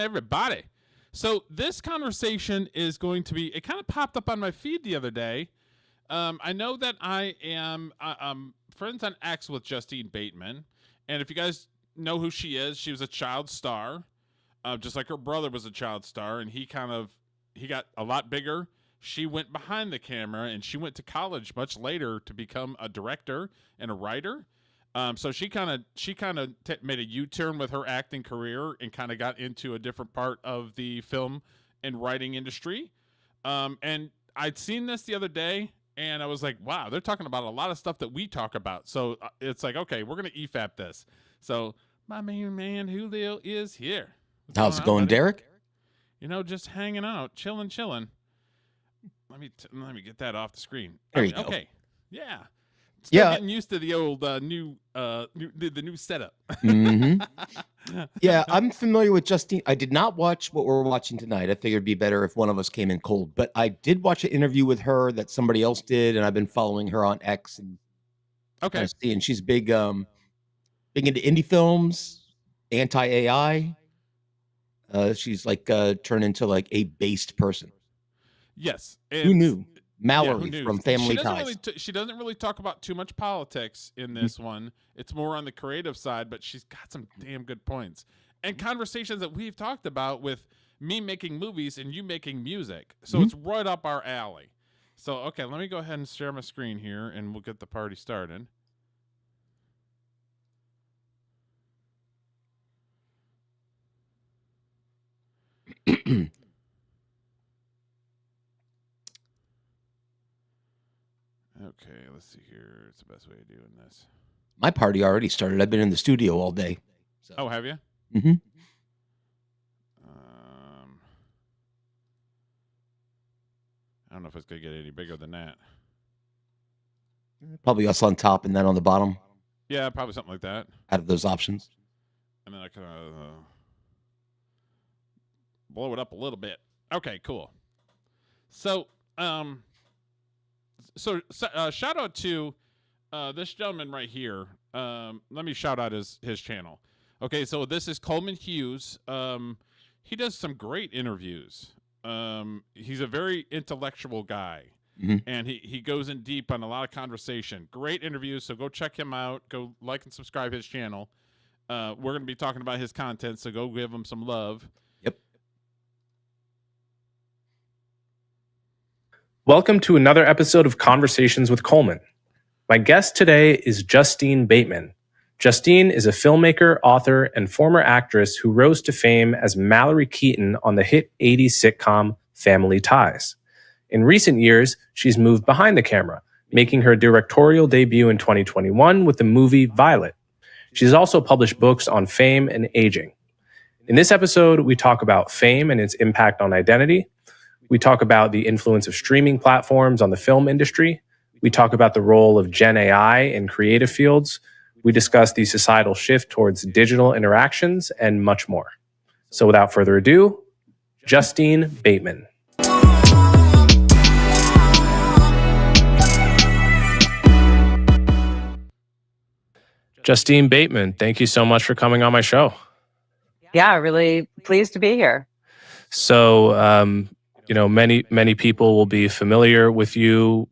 everybody. So this conversation is going to be, it kind of popped up on my feed the other day. I know that I am friends on X with Justine Bateman. And if you guys know who she was a child star, just like her brother was a child star. And he got a lot bigger. She went behind the camera and she went to college much later to become a director and a writer. So she kind of made a U-turn with her acting career and kind of got into a different part of the film and writing industry. And I'd seen this the other day and I was like, wow, they're talking about a lot of stuff that we talk about. So it's like, okay, we're going to EFAP this. So my main man Julio is here. How's it going, Derek? Just hanging out, chilling. Let me get that off the screen. There you go. Okay. Yeah. Still getting used to the old new setup. Mm-hmm. Yeah, I'm familiar with Justine. I did not watch what we're watching tonight. I figured it'd be better if one of us came in cold. But I did watch an interview with her that somebody else did, and I've been following her on X. And okay. And she's big into indie films, anti-AI. She's like turned into like a based person. Yes. Who knew? Mallory from Family Ties. She doesn't really talk about too much politics in this one. It's more on the creative side, but she's got some damn good points. And conversations that we've talked about with me making movies and you making music. So it's right up our alley. So, okay, let me go ahead and share my screen here and we'll get the party started. Okay, let's see here. It's the best way of doing this. My party already started. I've been in the studio all day. So. Oh, have you? Mm-hmm. I don't know if it's going to get any bigger than that. Probably us on top and then on the bottom. Yeah, probably something like that. Out of those options. And then I kind of blow it up a little bit. Okay, cool. So, shout out to this gentleman right here. Let me shout out his channel. Okay, so this is Coleman Hughes. He does some great interviews. He's a very intellectual guy, and he goes in deep on a lot of conversation. Great interviews, so go check him out. Go like and subscribe his channel. We're going to be talking about his content, so go give him some love. Yep. Welcome to another episode of Conversations with Coleman. My guest today is Justine Bateman. Justine is a filmmaker, author, and former actress who rose to fame as Mallory Keaton on the hit 80s sitcom Family Ties. In recent years, she's moved behind the camera, making her directorial debut in 2021 with the movie Violet. She's also published books on fame and aging. In this episode, we talk about fame and its impact on identity. We talk about the influence of streaming platforms on the film industry. We talk about the role of Gen AI in creative fields. We discuss the societal shift towards digital interactions and much more. So without further ado, Justine Bateman. Justine Bateman, thank you so much for coming on my show. Yeah, really pleased to be here. So, many people will be familiar with you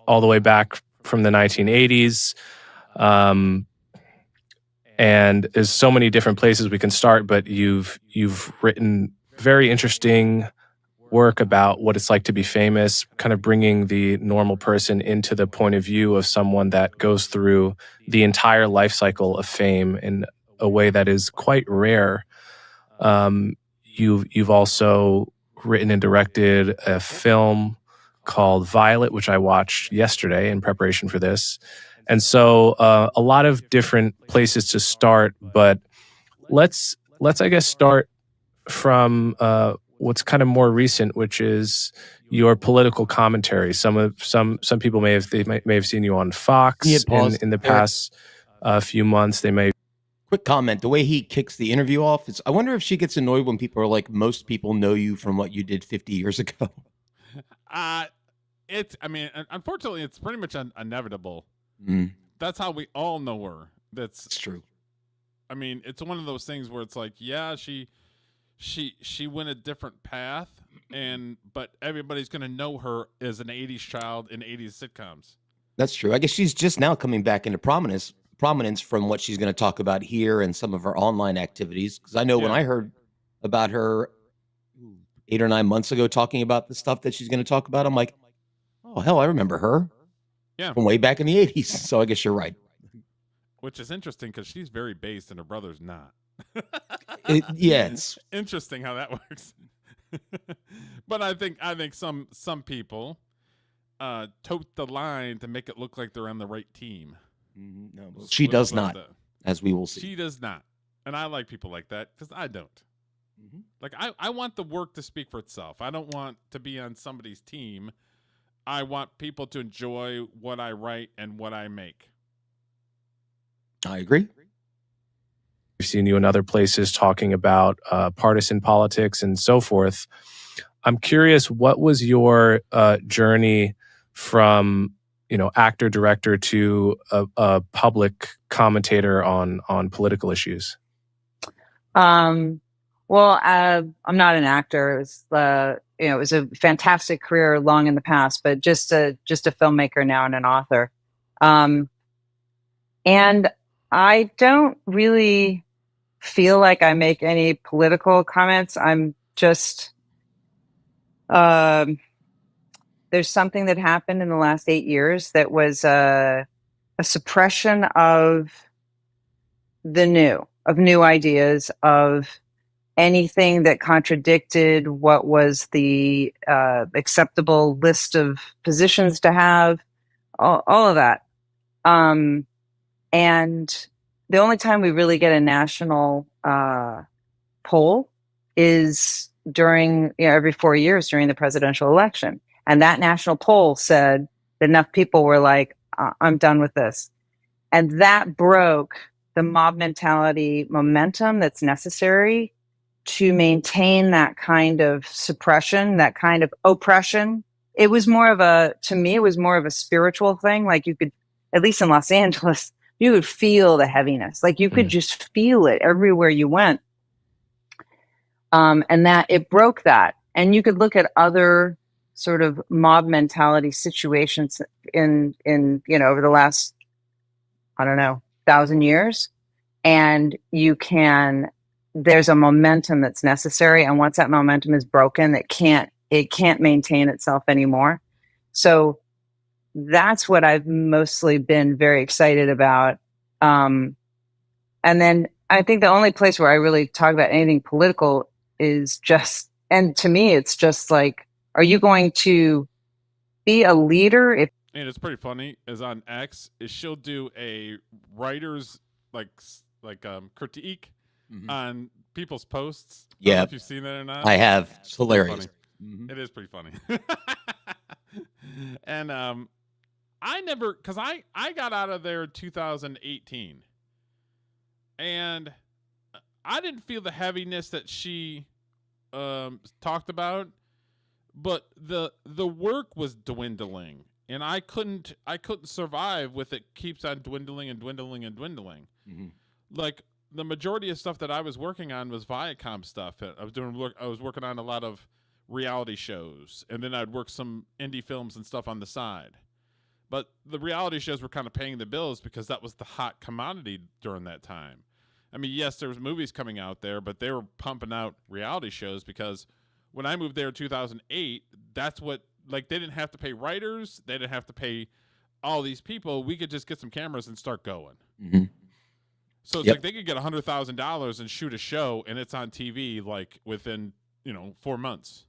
all the way back from the 1980s. And there's so many different places we can start, but you've written very interesting work about what it's like to be famous, kind of bringing the normal person into the point of view of someone that goes through the entire life cycle of fame in a way that is quite rare. You've also written and directed a film called Violet, which I watched yesterday in preparation for this. And so a lot of different places to start, but let's I guess start from what's kind of more recent, which is your political commentary. Some people may have seen you on Fox in the past few months. They may. Quick comment: the way he kicks the interview off is. I wonder if she gets annoyed when people are like, "Most people know you from what you did 50 years ago." Unfortunately, it's pretty much inevitable. That's how we all know her. That's true. I mean, it's one of those things where it's like, yeah, she she went a different path, but everybody's gonna know her as an '80s child in '80s sitcoms. That's true. I guess she's just now coming back into prominence from what she's going to talk about here and some of her online activities. Because I know when Yeah. I heard about her 8 or 9 months ago talking about the stuff that she's going to talk about, I'm like, oh hell, I remember her. Yeah. From way back in the '80s. So I guess you're right. Which is interesting because she's very based and her brother's not. Yeah, it's interesting how that works. But I think some people tote the line to make it look like they're on the right team. no, she does not, as we will see. She does not, and I like people like that because I don't. Like I want the work to speak for itself. I don't want to be on somebody's team. I want people to enjoy what I write and what I make. I agree. We've seen you in other places talking about partisan politics and so forth. I'm curious, what was your journey from, actor, director to a public commentator on political issues? Well, I'm not an actor. It was a fantastic career long in the past, but just a filmmaker now and an author. And I don't really feel like I make any political comments. I'm just, there's something that happened in the last 8 years that was a suppression of new ideas, of anything that contradicted what was the acceptable list of positions to have, all of that. And the only time we really get a national poll is during, every 4 years during the presidential election. And that national poll said that enough people were like, I'm done with this. And that broke the mob mentality momentum that's necessary to maintain that kind of suppression, that kind of oppression. It was more of a spiritual thing. Like you could, at least in Los Angeles, you would feel the heaviness. Like you could just feel it everywhere you went. And that it broke that. And you could look at other sort of mob mentality situations in over the last, 1,000 years. And there's a momentum that's necessary. And once that momentum is broken, it can't maintain itself anymore. So that's what I've mostly been very excited about. And then I think the only place where I really talk about anything political is and to me, it's just like, are you going to be a leader? And it's pretty funny, is on X, is she'll do a writer's critique on people's posts. I don't know if you've seen that or not. I have. It's hilarious. It is pretty funny. And because I got out of there in 2018, and I didn't feel the heaviness that she talked about, but the work was dwindling, and I couldn't survive with it. Keeps on dwindling and dwindling and dwindling. Like the majority of stuff that I was working on was Viacom stuff. I was working on a lot of reality shows, and then I'd work some indie films and stuff on the side. But the reality shows were kind of paying the bills because that was the hot commodity during that time. I mean, yes, there was movies coming out there, but they were pumping out reality shows because when I moved there in 2008, that's what, like, they didn't have to pay writers. They didn't have to pay all these people. We could just get some cameras and start going. So it's like they could get $100,000 and shoot a show, and it's on TV like within 4 months.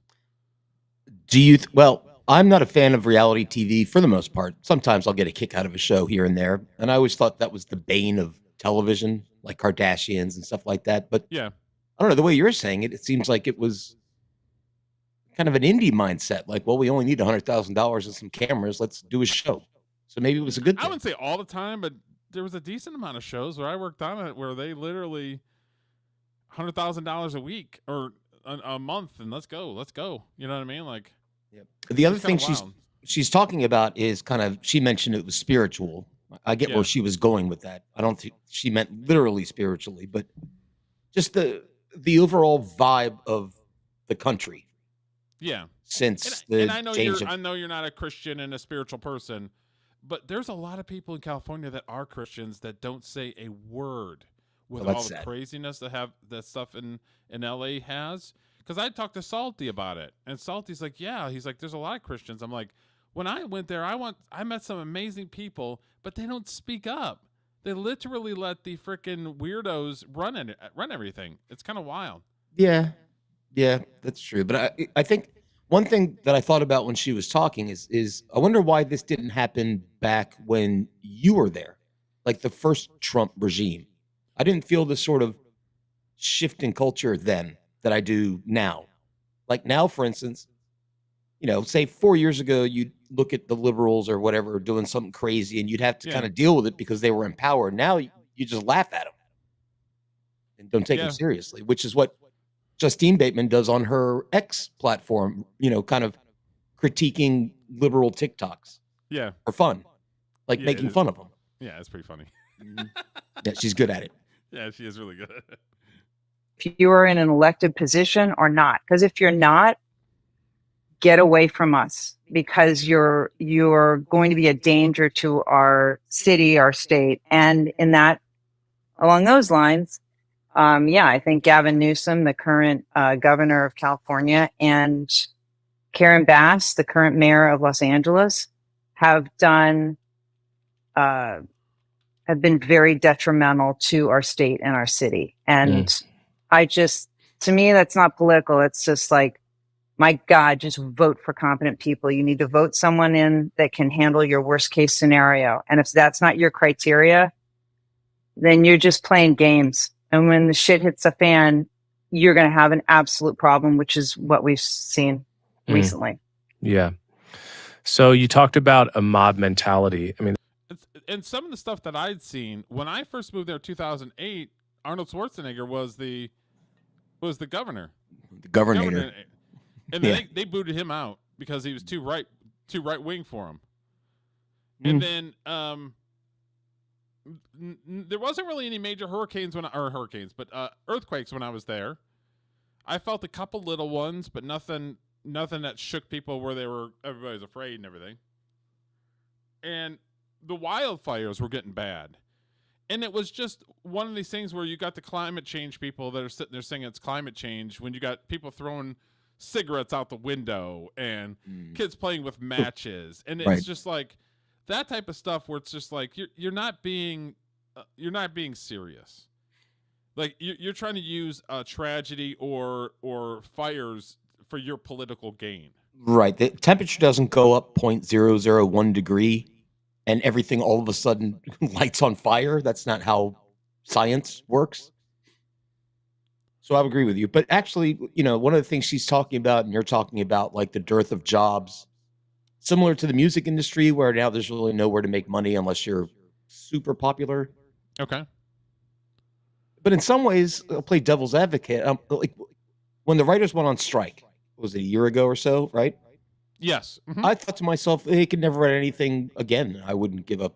Well, I'm not a fan of reality TV for the most part. Sometimes I'll get a kick out of a show here and there, and I always thought that was the bane of television, like Kardashians and stuff like that. But yeah, I don't know, the way you're saying it, it seems like it was kind of an indie mindset. Like, well, we only need $100,000 and some cameras. Let's do a show. So maybe it was a good thing. I wouldn't say all the time, but there was a decent amount of shows where I worked on it where they literally $100,000 a week or a month, and let's go. You know what I mean? Like, the other thing she's talking about is she mentioned it was spiritual. I get where she was going with that. I don't think she meant literally spiritually, but just the the overall vibe of the country Yeah. since And the I know change of you're not a Christian and a spiritual person, but there's a lot of people in California that are Christians that don't say a word with Well, all that's the sad. craziness that stuff in LA has. Because I talked to Salty about it, and Salty's like, yeah, he's like, there's a lot of Christians. I'm like, when I went there, I met some amazing people, but they don't speak up. They literally let the freaking weirdos run everything. It's kind of wild. Yeah, yeah, that's true. But I think one thing that I thought about when she was talking is I wonder why this didn't happen back when you were there, like the first Trump regime. I didn't feel the sort of shift in culture then that I do now. Like now, for instance, say 4 years ago, you'd look at the liberals or whatever doing something crazy, and you'd have to Yeah. kind of deal with it because they were in power. Now you just laugh at them and don't take them Yeah. seriously, which is what Justine Bateman does on her X platform, kind of critiquing liberal TikToks Yeah. for fun, like Yeah, making fun of them. Yeah, it's pretty funny. Yeah, she's good at it. Yeah, she is really good at it. If you are in an elected position or not, because if you're not, get away from us, because you're going to be a danger to our city, our state. And along those lines, I think Gavin Newsom, the current governor of California, and Karen Bass, the current mayor of Los Angeles, have been very detrimental to our state and our city. And to me, that's not political. It's just like, my God, just vote for competent people. You need to vote someone in that can handle your worst case scenario. And if that's not your criteria, then you're just playing games. And when the shit hits the fan, you're going to have an absolute problem, which is what we've seen recently. Yeah. So you talked about a mob mentality. I mean, and some of the stuff that I'd seen when I first moved there in 2008, Arnold Schwarzenegger was the governor. The governor. And then they booted him out because he was too right wing for him. And then there wasn't really any major earthquakes when I was there. I felt a couple little ones, but nothing that shook people where everybody was afraid and everything. And the wildfires were getting bad. And it was just one of these things where you got the climate change people that are sitting there saying it's climate change when you got people throwing cigarettes out the window and kids playing with matches. And it's just like that type of stuff where it's just like you're not being serious. Like you're trying to use a tragedy or fires for your political gain. Right. The temperature doesn't go up 0.001 degree and everything all of a sudden lights on fire. That's not how science works. So I agree with you. But actually, one of the things she's talking about and you're talking about, like the dearth of jobs, similar to the music industry where now there's really nowhere to make money unless you're super popular. Okay. But in some ways, I'll play devil's advocate. Like when the writers went on strike, was it a year ago or so, right? Yes. Mm-hmm. I thought to myself, they could never write anything again. I wouldn't give up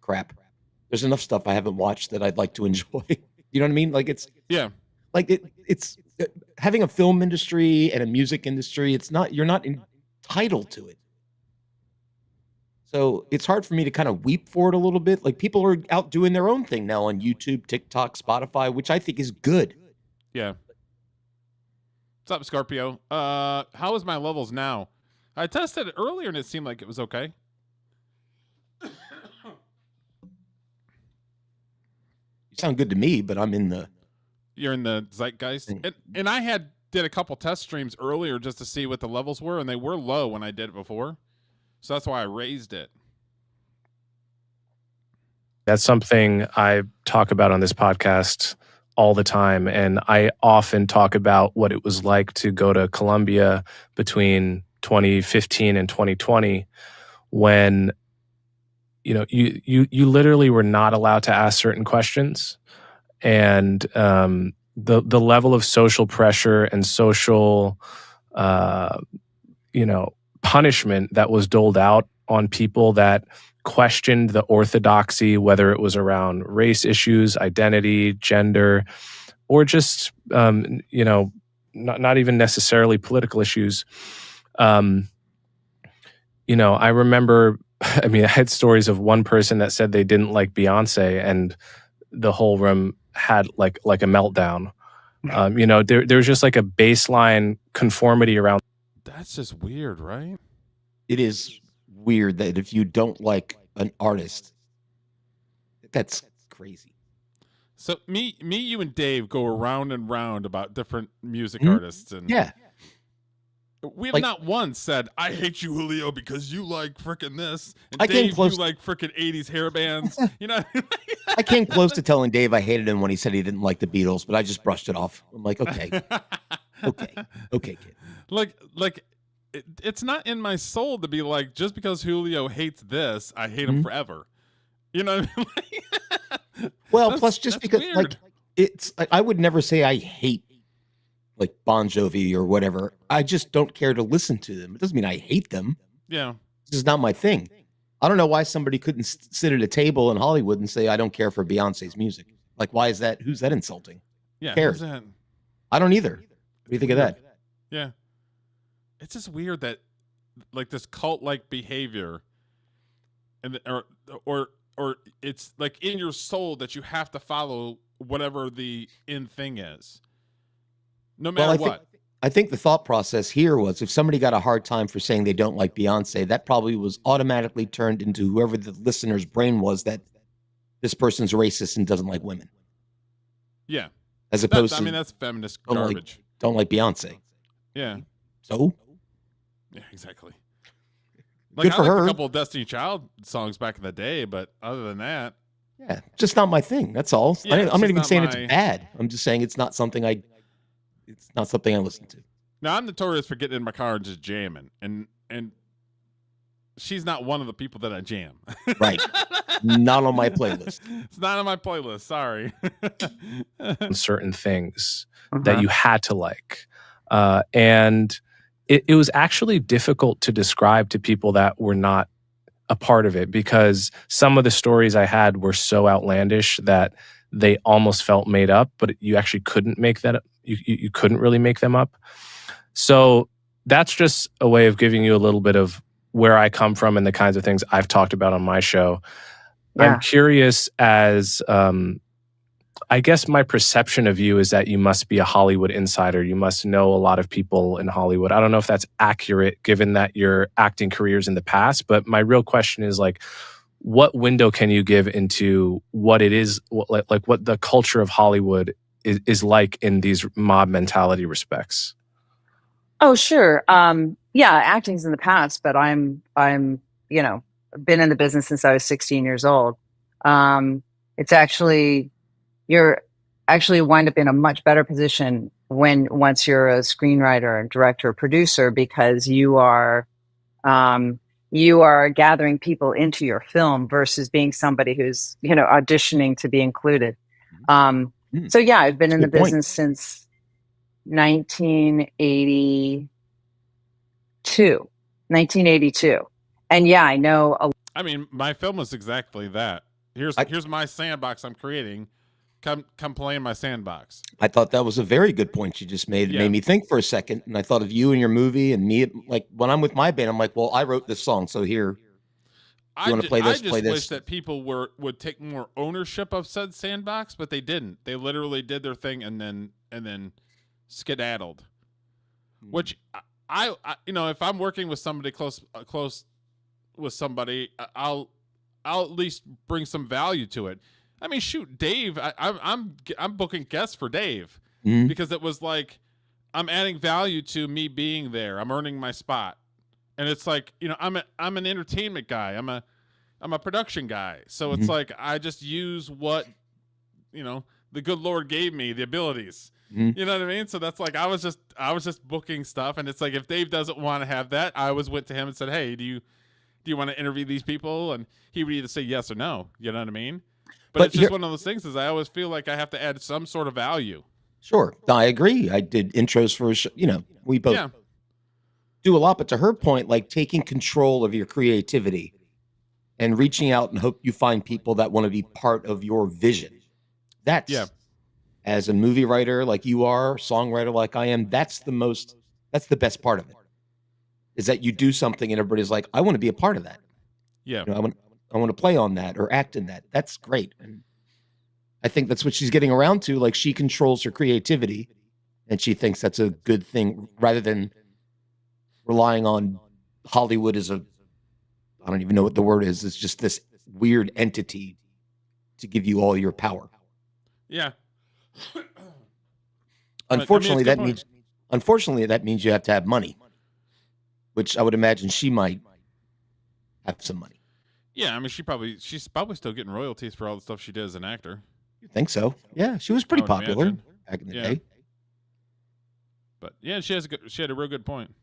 crap. There's enough stuff I haven't watched that I'd like to enjoy. You know what I mean? Like it's having a film industry and a music industry. You're not entitled to it. So it's hard for me to kind of weep for it a little bit. Like people are out doing their own thing now on YouTube, TikTok, Spotify, which I think is good. Yeah. What's up, Scorpio? How is my levels now? I tested it earlier and it seemed like it was okay. You sound good to me, but I'm in the... You're in the zeitgeist. And I did a couple test streams earlier just to see what the levels were, and they were low when I did it before. So that's why I raised it. That's something I talk about on this podcast all the time. And I often talk about what it was like to go to Colombia between 2015 and 2020 when you literally were not allowed to ask certain questions. And the level of social pressure and social punishment that was doled out on people that questioned the orthodoxy, whether it was around race issues, identity, gender, or just not even necessarily political issues. I remember, I had stories of one person that said they didn't like Beyonce, and the whole room had like a meltdown. There's just like a baseline conformity around. That's just weird, right? It is weird that if you don't like an artist, that's crazy. So me, you, and Dave go around and round about different music Mhm. artists, and Yeah. we have Like- not once said, "I hate you, Julio, because you like frickin' this," and I came Dave, close- you like frickin' '80s hair bands. I came close to telling Dave I hated him when he said he didn't like the Beatles, but I just brushed it off. I'm like, okay, kid. Like it's not in my soul to be like, just because Julio hates this, I hate him Mhm. forever. You know what I mean? Well, That's- plus just that's because weird. like it's I would never say I hate like Bon Jovi or whatever. I just don't care to listen to them. It doesn't mean I hate them. Yeah. This is not my thing. I don't know why somebody couldn't sit at a table in Hollywood and say I don't care for Beyonce's music. Like, why is that? Who's that insulting? Yeah. cares? who's that? I don't either. What do you think of that? Yeah. It's just weird that like this cult like behavior and or it's like in your soul that you have to follow whatever the in thing is. No matter Well, what. I think the thought process here was if somebody got a hard time for saying they don't like Beyonce, that probably was automatically turned into whoever the listener's brain was that this person's racist and doesn't like women. Yeah. As opposed I to mean, that's feminist don't like- garbage. don't like Beyonce. Yeah. So Yeah, exactly. Good for I liked her. a couple of Destiny Child songs back in the day, but other than that, yeah, just not my thing. That's all. Yeah, it's I'm not just even not saying my- it's bad. I'm just saying it's not something I listen to. now I'm notorious for getting in my car and just jamming, and she's not one of the people that I jam. Right. Not on my playlist. It's not on my playlist. Sorry. certain things Uh-huh. that you had to like. And it was actually difficult to describe to people that were not a part of it, because some of the stories I had were so outlandish that they almost felt made up, but you actually couldn't make that up. You couldn't really make them up. So that's just a way of giving you a little bit of where I come from and the kinds of things I've talked about on my show. Yeah. I'm curious as I guess my perception of you is that you must be a Hollywood insider. You must know a lot of people in Hollywood. I don't know if that's accurate given that your acting careers in the past, but my real question is like, what window can you give into what it is, what the culture of Hollywood is like in these mob mentality respects? Oh, sure. Yeah, acting's in the past, but I'm, been in the business since I was 16 years old. It's actually, you're actually wind up in a much better position once you're a screenwriter and director or producer, because you are gathering people into your film versus being somebody who's, auditioning to be included. So yeah, I've been in the Good point. business since 1982. And yeah, I know I mean, my film was exactly that. Here's my sandbox I'm creating. Come play in my sandbox. I thought that was a very good point you just made. It Yeah. made me think for a second, and I thought of you and your movie and me. Like when I'm with my band, I'm like, well, I wrote this song, so here. You wanna play this, I just play this. wish that people would take more ownership of said sandbox, but they didn't. They literally did their thing and then skedaddled. Which I if I'm working with somebody close with somebody, I'll at least bring some value to it. I mean, shoot, Dave, I'm booking guests for Dave Mhm. because it was like I'm adding value to me being there. I'm earning my spot. And it's like, I'm an entertainment guy. I'm a production guy. So it's Mhm. like I just use what the good Lord gave me, the abilities. Mhm. You know what I mean? So that's like I was just booking stuff, and it's like if Dave doesn't want to have that, I always went to him and said, "Hey, do you want to interview these people?" And he would either say yes or no. You know what I mean? But it's just here- one of those things. Is I always feel like I have to add some sort of value. Sure, I agree. I did intros for we both Yeah. do a lot, but to her point, like taking control of your creativity and reaching out and hope you find people that want to be part of your vision. That's Yeah. as a movie writer like you are, songwriter like I am, that's the best part of it. Is that you do something and everybody's like, I want to be a part of that. Yeah. You know, I want to play on that or act in that. That's great. And I think that's what she's getting around to. Like, she controls her creativity and she thinks that's a good thing rather than relying on Hollywood as I don't even know what the word is. It's just this weird entity to give you all your power. Yeah. Unfortunately, that means you have to have money, which I would imagine she might have some money. Yeah, I mean, she's probably still getting royalties for all the stuff she did as an actor. You think so? Yeah, she was pretty would popular imagine. back in the Yeah. day. But yeah, she had a real good point.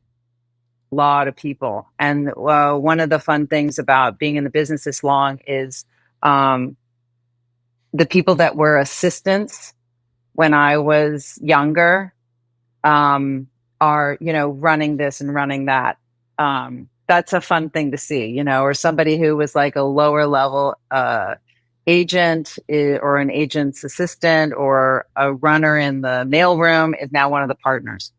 Lot of people. And one of the fun things about being in the business this long is the people that were assistants when I was younger are, running this and running that. That's a fun thing to see, or somebody who was like a lower level agent or an agent's assistant or a runner in the mailroom is now one of the partners.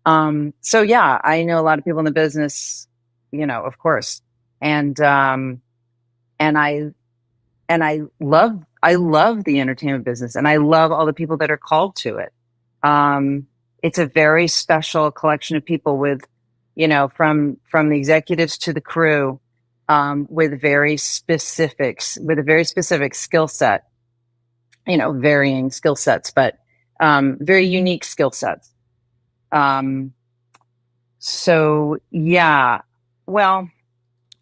So yeah, I know a lot of people in the business, of course. And I love the entertainment business and I love all the people that are called to it. It's a very special collection of people with, from the executives to the crew, with a very specific skill set, varying skill sets, but very unique skill sets. So yeah, well,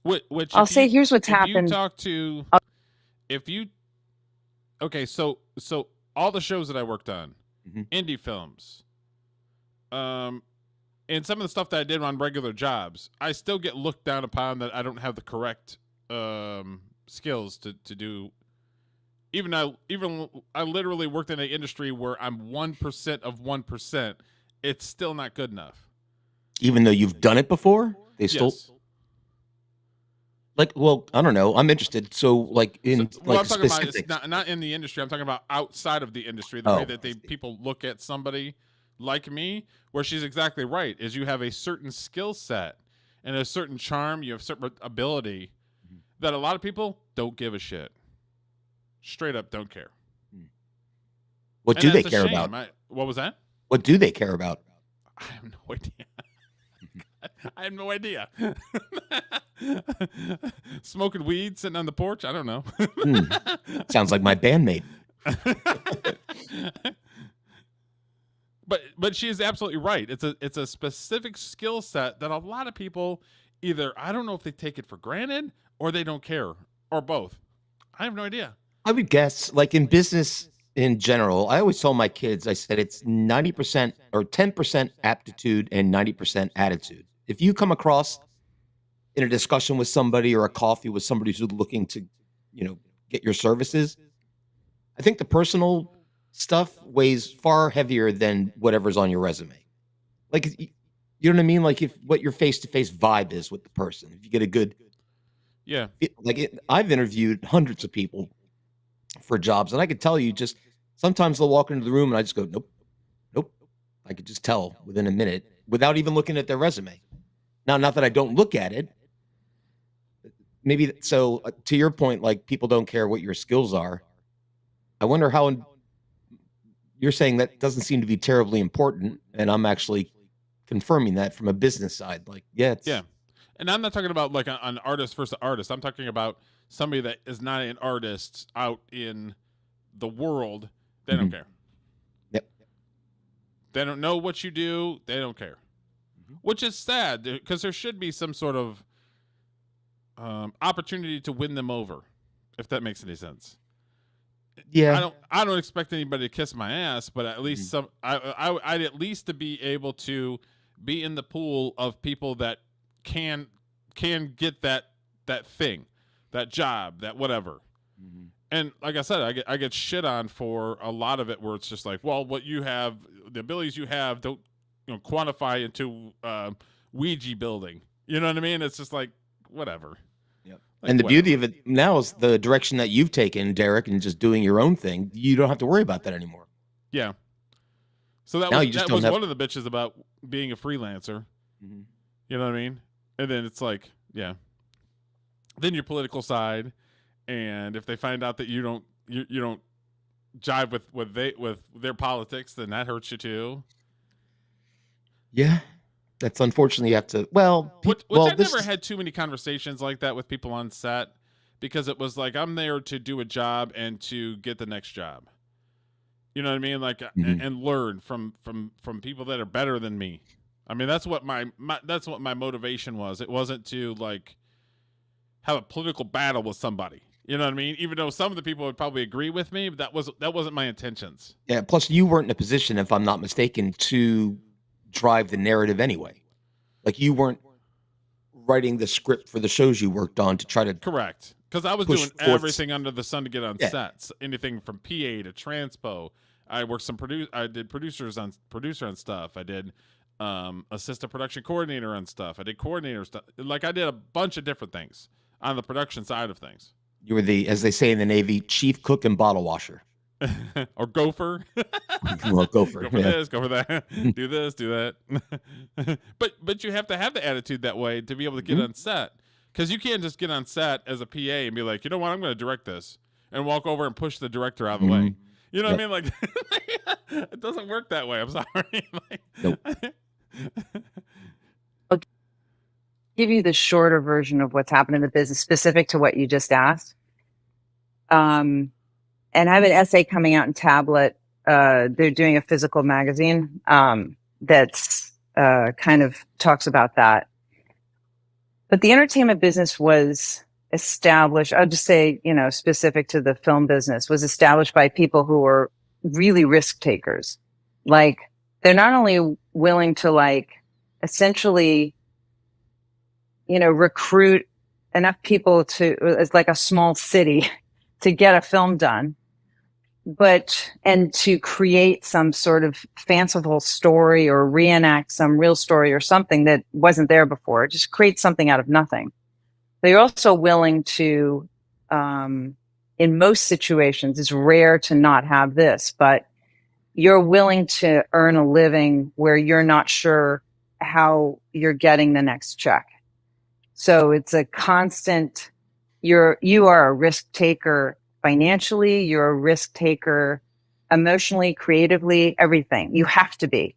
which I'll say here's what's happened. So all the shows that I worked on, indie films, and some of the stuff that I did on regular jobs, I still get looked down upon that I don't have the correct skills to do. Even I literally worked in an industry where I'm 1% of 1%. It's still not good enough. Even though you've done it before, they still Yes. like. Well, I don't know. I'm interested. So, like in I'm talking specifics. about it's not in the industry. I'm talking about outside of the industry. The way that people look at somebody like me, where she's exactly right, is you have a certain skill set and a certain charm. You have certain ability that a lot of people don't give a shit. Straight up, don't care. What do they care about? What was that? What do they care about? I have no idea. I have no idea. Smoking weed, sitting on the porch. I don't know. Sounds like my bandmate. But she is absolutely right. It's a specific skill set that a lot of people either, I don't know if they take it for granted or they don't care, or both. I have no idea. I would guess, like in business in general, I always tell my kids, I said it's 90% or 10% aptitude and 90% attitude. If you come across in a discussion with somebody or a coffee with somebody who's looking to, get your services, I think the personal stuff weighs far heavier than whatever's on your resume. Like, you know what I mean? Like what your face-to-face vibe is with the person. If you get a good, I've interviewed hundreds of people for jobs, and I could tell you just sometimes they'll walk into the room and I just go, nope. I could just tell within a minute without even looking at their resume. Now, not that I don't look at it. Maybe so. To your point, like people don't care what your skills are. I wonder how you're saying that doesn't seem to be terribly important, and I'm actually confirming that from a business side. Like, yeah. And I'm not talking about like an artist versus artist. I'm talking about somebody that is not an artist out in the world. They don't care. Yep. They don't know what you do. They don't care. Which is sad because there should be some sort of opportunity to win them over, if that makes any sense. Yeah. I don't expect anybody to kiss my ass, but at least I'd at least to be able to be in the pool of people that can get that thing, that job, that whatever. And like I said, I get shit on for a lot of it where it's just like, well, what you have, the abilities you have don't quantify into Ouija building. You know what I mean? It's just like, whatever. Yep. Like, and the beauty of it now is the direction that you've taken, Derek, and just doing your own thing. You don't have to worry about that anymore. Yeah. So that Now was you just that don't was have- one of the bitches about being a freelancer. Mhm. You know what I mean? And then it's like, yeah. Then your political side, and if they find out that you don't jive with their politics, then that hurts you too. Yeah, that's unfortunately you have to. Well, Which well, I this never is- had too many conversations like that with people on set, because it was like, I'm there to do a job and to get the next job. You know what I mean? Like, Mhm. and learn from people that are better than me. I mean, that's what my motivation was. It wasn't to like have a political battle with somebody. You know what I mean? Even though some of the people would probably agree with me, but that wasn't my intentions. Yeah. Plus, you weren't in a position, if I'm not mistaken, to drive the narrative anyway. Like you weren't writing the script for the shows you worked on to try to. Correct. Because I was push doing forth- everything under the sun to get on Yeah. sets. Anything from PA to transpo. I worked I did producer on stuff. I did assistant production coordinator on stuff. I did coordinator stuff. Like, I did a bunch of different things on the production side of things. You were the, as they say in the Navy, chief cook and bottle washer. Or gopher. Well, gopher. Go for Yeah. this, go for that. Do this, do that. but you have to have the attitude that way to be able to get on set. Because you can't just get on set as a PA and be like, you know what, I'm going to direct this, and walk over and push the director out of the way. You know what I mean? Like, it doesn't work that way. I'm sorry. Like, Nope. Give you the shorter version of what's happened in the business specific to what you just asked. And I have an essay coming out in Tablet. They're doing a physical magazine that's kind of talks about that. But the entertainment business was established, I'll just say, specific to the film business, was established by people who were really risk takers. Like, they're not only willing to, like, essentially, recruit enough people to, it's like a small city, to get a film done, and to create some sort of fanciful story or reenact some real story or something that wasn't there before. Just create something out of nothing. They're also willing to, in most situations, it's rare to not have this, but you're willing to earn a living where you're not sure how you're getting the next check. So it's a constant, you are a risk taker financially, you're a risk taker emotionally, creatively, everything. You have to be.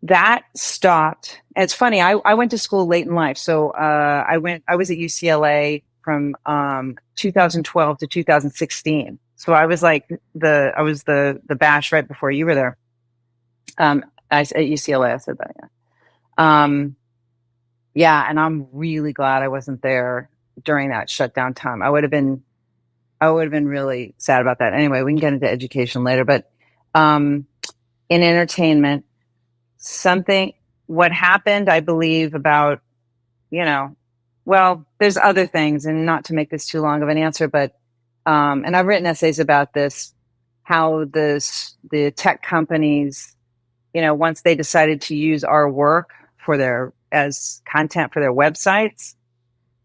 That stopped. And it's funny, I went to school late in life. So I was at UCLA from 2012 to 2016. So I was like the bash right before you were there. At UCLA, I said that, yeah. Yeah, and I'm really glad I wasn't there during that shutdown time. I would have been really sad about that. Anyway, we can get into education later, but in entertainment, what happened, I believe, about, well, there's other things, and not to make this too long of an answer, but and I've written essays about this, how the tech companies, once they decided to use our work as content for their websites,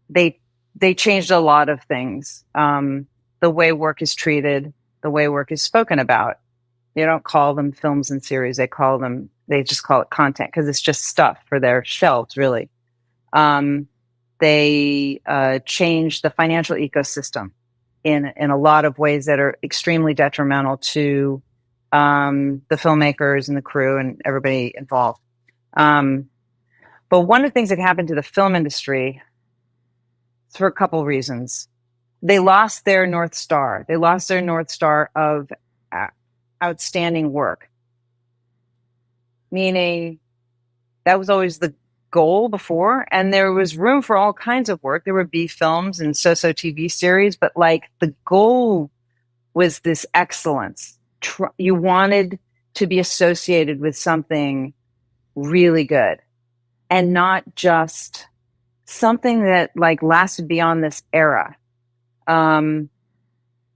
they changed a lot of things. The way work is treated, the way work is spoken about. They don't call them films and series. They just call it content, because it's just stuff for their shelves, really. They changed the financial ecosystem in a lot of ways that are extremely detrimental to the filmmakers and the crew and everybody involved. But one of the things that happened to the film industry, for a couple of reasons, they lost their North Star. They lost their North Star of outstanding work. Meaning, that was always the goal before, and there was room for all kinds of work. There were B films and so-so TV series, but like, the goal was this excellence. You wanted to be associated with something really good, and not just something that like lasted beyond this era. And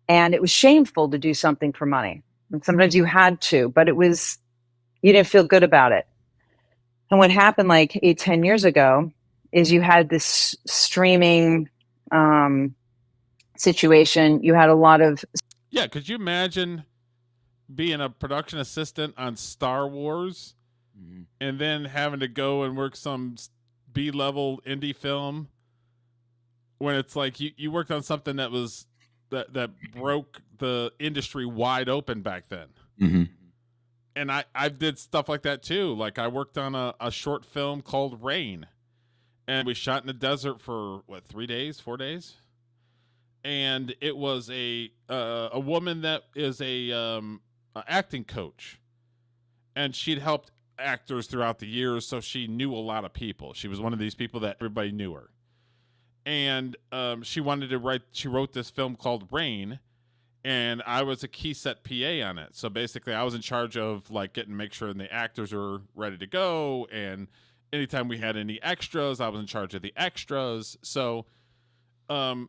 it was shameful to do something for money. And sometimes you had to, but you didn't feel good about it. And what happened like 8-10 years ago is you had this streaming situation. You had a lot of... Yeah, could you imagine being a production assistant on Star Wars Mhm. and then having to go and work some B-level indie film when it's like you worked on something that was that broke the industry wide open back then. Mhm. And I did stuff like that too. Like I worked on a short film called Rain, and we shot in the desert for what, 3 days, 4 days, and it was a woman that is a acting coach, and she'd helped actors throughout the years, so she knew a lot of people. She was one of these people that everybody knew her, and she wanted to write. She wrote this film called Rain, and I was a key set PA on it. So basically, I was in charge of like make sure the actors were ready to go, and anytime we had any extras, I was in charge of the extras. So, the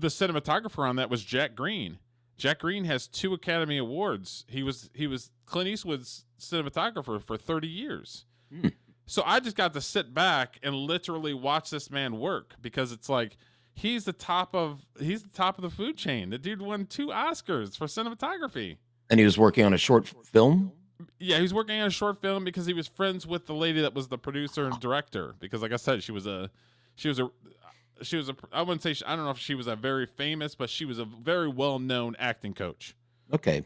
cinematographer on that was Jack Green. Jack Green has 2 Academy Awards. He was Clint Eastwood's cinematographer for 30 years. Mm. So I just got to sit back and literally watch this man work, because it's like he's the top of the food chain. The dude won 2 Oscars for cinematography. And he was working on a short film. Yeah, he was working on a short film because he was friends with the lady that was the producer and director. Because, like I said, she was a I wouldn't say I don't know if she was a very famous, but she was a very well known acting coach. Okay,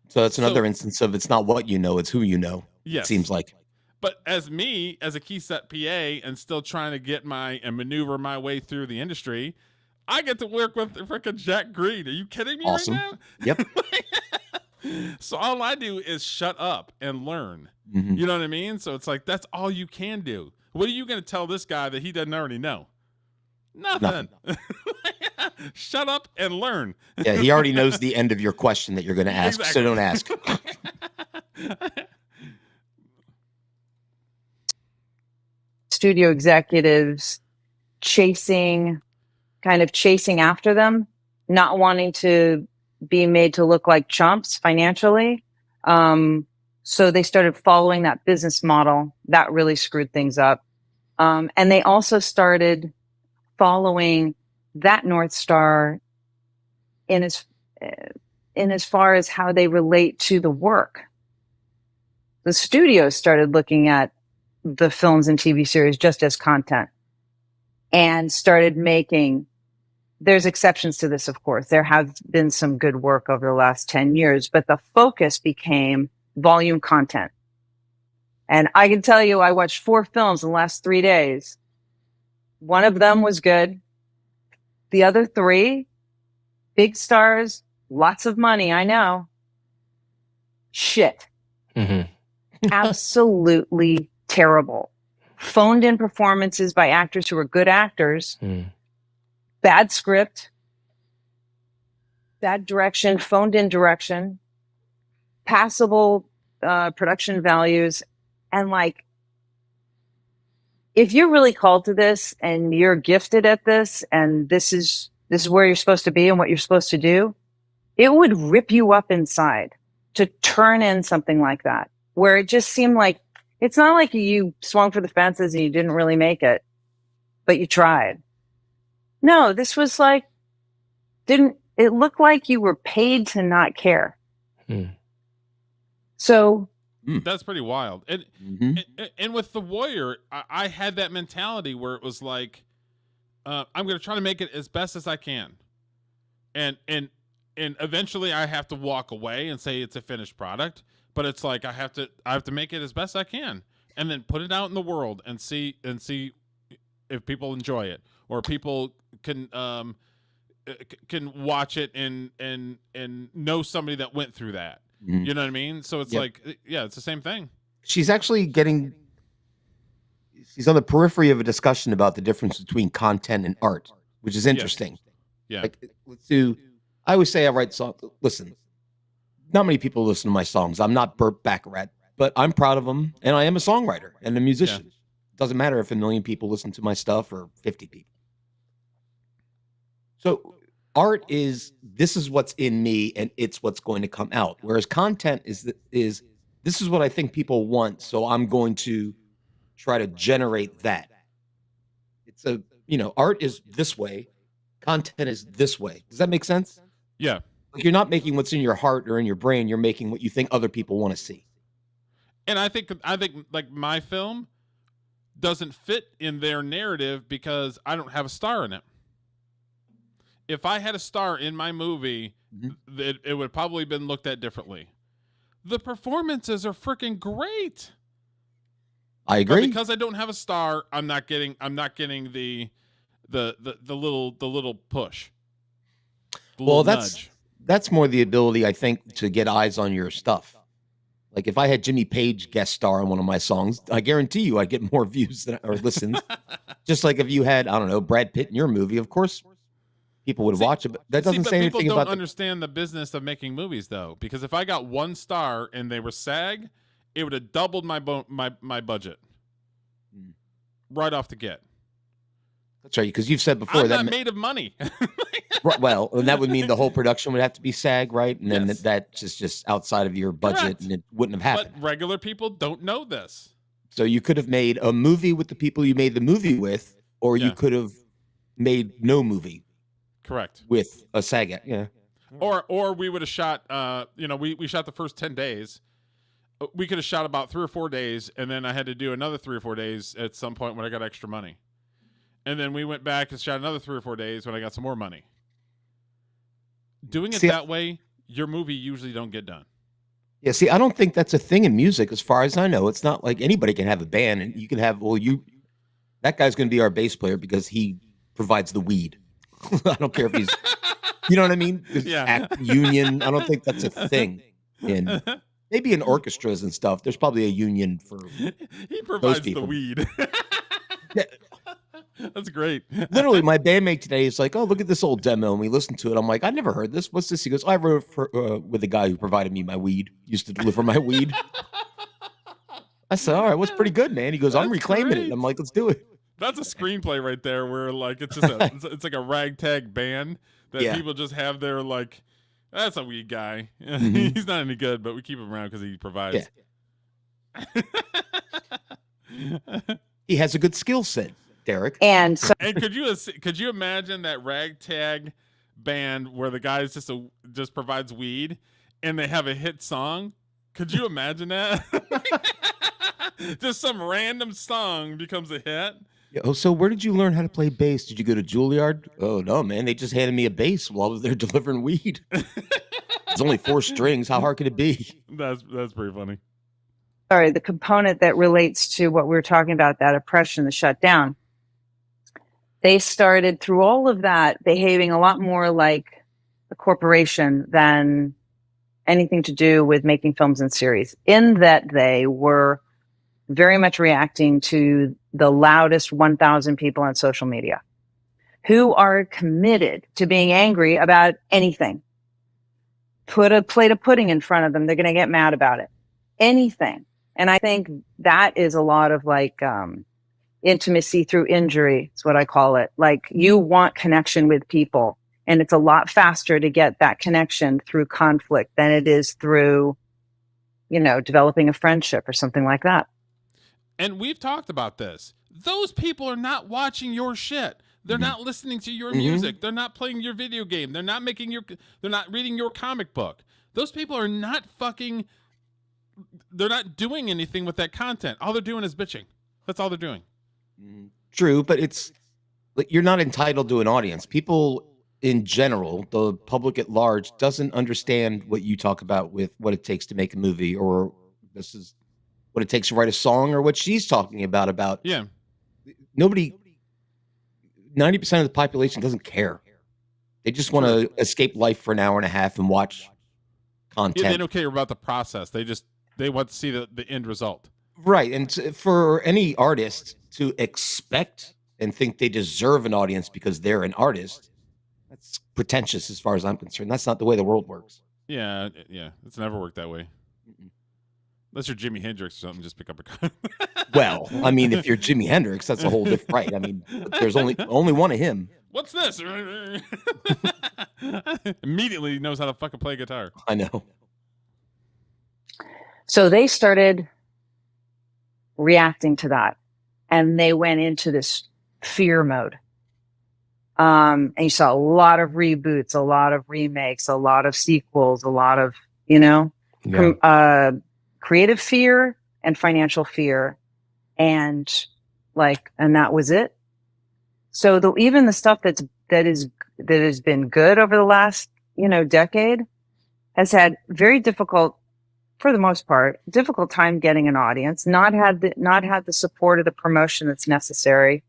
so that's another instance of it's not what you know, it's who you know. Yes, it seems like. But as a key set PA and still trying to get and maneuver my way through the industry, I get to work with freaking Jack Green. Are you kidding me Awesome. right now? Yep. So all I do is shut up and learn. Mm-hmm. You know what I mean? So it's like, that's all you can do. What are you going to tell this guy that he doesn't already know? Nothing. Shut up and learn. Yeah, he already knows the end of your question that you're going to ask, Exactly. so don't ask. Studio executives chasing after them, not wanting to be made to look like chumps financially. So they started following that business model. That really screwed things up. And they also started following that North Star in as far as how they relate to the work. The studios started looking at the films and TV series just as content and started making, there's exceptions to this, of course. There have been some good work over the last 10 years, but the focus became volume content. And I can tell you, I watched 4 films in the last 3 days. One of them was good. The other 3, big stars, lots of money, I know. Shit. Mm-hmm. Absolutely terrible. Phoned in performances by actors who are good actors. Mm. Bad script. Bad direction, phoned in direction. Passable production values. And like, if you're really called to this and you're gifted at this and this is where you're supposed to be and what you're supposed to do, it would rip you up inside to turn in something like that, where it just seemed like, it's not like you swung for the fences and you didn't really make it, but you tried. No, this was like, it looked like you were paid to not care. Mm. So that's pretty wild. And and with The Warrior, I had that mentality where it was like, I'm going to try to make it as best as I can, and eventually I have to walk away and say it's a finished product. But it's like I have to make it as best I can, and then put it out in the world and see if people enjoy it, or people can watch it and know somebody that went through that. Mm-hmm. You know what I mean? So it's like, yeah, it's the same thing. She's actually she's on the periphery of a discussion about the difference between content and art, which is interesting. Yeah. Like, I always say I write songs. Listen, not many people listen to my songs. I'm not Burt Baccarat, but I'm proud of them, and I am a songwriter and a musician. It doesn't matter if 1 million people listen to my stuff or 50 people. So art is, this is what's in me and it's what's going to come out. Whereas content is this is what I think people want, so I'm going to try to generate that. It's art is this way, content is this way. Does that make sense? Yeah. Like you're not making what's in your heart or in your brain. You're making what you think other people want to see. And I think like my film doesn't fit in their narrative because I don't have a star in it. If I had a star in my movie, it would probably been looked at differently. The performances are freaking great. I agree. But because I don't have a star, I'm not getting the little push. Well, that's more the ability, I think, to get eyes on your stuff. Like if I had Jimmy Page guest star on one of my songs, I guarantee you I'd get more views or listens. Just like if you had, I don't know, Brad Pitt in your movie, of course people would watch it. But that doesn't say anything people about don't understand the business of making movies, though, because if I got one star and they were SAG, it would have doubled my budget right off the get. That's right, because you've said before I'm that not made of money. well, and that would mean the whole production would have to be SAG, right? And then that's just outside of your budget, Correct. and it wouldn't have happened. But regular people don't know this. So you could have made a movie with the people you made the movie with, or you could have made no movie. Correct. With a SAG, yeah. Or we would have shot. We shot the first 10 days. We could have shot about 3 or 4 days, and then I had to do another 3 or 4 days at some point when I got extra money. And then we went back and shot another 3 or 4 days when I got some more money. Doing it that way, your movie usually don't get done. Yeah, see, I don't think that's a thing in music as far as I know. It's not like anybody can have a band and you can have, that guy's going to be our bass player because he provides the weed. I don't care if he's, you know what I mean? Union. I don't think that's a thing. Maybe in orchestras and stuff, there's probably a union for he provides those people. The weed. Yeah. That's great. Literally, my bandmate today is like, "Oh, look at this old demo," and we listened to it. I'm like, "I never heard this. What's this?" He goes, "I wrote for, with the guy who provided me my weed. Used to deliver my weed." I said, "All right, what's pretty good, man?" He goes, "I'm reclaiming it." I'm like, "Let's do it." That's a screenplay right there, where like it's just it's like a ragtag band that people just have their like. That's a weed guy. Mm-hmm. He's not any good, but we keep him around because he provides. Yeah. He has a good skill set. Derek. And could you imagine that ragtag band where the guy just provides weed and they have a hit song? Could you imagine that? Just some random song becomes a hit. Oh, so where did you learn how to play bass? Did you go to Juilliard? Oh no, man! They just handed me a bass while I was there delivering weed. It's only 4 strings. How hard could it be? That's pretty funny. Sorry, the component that relates to what we were talking about, that oppression, the shutdown. They started through all of that behaving a lot more like a corporation than anything to do with making films and series, in that they were very much reacting to the loudest 1,000 people on social media who are committed to being angry about anything. Put a plate of pudding in front of them, they're going to get mad about it. Anything. And I think that is a lot of like intimacy through injury is what I call it. Like you want connection with people, and it's a lot faster to get that connection through conflict than it is through, developing a friendship or something like that. And we've talked about this. Those people are not watching your shit. They're not listening to your music. They're not playing your video game. They're not they're not reading your comic book. Those people are not they're not doing anything with that content. All they're doing is bitching. That's all they're doing. True, but it's like you're not entitled to an audience. People in general, the public at large, doesn't understand what you talk about with what it takes to make a movie, or this is what it takes to write a song, or what she's talking about. Yeah. Nobody, 90% of the population doesn't care. They just want to escape life for an hour and a half and watch content. Yeah, they don't care about the process. They want to see the end result. Right. And for any artist to expect and think they deserve an audience because they're an artist, that's pretentious as far as I'm concerned. That's not the way the world works. Yeah. It's never worked that way. Unless you're Jimi Hendrix or something, just pick up a car. Well, I mean, if you're Jimi Hendrix, that's a whole different, right? I mean, there's only one of him. What's this? Immediately knows how to fucking play guitar. I know. So they started reacting to that, and they went into this fear mode. And you saw a lot of reboots, a lot of remakes, a lot of sequels, a lot of, creative fear and financial fear. And that was it. So even the stuff that has been good over the last, decade has had very difficult, for the most part, difficult time getting an audience, not had the support of the promotion that's necessary.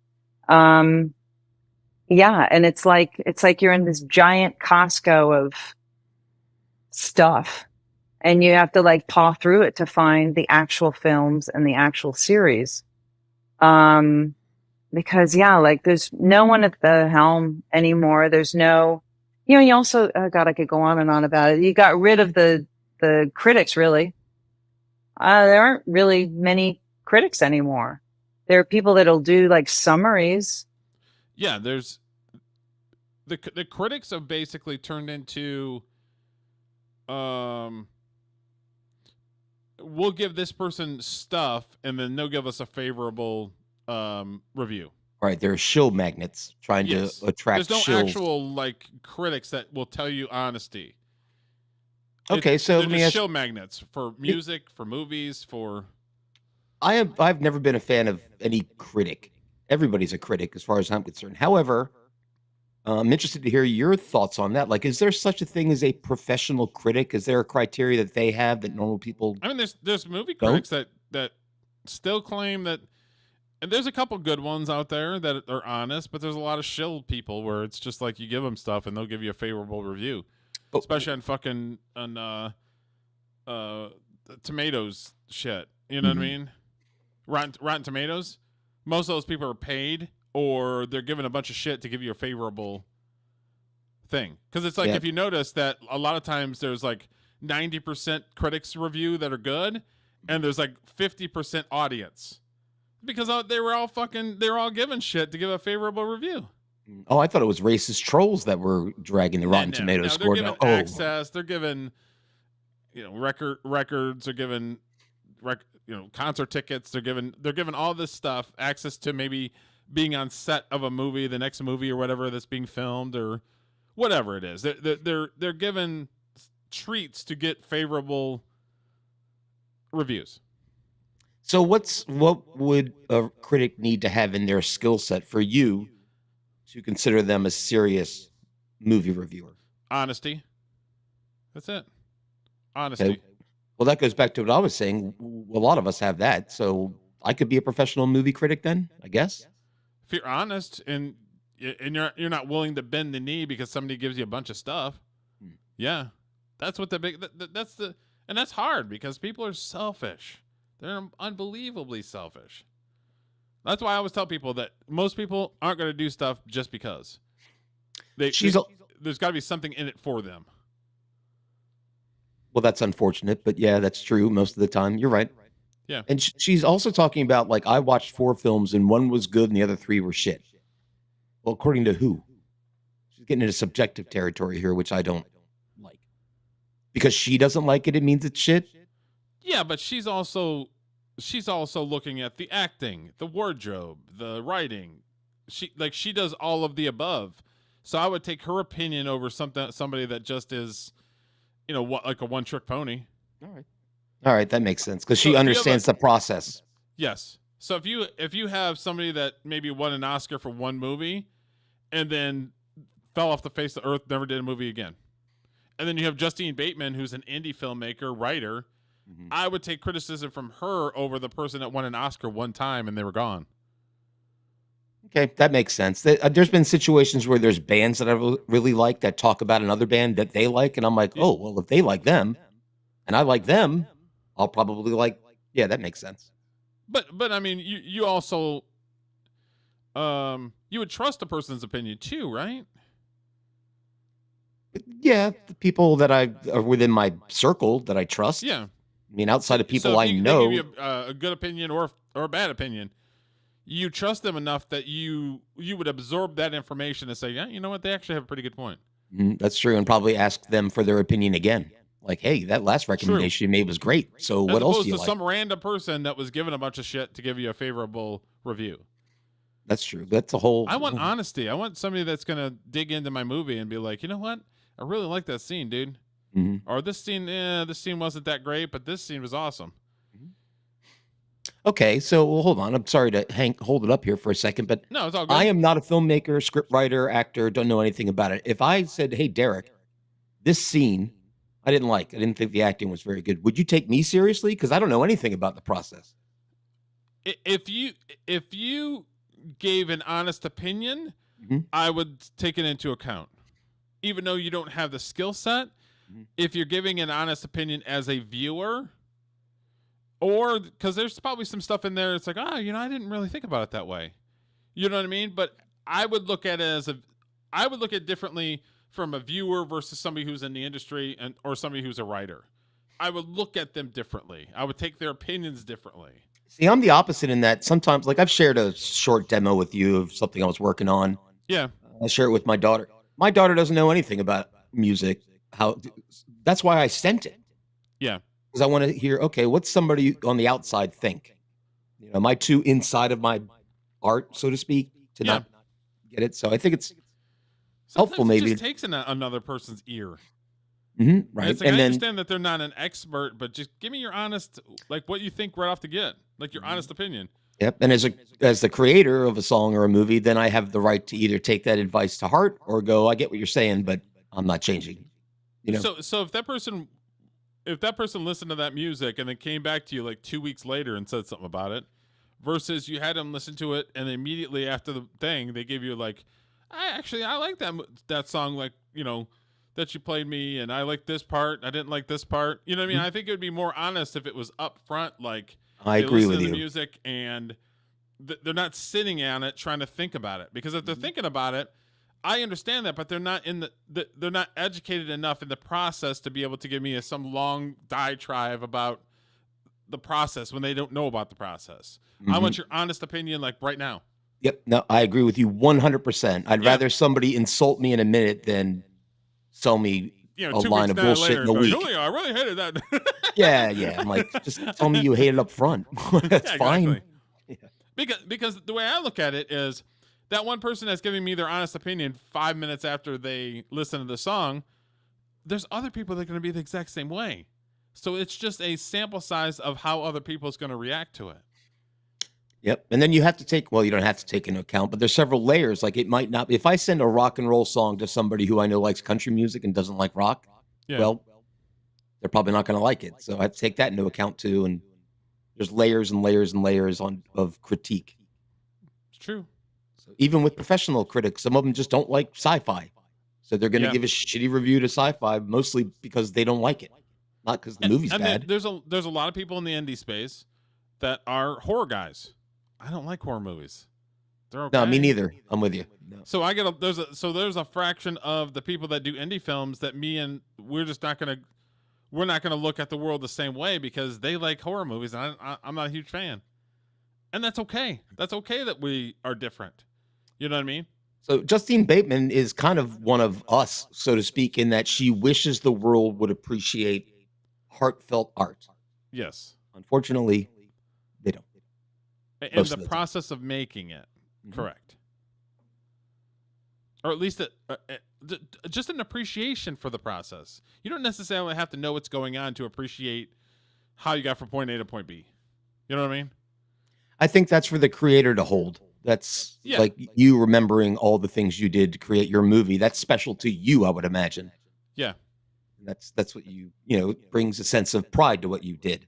And it's like you're in this giant Costco of stuff, and you have to paw through it to find the actual films and the actual series. Because there's no one at the helm anymore. There's no, you also, oh God, I could go on and on about it. You got rid of the critics, really. There aren't really many critics anymore. There are people that'll do summaries. Yeah, there's the critics have basically turned into, we'll give this person stuff and then they'll give us a favorable review. Right, they're shill magnets trying to attract. There's no shills. actual critics that will tell you honesty. Okay, so they're just shill magnets for music, for movies, for. I've never been a fan of any critic. Everybody's a critic as far as I'm concerned. However, I'm interested to hear your thoughts on that. Is there such a thing as a professional critic? Is there a criteria that they have that normal people? I mean, there's movie critics that still claim that. And there's a couple good ones out there that are honest, but there's a lot of shill people where it's just you give them stuff and they'll give you a favorable review, especially on fucking Tomatoes shit. You know what I mean? Rotten Tomatoes. Most of those people are paid or they're given a bunch of shit to give you a favorable thing. Because it's if you notice that a lot of times there's 90% critics review that are good, and there's 50% audience. Because they were all given shit to give a favorable review. Oh, I thought it was racist trolls that were dragging the Rotten Tomatoes score down. Oh, access. They're given, records. They're given, concert tickets. They're given all this stuff, access to maybe being on set of a movie, the next movie or whatever that's being filmed or whatever it is. They're given treats to get favorable reviews. So what would a critic need to have in their skill set for you to consider them a serious movie reviewer? Honesty. That's it. Honesty. Okay. Well, that goes back to what I was saying. A lot of us have that. So I could be a professional movie critic then, I guess. If you're honest and you're not willing to bend the knee because somebody gives you a bunch of stuff. Yeah. That's what and that's hard because people are selfish. They're unbelievably selfish. That's why I always tell people that most people aren't going to do stuff just because. There's got to be something in it for them. Well, that's unfortunate, but yeah, that's true most of the time. You're right. Yeah. And she's also talking about I watched 4 films and one was good and the other 3 were shit. Well, according to who? She's getting into subjective territory here, which I don't like. Because she doesn't like it, it means it's shit. Yeah, but she's also looking at the acting, the wardrobe, the writing. She does all of the above. So I would take her opinion over somebody that just is, a one-trick pony. All right, that makes sense because she understands the process. Yes. So if you have somebody that maybe won an Oscar for one movie, and then fell off the face of the earth, never did a movie again, and then you have Justine Bateman, who's an indie filmmaker, writer. I would take criticism from her over the person that won an Oscar one time and they were gone. Okay, that makes sense. There's been situations where there's bands that I really like that talk about another band that they like, and I'm like, oh, well, if they like them and I like them, I'll probably like, yeah, that makes sense. But I mean, you also, you would trust a person's opinion too, right? Yeah, the people that are within my circle that I trust. Yeah. I mean, outside of people they know, give you a good opinion or a bad opinion, you trust them enough that you would absorb that information and say, yeah, you know what, they actually have a pretty good point. That's true, and probably ask them for their opinion again. Like, hey, that last recommendation you made was great. So what else do you like? Some random person that was given a bunch of shit to give you a favorable review. That's true. That's a whole. I want honesty. I want somebody that's gonna dig into my movie and be like, you know what? I really like that scene, dude. Mhm. Or this scene wasn't that great, but this scene was awesome. Okay, so well, hold on. I'm sorry to hold it up here for a second, but No, it's all good. I am not a filmmaker, script writer, actor. Don't know anything about it. If I said, "Hey, Derek, this scene I didn't like. I didn't think the acting was very good," would you take me seriously? Because I don't know anything about the process. If you gave an honest opinion, Mhm. I would take it into account. Even though you don't have the skill set, if you're giving an honest opinion as a viewer, or because there's probably some stuff in there, it's like, I didn't really think about it that way. You know what I mean? But I would look at it I would look at it differently from a viewer versus somebody who's in the industry or somebody who's a writer. I would look at them differently. I would take their opinions differently. See, I'm the opposite in that sometimes, like I've shared a short demo with you of something I was working on. Yeah. I share it with my daughter. My daughter doesn't know anything about music. That's why I sent it. Yeah. Because I want to hear, okay, what's somebody on the outside think? Am I too inside of my art, so to speak, to not get it? So I think it's helpful. Sometimes Maybe it just takes another person's ear. Right. It's like, I understand that they're not an expert, but just give me your honest, like what you think right off the get, like your honest opinion. Yep. And as the creator of a song or a movie, then I have the right to either take that advice to heart or go, I get what you're saying, but I'm not changing. So if that person listened to that music and then came back to you like 2 weeks later and said something about it, versus you had them listen to it and immediately after the thing they gave you like, I like that song, like, that you played me, and I like this part, I didn't like this part. You know what I mean? I think it would be more honest if it was up front, like I agree with the you. music and they're not sitting on it trying to think about it. Because if they're thinking about it, I understand that, but they're not they're not educated enough in the process to be able to give me some long diatribe about the process when they don't know about the process. I want your honest opinion, like right now. Yep. No, I agree with you 100%. I'd rather somebody insult me in a minute than sell me a line of bullshit in a week. I really hated that. Yeah. I'm like, just tell me you hate it up front. That's fine. Yeah. Because the way I look at it is that one person that's giving me their honest opinion 5 minutes after they listen to the song, there's other people that are going to be the exact same way. So it's just a sample size of how other people is going to react to it. Yep. And then you have to take, well, you don't have to take into account, but there's several layers. Like it might not, if I send a rock and roll song to somebody who I know likes country music and doesn't like rock, well, they're probably not going to like it. So I have to take that into account too. And there's layers and layers and layers of critique. It's true. So even with professional critics, some of them just don't like sci-fi. So they're going to give a shitty review to sci-fi, mostly because they don't like it. Not because the movie's bad. There's a lot of people in the indie space that are horror guys. I don't like horror movies. They're okay. No, me neither. I'm with you. No. So there's a fraction of the people that do indie films that we're not gonna look at the world the same way because they like horror movies and I'm not a huge fan, and that's okay. That's okay that we are different. You know what I mean? So Justine Bateman is kind of one of us, so to speak, in that she wishes the world would appreciate heartfelt art. Yes. Unfortunately, they don't. And the process of making it, correct. Or at least just an appreciation for the process. You don't necessarily have to know what's going on to appreciate how you got from point A to point B. You know what I mean? I think that's for the creator to hold. That's like you remembering all the things you did to create your movie. That's special to you, I would imagine. Yeah. That's what it brings a sense of pride to what you did.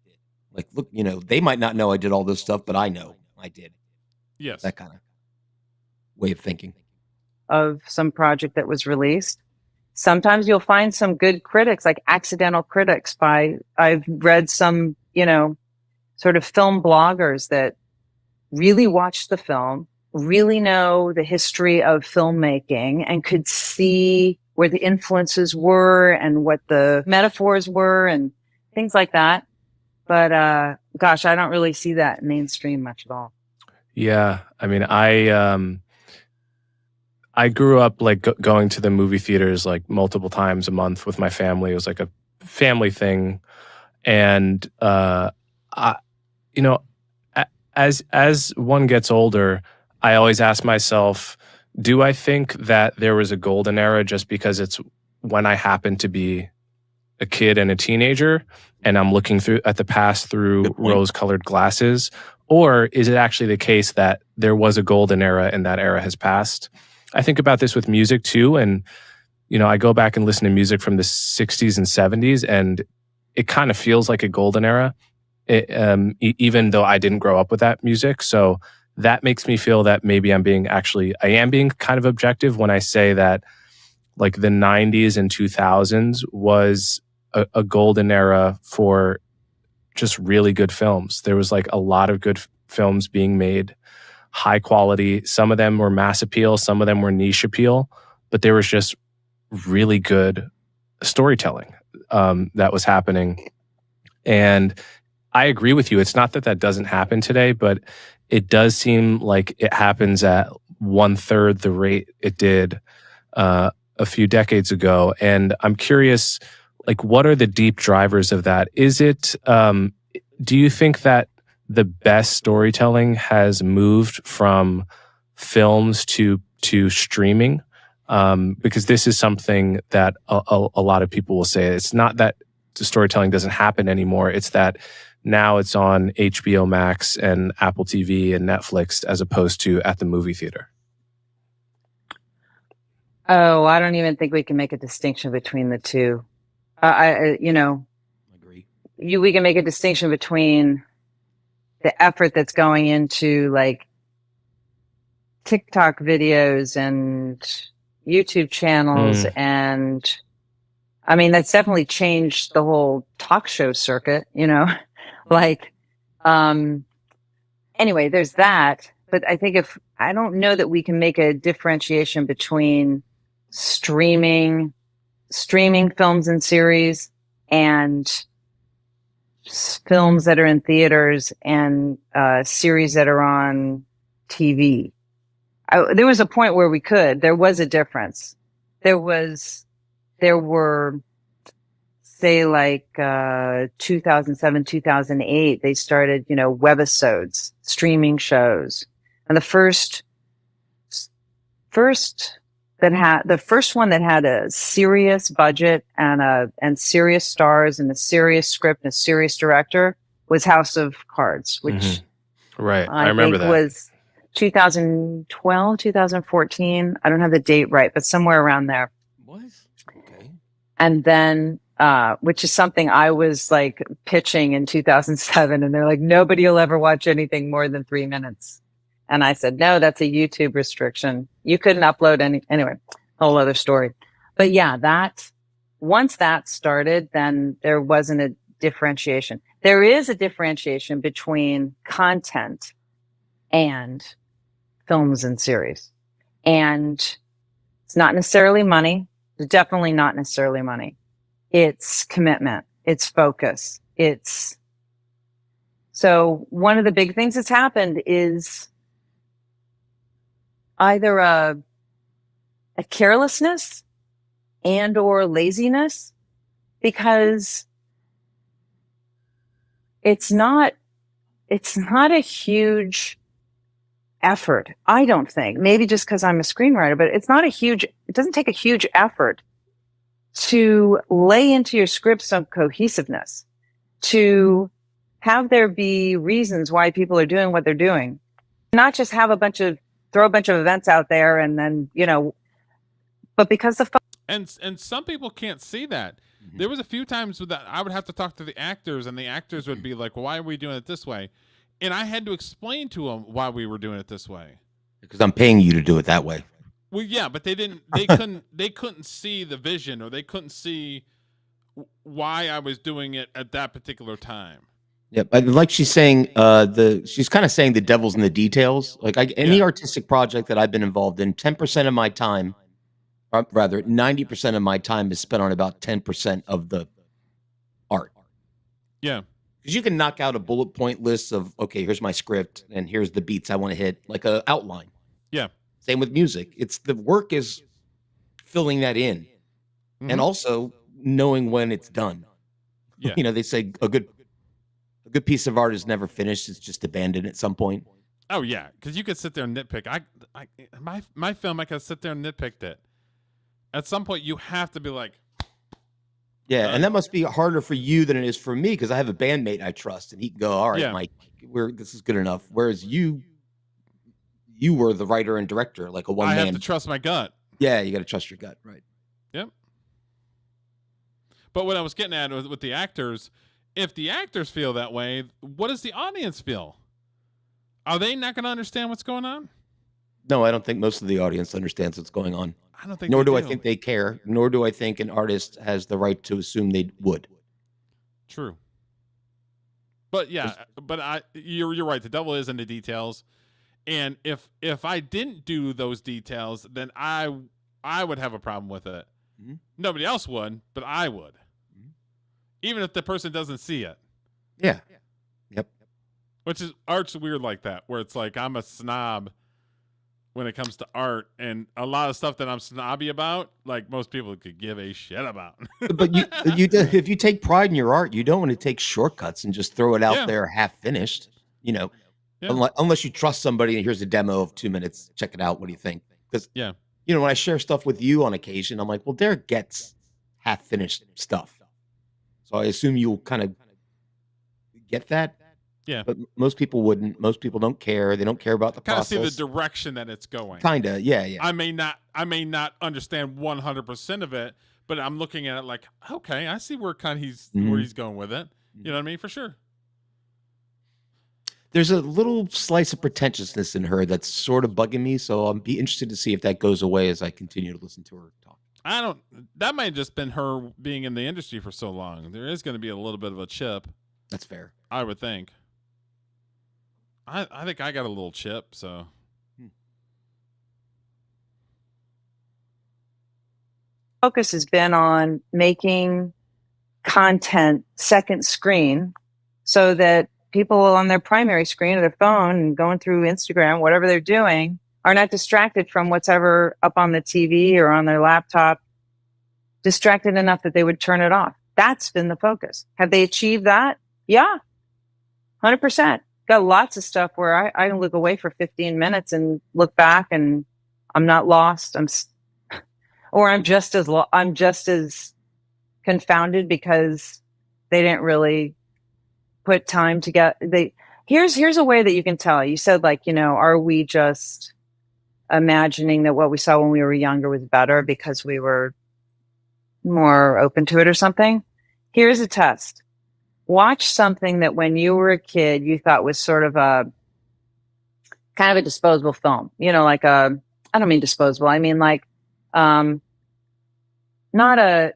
Like, look, they might not know I did all this stuff, but I know I did. Yes. That kind of way of thinking. Of some project that was released. Sometimes you'll find some good critics, like accidental critics I've read some, sort of film bloggers that really watched the film, really know the history of filmmaking and could see where the influences were and what the metaphors were and things like that. But gosh, I don't really see that mainstream much at all. Yeah, I mean, I grew up like going to the movie theaters like multiple times a month with my family. It was like a family thing, and as one gets older, I always ask myself, do I think that there was a golden era just because it's when I happened to be a kid and a teenager and I'm looking through at the past through rose-colored glasses? Or is it actually the case that there was a golden era and that era has passed? I think about this with music too. And, I go back and listen to music from the 60s and 70s, and it kind of feels like a golden era, even though I didn't grow up with that music. So that makes me feel that maybe I am being kind of objective when I say that like the 90s and 2000s was a golden era for just really good films. There was like a lot of good films being made, high quality. Some of them were mass appeal, some of them were niche appeal, but there was just really good storytelling that was happening. And I agree with you. It's not that doesn't happen today, but it does seem like it happens at 1/3 the rate it did a few decades ago. And I'm curious, like, what are the deep drivers of that? Is it, do you think that the best storytelling has moved from films to streaming? Because this is something that a lot of people will say. It's not that the storytelling doesn't happen anymore. It's that now it's on HBO Max and Apple TV and Netflix as opposed to at the movie theater. Oh, I don't even think we can make a distinction between the two. Agree. We can make a distinction between the effort that's going into like TikTok videos and YouTube channels. And I mean, that's definitely changed the whole talk show circuit, like, anyway, there's that. But I think I don't know that we can make a differentiation between streaming films and series and films that are in theaters and series that are on TV. There was a point where there was a difference. There were, say, like 2007, 2008, they started, webisodes, streaming shows. And the first one that had a serious budget and serious stars and a serious script and a serious director was House of Cards, which right. I remember think that was 2012, 2014. I don't have the date right, but somewhere around there. What? Okay. And then, which is something I was like pitching in 2007, and they're like, nobody will ever watch anything more than 3 minutes. And I said, no, that's a YouTube restriction. You couldn't upload anyway, whole other story. But yeah, once that started, then there wasn't a differentiation. There is a differentiation between content and films and series. And it's not necessarily money. It's definitely not necessarily money. It's commitment. It's focus. So one of the big things that's happened is either a carelessness and or laziness, because it's not a huge effort. I don't think, maybe just because I'm a screenwriter, but it doesn't take a huge effort to lay into your script some cohesiveness, to have there be reasons why people are doing what they're doing, not just have throw a bunch of events out there and then, but because and some people can't see that. There was a few times that I would have to talk to the actors, and the actors would be like, why are we doing it this way? And I had to explain to them why we were doing it this way. Because I'm paying you to do it that way. Well, yeah, but they couldn't see the vision, or they couldn't see why I was doing it at that particular time. Yeah, but like she's saying, she's kind of saying the devil's in the details. Like any artistic project that I've been involved in, 10% of my time, or rather 90% of my time is spent on about 10% of the art. Yeah. Because you can knock out a bullet point list of, okay, here's my script and here's the beats I want to hit, like an outline. Yeah. Same with music. It's the work is filling that in, and also knowing when it's done. Yeah. They say a good piece of art is never finished; it's just abandoned at some point. Oh yeah, because you could sit there and nitpick. My film, I could sit there and nitpicked it. At some point, you have to be like, Yeah, and that must be harder for you than it is for me because I have a bandmate I trust, and he can go, "All right, Yeah. Mike, this is good enough." Whereas you were the writer and director, like a one I man. have to trust my gut. Yeah, you got to trust your gut, right? Yep. But what I was getting at with the actors, if the actors feel that way, what does the audience feel? Are they not going to understand what's going on? No, I don't think most of the audience understands what's going on. I don't think. Nor they do I think they care. Nor do I think an artist has the right to assume they would. True. But yeah, you're right. The devil is in the details, and if I didn't do those details, then I would have a problem with it. Mm-hmm. Nobody else would, but I would. Mm-hmm. Even if the person doesn't see it. Yeah. Yep. Which is art's weird like that, where it's like I'm a snob when it comes to art, and a lot of stuff that I'm snobby about, like most people could give a shit about. But if you take pride in your art, you don't want to take shortcuts and just throw it out there half finished. Unless you trust somebody and here's a demo of 2 minutes, check it out. What do you think? Because when I share stuff with you on occasion, I'm like, well, Derek gets half finished stuff, so I assume you'll kind of get that. Yeah, but most people wouldn't. Most people don't care. They don't care about the process. Kind of see the direction that it's going. Kinda, yeah. I may not understand 100% of it, but I'm looking at it like, okay, I see where where he's going with it. You know what I mean? For sure. There's a little slice of pretentiousness in her that's sort of bugging me, so I'll be interested to see if that goes away as I continue to listen to her talk. That might have just been her being in the industry for so long. There is going to be a little bit of a chip. That's fair. I would think. I think I got a little chip, so. Focus has been on making content second screen so that people on their primary screen of their phone and going through Instagram, whatever they're doing, are not distracted from what's ever up on the TV or on their laptop, distracted enough that they would turn it off. That's been the focus. Have they achieved that? Yeah, 100%. Got lots of stuff where I can look away for 15 minutes and look back and I'm not lost. I'm just as confounded because they didn't really put time to get here's a way that you can tell. You said, like, are we just imagining that what we saw when we were younger was better because we were more open to it or something? Here's a test. Watch something that when you were a kid, you thought was sort of a kind of a disposable film, like I don't mean disposable. I mean, like, not a,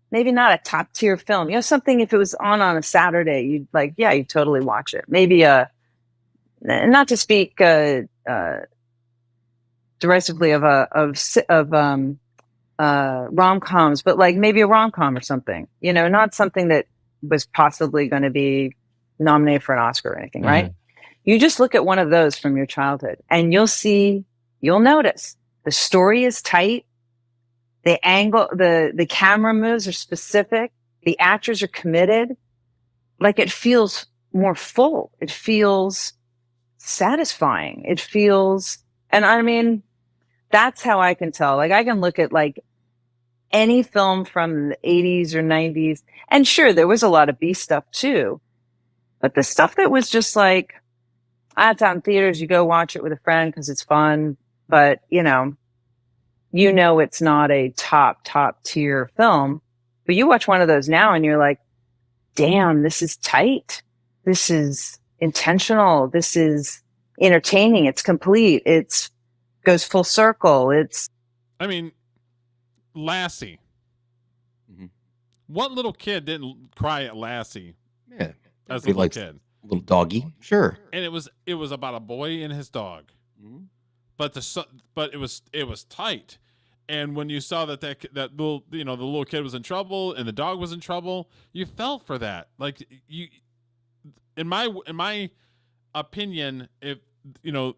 maybe not a top tier film, something, if it was on a Saturday, you'd like, yeah, you'd totally watch it. Maybe not to speak, derisively of rom-coms, but like maybe a rom-com or something, not something that was possibly going to be nominated for an Oscar or anything, right? You just look at one of those from your childhood and you'll notice the story is tight. The angle, the camera moves are specific. The actors are committed. Like, it feels more full. It feels satisfying. It feels, and I mean, that's how I can tell. Like, I can look at like any film from the 80s or 90s. And sure, there was a lot of B stuff too. But the stuff that was just like, it's out in theaters, you go watch it with a friend because it's fun. But, it's not a top tier film. But you watch one of those now and you're like, damn, this is tight. This is intentional. This is entertaining. It's complete. It's goes full circle. Lassie. Mm-hmm. What little kid didn't cry at Lassie? Yeah, as a little kid, little doggy, sure. And it was about a boy and his dog, but it was tight. And when you saw that little the little kid was in trouble and the dog was in trouble, you felt for that. Like, you, in my opinion, if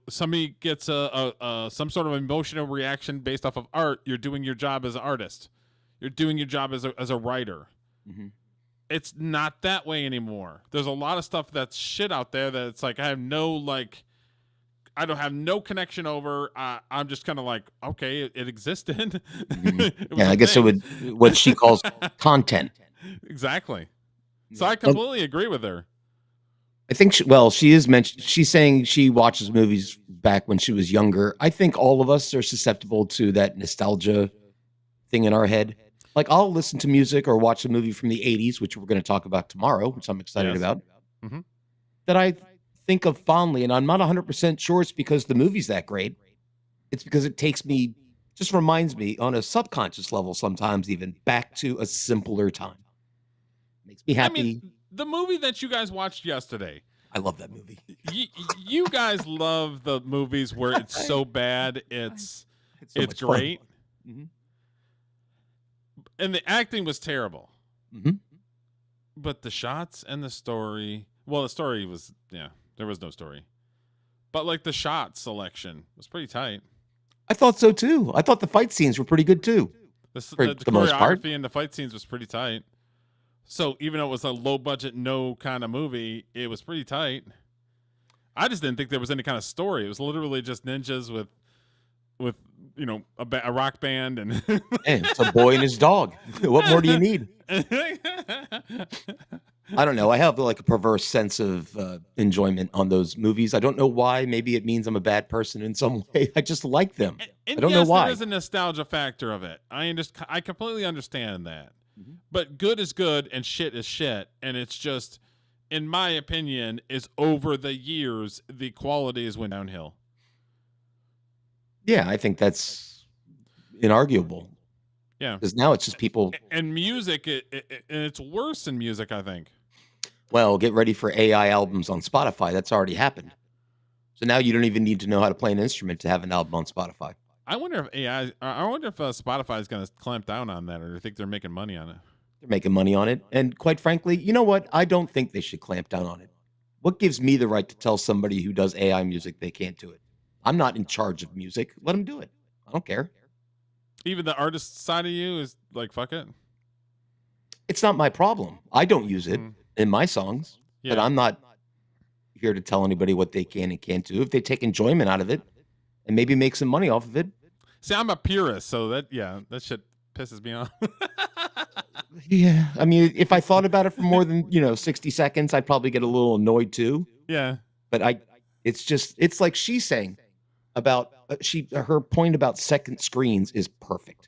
somebody gets some sort of emotional reaction based off of art, you're doing your job as an artist. You're doing your job as a writer. Mm-hmm. it's not that way anymore. There's a lot of stuff that's shit out there that it's like I don't have no connection over. I'm just kind of like, okay, it existed. It was Yeah, a I guess it thing. would what she calls content. Exactly. So I Well, completely agree with her. I think she is mentioned. She's saying she watches movies back when she was younger. I think all of us are susceptible to that nostalgia thing in our head. Like I'll listen to music or watch a movie from the 80s, which we're going to talk about tomorrow, which I'm excited Yes. about, Mhm. that I think of fondly. And I'm not 100% sure it's because the movie's that great. It's because it just reminds me on a subconscious level sometimes even back to a simpler time. Makes me happy. I mean, the movie that you guys watched yesterday, I love that movie. you guys love the movies where it's so bad it's so much fun. great. Mhm. And the acting was terrible. Mhm. But the shots and the story, well, the story was, there was no story. But like the shot selection was pretty tight. I thought so too. I thought the fight scenes were pretty good too. The the most part. choreography and the fight scenes was pretty tight. So even though it was a low budget, no kind of movie, it was pretty tight. I just didn't think there was any kind of story. It was literally just ninjas with a rock band and Hey, it's a boy and his dog. What more do you need? I don't know. I have like a perverse sense of enjoyment on those movies. I don't know why. Maybe it means I'm a bad person in some way. I just like them. And I don't know why. There is a nostalgia factor of it. I completely understand that. Mhm. But good is good and shit is shit. And it's just, in my opinion, is over the years, the quality has went downhill. Yeah, I think that's inarguable. Yeah. Because now it's just people. And music, and it's worse in music, I think. Well, get ready for AI albums on Spotify. That's already happened. So now you don't even need to know how to play an instrument to have an album on Spotify. I wonder if Spotify is going to clamp down on that, or do you think they're making money on it? They're making money on it. And quite frankly, you know what? I don't think they should clamp down on it. What gives me the right to tell somebody who does AI music they can't do it? I'm not in charge of music. Let them do it. I don't care. Even the artist side of you is like, fuck it. It's not my problem. I don't use it in my songs, but Yeah. I'm not here to tell anybody what they can and can't do. If they take enjoyment out of it and maybe make some money off of it. See, I'm a purist, so that shit pisses me off. Yeah. I mean, if I thought about it for more than, 60 seconds, I'd probably get a little annoyed too. Yeah. But it's like she's saying about her point about second screens is perfect.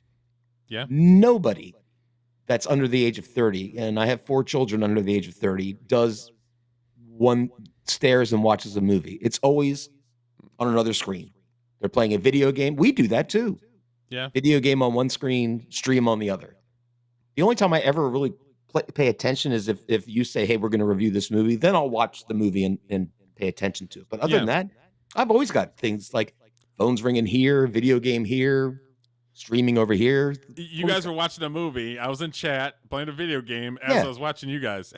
Yeah. Nobody that's under the age of 30, and I have 4 children under the age of 30, stares and watches a movie. It's always on another screen. They're playing a video game. We do that too. Yeah. Video game on one screen, stream on the other. The only time I ever really pay attention is if you say, hey, we're going to review this movie, then I'll watch the movie and pay attention to it. But other than that, I've always got things like phones ringing here, video game here, streaming over here. You guys were watching a movie. I was in chat playing a video game as I was watching you guys.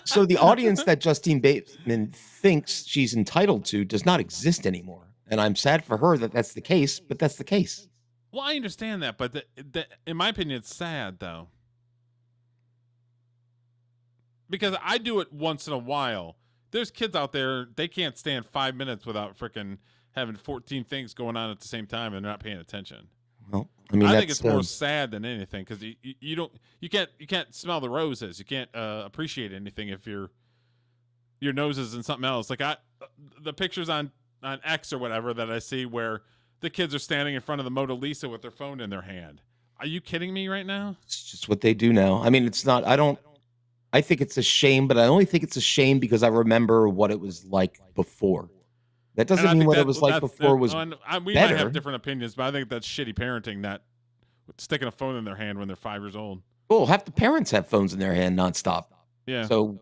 So the audience that Justine Bateman thinks she's entitled to does not exist anymore. And I'm sad for her that that's the case, but that's the case. Well, I understand that, but in my opinion, it's sad, though. Because I do it once in a while. There's kids out there, they can't stand 5 minutes without freaking having 14 things going on at the same time and they're not paying attention. Well, I mean, I think it's more sad than anything because you can't smell the roses. You can't appreciate anything if your nose is in something else. Like the pictures on X or whatever that I see where the kids are standing in front of the Mona Lisa with their phone in their hand. Are you kidding me right now? It's just what they do now. I mean, it's not. I think it's a shame, but I only think it's a shame because I remember what it was like before. That doesn't mean what it was like before was we better. might have different opinions, but I think that's shitty parenting, not sticking a phone in their hand when they're 5 years old. Well, half the parents have phones in their hand nonstop. Yeah. So,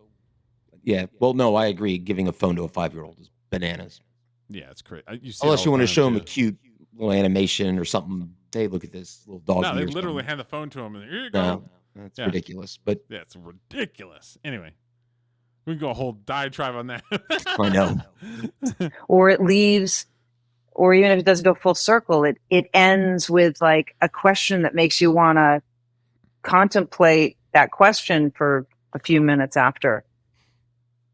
yeah. Well, no, I agree. Giving a phone to a 5-year-old is bananas. Yeah, it's crazy. Unless you want to show them a cute little animation or something. Hey, look at this little dog. No, they literally hand the phone to them and here you go. No, that's ridiculous. But yeah, it's ridiculous. Anyway, we can go a whole diatribe on that. I know. Or it leaves, or even if it doesn't go full circle, it ends with like a question that makes you want to contemplate that question for a few minutes after.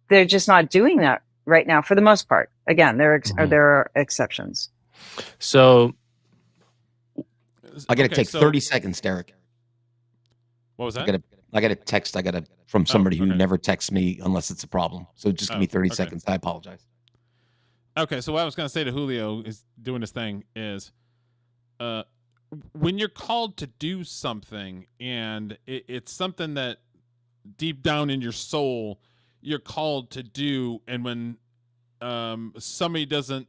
They're just not doing that right now for the most part. Again, there are exceptions. So I got to take 30 seconds, Derek. What was that? I got a text. From somebody who never texts me unless it's a problem. So just give me 30 seconds. I apologize. Okay, so what I was going to say to Julio is doing his thing is, when you're called to do something and it's something that deep down in your soul you're called to do, and when somebody doesn't,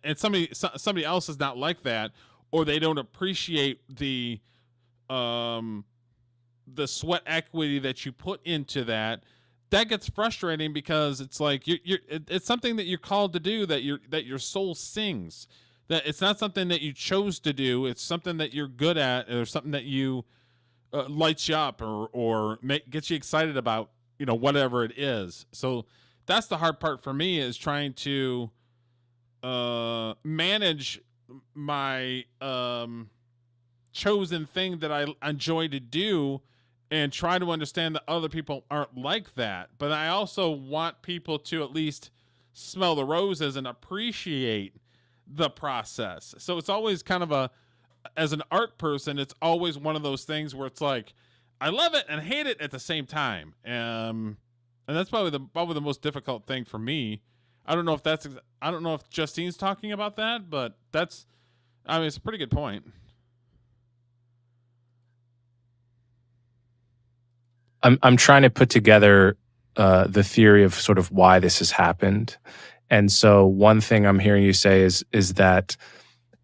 and somebody else is not like that, or they don't appreciate the sweat equity that you put into that gets frustrating, because it's like it's something that you're called to do, that your soul sings, that it's not something that you chose to do, it's something that you're good at, or something that you lights you up, or gets you excited about, whatever it is. So that's the hard part for me, is trying to manage my chosen thing that I enjoy to do, and try to understand that other people aren't like that. But I also want people to at least smell the roses and appreciate the process. So it's always kind of as an art person, it's always one of those things where it's like, I love it and hate it at the same time. And that's probably the most difficult thing for me. I don't know if Justine's talking about that, but it's a pretty good point. I'm trying to put together the theory of sort of why this has happened. And so one thing I'm hearing you say is that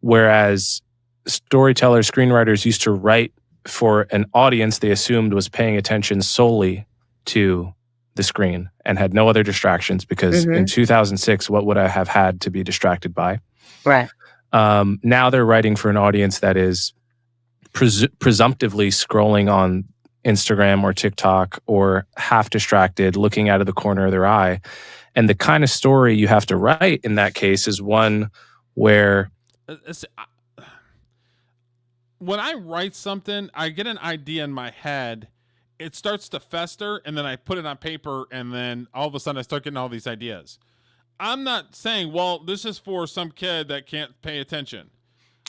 whereas storytellers, screenwriters used to write for an audience they assumed was paying attention solely to the screen and had no other distractions, because in 2006, what would I have had to be distracted by? Right. Now they're writing for an audience that is presumptively scrolling on Instagram or TikTok, or half distracted, looking out of the corner of their eye. And the kind of story you have to write in that case is one where when I write something, I get an idea in my head, it starts to fester, and then I put it on paper, and then all of a sudden I start getting all these ideas. I'm not saying, well, this is for some kid that can't pay attention.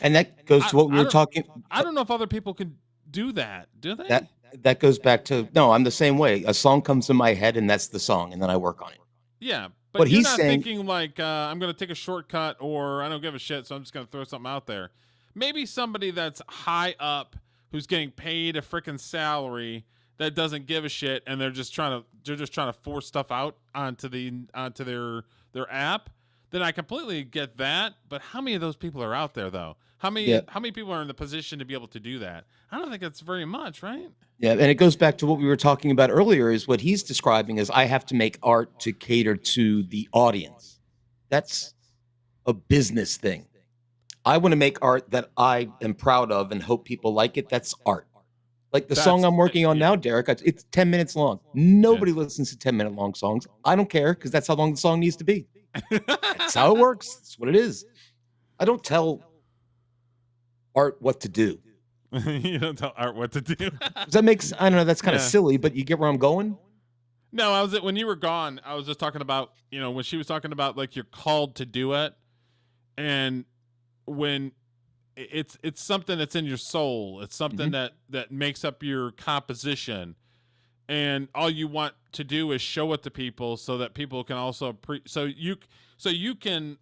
And that goes to what we were talking. I don't know if other people can do that. Do they? That goes back to, no, I'm the same way. A song comes in my head, and that's the song, and then I work on it. Yeah, but you're not thinking like, I'm going to take a shortcut, or I don't give a shit, so I'm just going to throw something out there. Maybe somebody that's high up, who's getting paid a freaking salary, that doesn't give a shit, and they're just trying to force stuff out onto their app. Then I completely get that. But how many of those people are out there, though? How many people are in the position to be able to do that? I don't think it's very much, right? Yeah, and it goes back to what we were talking about earlier, is what he's describing is I have to make art to cater to the audience. That's a business thing. I want to make art that I am proud of and hope people like it. That's art. Like the song I'm working on now, Derek, it's 10 minutes long. Nobody listens to 10-minute long songs. I don't care, because that's how long the song needs to be. That's how it works. That's what it is. I don't tell art what to do. You don't tell art what to do. Does that make sense? I don't know. That's kind of silly, but you get where I'm going? No, when you were gone, I was just talking about, when she was talking about like you're called to do it, and when it's something that's in your soul, it's something that makes up your composition, and all you want to do is show it to people so that people can also so you can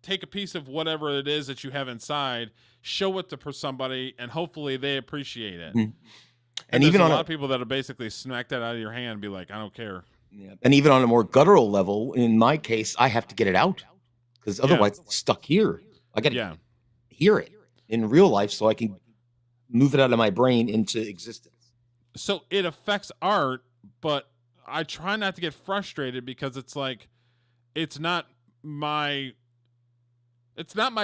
take a piece of whatever it is that you have inside, show it to somebody, and hopefully they appreciate it. And even on a lot of people that are basically smack that out of your hand and be like, I don't care. Yeah. And even on a more guttural level, in my case, I have to get it out, because otherwise it's stuck here. I got to hear it in real life so I can move it out of my brain into existence. So it affects art, but I try not to get frustrated, because it's like, it's not my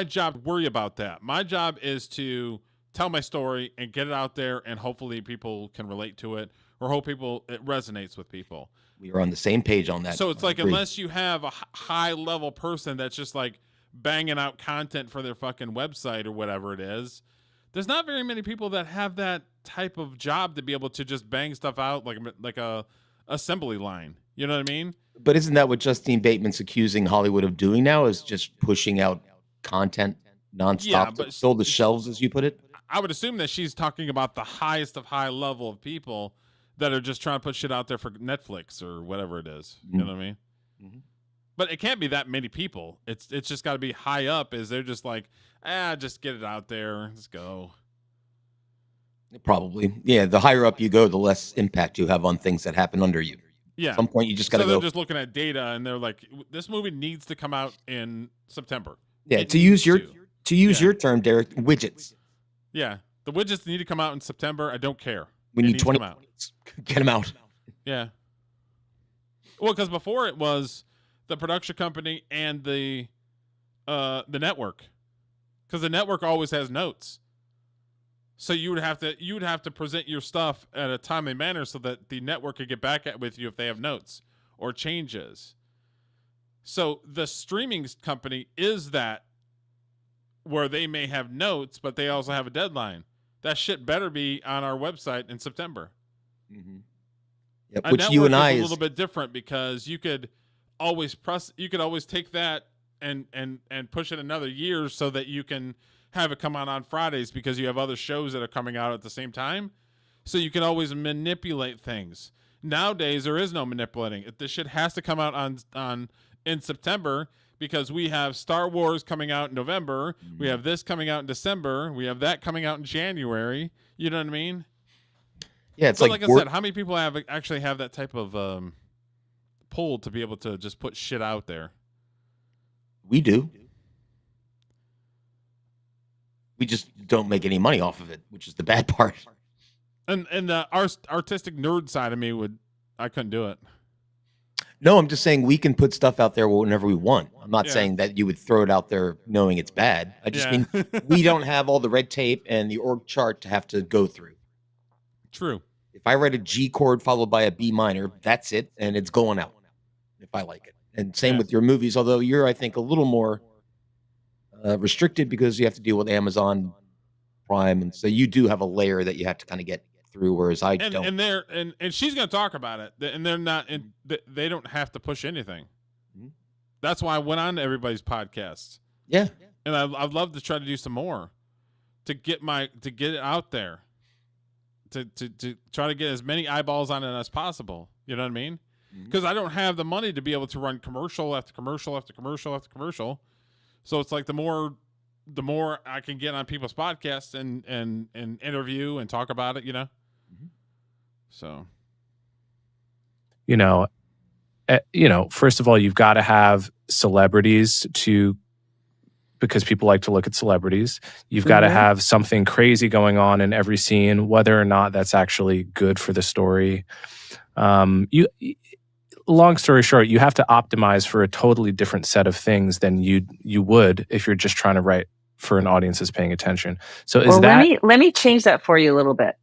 job to worry about that. My job is to tell my story and get it out there, and hopefully people can relate to it, or hope it resonates with people. We are on the same page on that. So it's like, unless you have a high level person that's just like banging out content for their fucking website or whatever it is, there's not very many people that have that type of job to be able to just bang stuff out like a assembly line. You know what I mean? But isn't that what Justine Bateman's accusing Hollywood of doing now? Is just pushing out content Yeah, nonstop to but fill the shelves, as you put it? I would assume that she's talking about the highest of high level of people that are just trying to put shit out there for Netflix or whatever it is. You know what I mean? Mhm. But it can't be that many people. It's just got to be high up. Is they're just like, just get it out there. Let's go. Probably. Yeah, the higher up you go, the less impact you have on things that happen under you. Yeah. At some point, you just got So to they're go. just looking at data and they're like, this movie needs to come out in September. Yeah, It to use needs your term, Derek, widgets. Yeah. The widgets need to come out in September. I don't care. We It need needs to 20 come out. minutes. Get them out. Yeah. Well, because before it was the production company and the network, because the network always has notes. So you would have to present your stuff at a timely manner so that the network could get back at with you if they have notes or changes. So the streaming company is that where they may have notes, but they also have a deadline. That shit better be on our website in September. Mm-hmm. Yep, A which you network and I is a little bit different because you could always take that and push it another year so that you can have it come on Fridays because you have other shows that are coming out at the same time. So you can always manipulate things. Nowadays there is no manipulating. This shit has to come out on in September because we have Star Wars coming out in November, we have this coming out in December, we have that coming out in January. You know what I mean? Yeah, it's But like I said, how many people actually have that type of pull to be able to just put shit out there? we do. We just don't make any money off of it, which is the bad part. And the artistic nerd side of me I couldn't do it. No, I'm just saying we can put stuff out there whenever we want. I'm not Yeah. saying that you would throw it out there knowing it's bad. I just mean we don't have all the red tape and the org chart to have to go through. True. If I write a G chord followed by a B minor, that's it, and it's going out if I like it. And same Yeah. with your movies, although you're, I think, a little more restricted because you have to deal with Amazon Prime, and so you do have a layer that you have to kind of get through, whereas I don't. And she's going to talk about it, and they're not, and they don't have to push anything. Mhm. That's why I went on to everybody's podcasts. Yeah, And I'd love to try to do some more to get it out there, to try to get as many eyeballs on it as possible. You know what I mean? Because I don't have the money to be able to run commercial after commercial after commercial after commercial. So it's like the more I can get on people's podcasts and interview and talk about it, you know. So, first of all, you've got to have celebrities because people like to look at celebrities. You've got to have something crazy going on in every scene, whether or not that's actually good for the story. Long story short, you have to optimize for a totally different set of things than you would if you're just trying to write for an audience that's paying attention. So let me change that for you a little bit.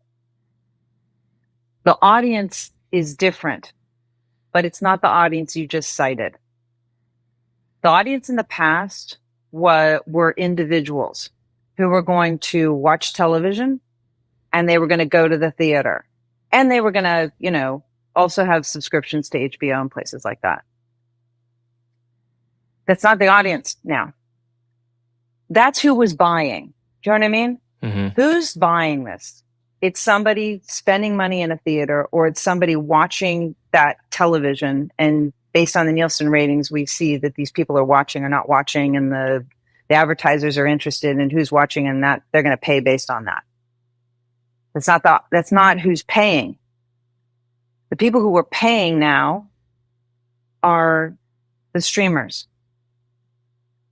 The audience is different, but it's not the audience you just cited. The audience in the past were individuals who were going to watch television and they were going to go to the theater and they were going to, also have subscriptions to HBO and places like that. That's not the audience now. That's who was buying. Do you know what I mean? Mm-hmm. Who's buying this? It's somebody spending money in a theater, or it's somebody watching that television. And based on the Nielsen ratings, we see that these people are watching or not watching, and the advertisers are interested in who's watching, and that they're going to pay based on that. That's not who's paying. The people who are paying now are the streamers.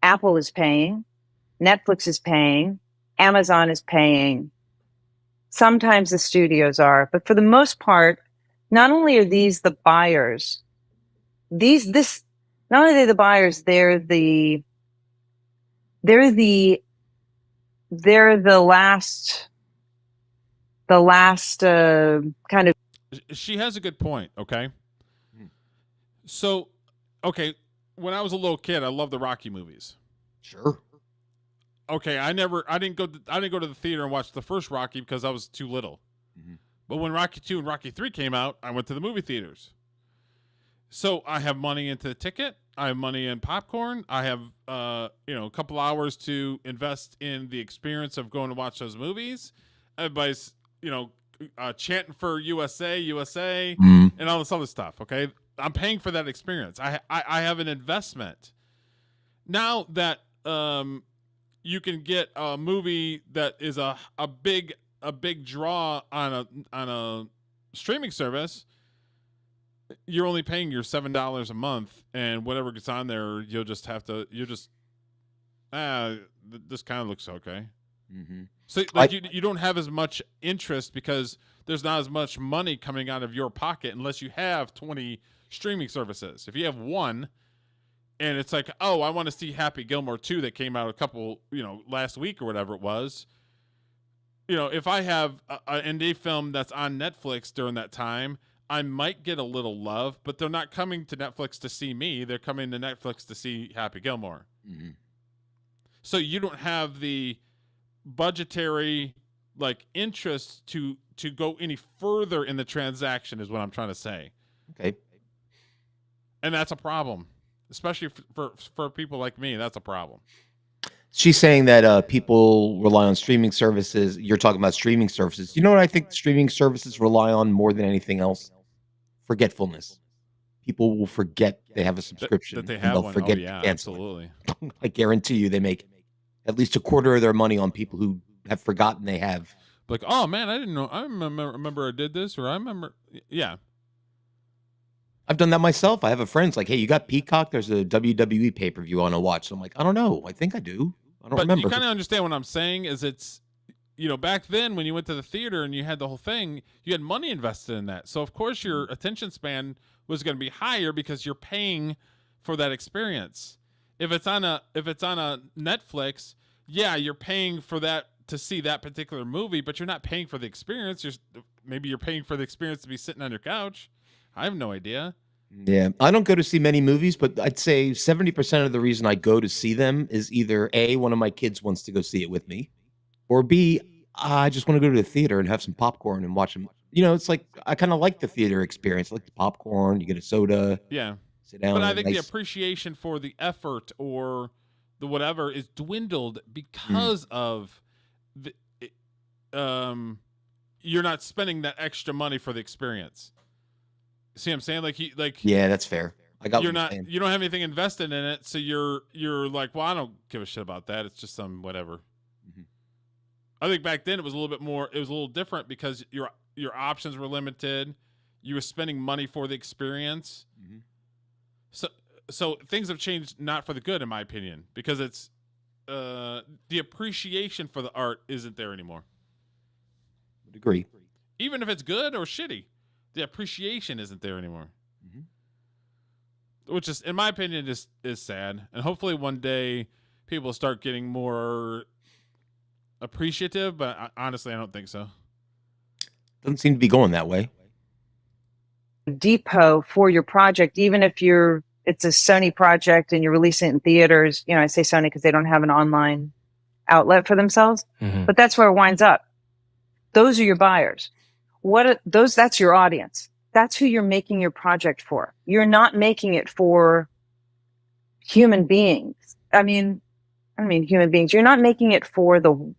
Apple is paying, Netflix is paying, Amazon is paying. Sometimes the studios are, but for the most part, not only are these the buyers, not only are they the buyers, they're the last kind of. she has a good point. Okay. So, okay, when I was a little kid, I loved the Rocky movies. sure. Okay, I didn't go to the theater and watch the first Rocky because I was too little. Mhm. But when Rocky 2 and Rocky 3 came out, I went to the movie theaters. So I have money into the ticket. I have money in popcorn. I have, a couple hours to invest in the experience of going to watch those movies. Everybody's, chanting for USA, USA, Mm. and all this other stuff. Okay, I'm paying for that experience. I have an investment. Now that you can get a movie that is a big draw on a streaming service, you're only paying your $7 a month, and whatever gets on there, this kind of looks okay. Mm-hmm. So you don't have as much interest because there's not as much money coming out of your pocket unless you have 20 streaming services. If you have one, and it's like, oh, I want to see Happy Gilmore 2 that came out a couple, last week or whatever it was. If I have an indie film that's on Netflix during that time, I might get a little love, but they're not coming to Netflix to see me. They're coming to Netflix to see Happy Gilmore. Mm-hmm. So you don't have the budgetary interest to go any further in the transaction, is what I'm trying to say. Okay. And that's a problem, especially for people like me. That's a problem. She's saying that people rely on streaming services. You're talking about streaming services. You know what I think streaming services rely on more than anything else? Forgetfulness. People will forget they have a subscription. That they and have they'll one. forget Oh, yeah, to cancel it. absolutely. I guarantee you they make at least a quarter of their money on people who have forgotten they have. Like, oh man, I didn't know. I remember I did this, or I remember. Yeah. I've done that myself. I have a friend's like, hey, you got Peacock? There's a WWE pay-per-view I want to watch. So I'm like, I don't know. I think I do. I don't remember. You kind of understand what I'm saying is it's, back then when you went to the theater and you had the whole thing, you had money invested in that. So of course your attention span was going to be higher because you're paying for that experience. If it's on a Netflix, yeah, you're paying for that to see that particular movie, but you're not paying for the experience. Maybe you're paying for the experience to be sitting on your couch. I have no idea. Yeah, I don't go to see many movies, but I'd say 70% of the reason I go to see them is either A, one of my kids wants to go see it with me, or B, I just want to go to the theater and have some popcorn and watch them. It's like I kind of like the theater experience. I like the popcorn. You get a soda. Yeah. Sit down. But I think the appreciation for the effort or the whatever is dwindled because of you're not spending that extra money for the experience. See what I'm saying? Yeah, that's fair. I got you what you're saying. don't have anything invested in it, so you're like, well, I don't give a shit about that. It's just some whatever. Mm-hmm. I think back then it was a little different because your options were limited. You were spending money for the experience. Mm-hmm. So things have changed, not for the good, in my opinion, because it's the appreciation for the art isn't there anymore. Would agree. Even if it's good or shitty, the appreciation isn't there anymore. Mm-hmm. Which is, in my opinion, is sad. And hopefully one day people start getting more appreciative, but honestly, I don't think so. Doesn't seem to be going that way. Depot for your project, even if it's a Sony project and you're releasing it in theaters. I say Sony because they don't have an online outlet for themselves, but that's where it winds up. Those are your buyers. That's your audience. That's who you're making your project for. You're not making it for human beings. I mean human beings. You're not making it for the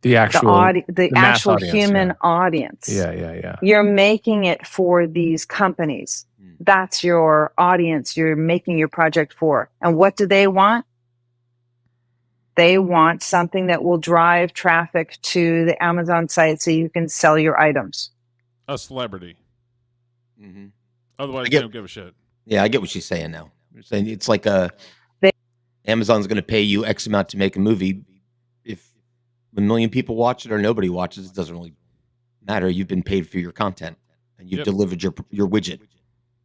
actual human audience. Yeah. You're making it for these companies. That's your audience you're making your project for. And what do they want? They want something that will drive traffic to the Amazon site so you can sell your items. A celebrity. Mm-hmm. Otherwise, they don't give a shit. Yeah, I get what she's saying now. She's saying it's like Amazon's going to pay you X amount to make a movie. If 1 million people watch it or nobody watches, it doesn't really matter. You've been paid for your content and you've delivered your widget.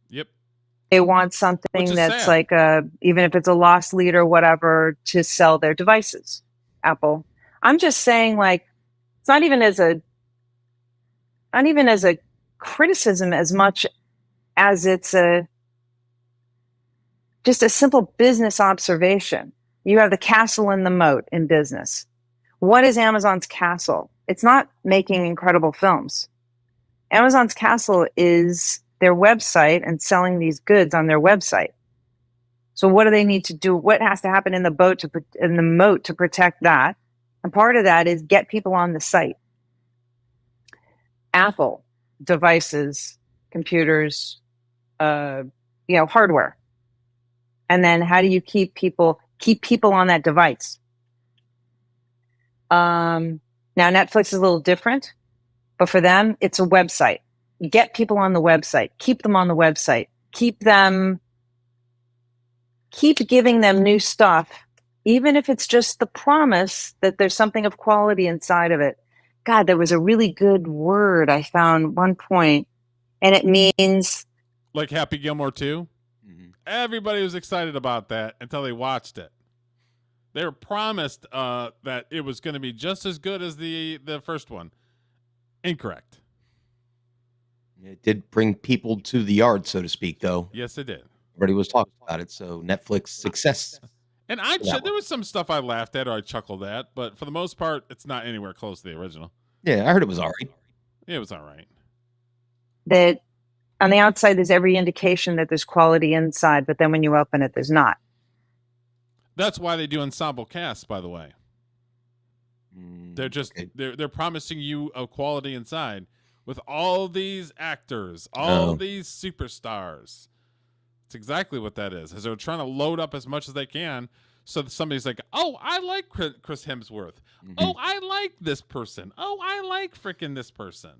Yep. They want something that's sad. Even if it's a loss leader or whatever, to sell their devices. Apple. I'm just saying, it's not even as a criticism as much as it's just a simple business observation. You have the castle and the moat in business. What is Amazon's castle? It's not making incredible films. Amazon's castle is their website and selling these goods on their website. So what do they need to do? What has to happen in the moat to protect that? And part of that is get people on the site. Apple devices, computers, hardware. And then how do you keep people on that device? Now Netflix is a little different, but for them, it's a website. Get people on the website, keep them on the website, keep giving them new stuff, even if it's just the promise that there's something of quality inside of it. God, there was a really good word I found one point, and it means like Happy Gilmore 2. Everybody was excited about that until they watched it. They were promised that it was going to be just as good as the first one. Incorrect. It did bring people to the yard, so to speak, though. Yes, it did. Everybody was talking about it, so Netflix success. And there was some stuff I laughed at or I chuckled at, but for the most part, it's not anywhere close to the original. Yeah, I heard it was all right. It was all right. That on the outside, there's every indication that there's quality inside, but then when you open it, there's not. That's why they do ensemble casts, by the way. They're just they're promising you a quality inside with all these actors, all these superstars. It's exactly what that is. As they're trying to load up as much as they can, so that somebody's like, "Oh, I like Chris Hemsworth. Oh, I like this person. Oh, I like freaking this person."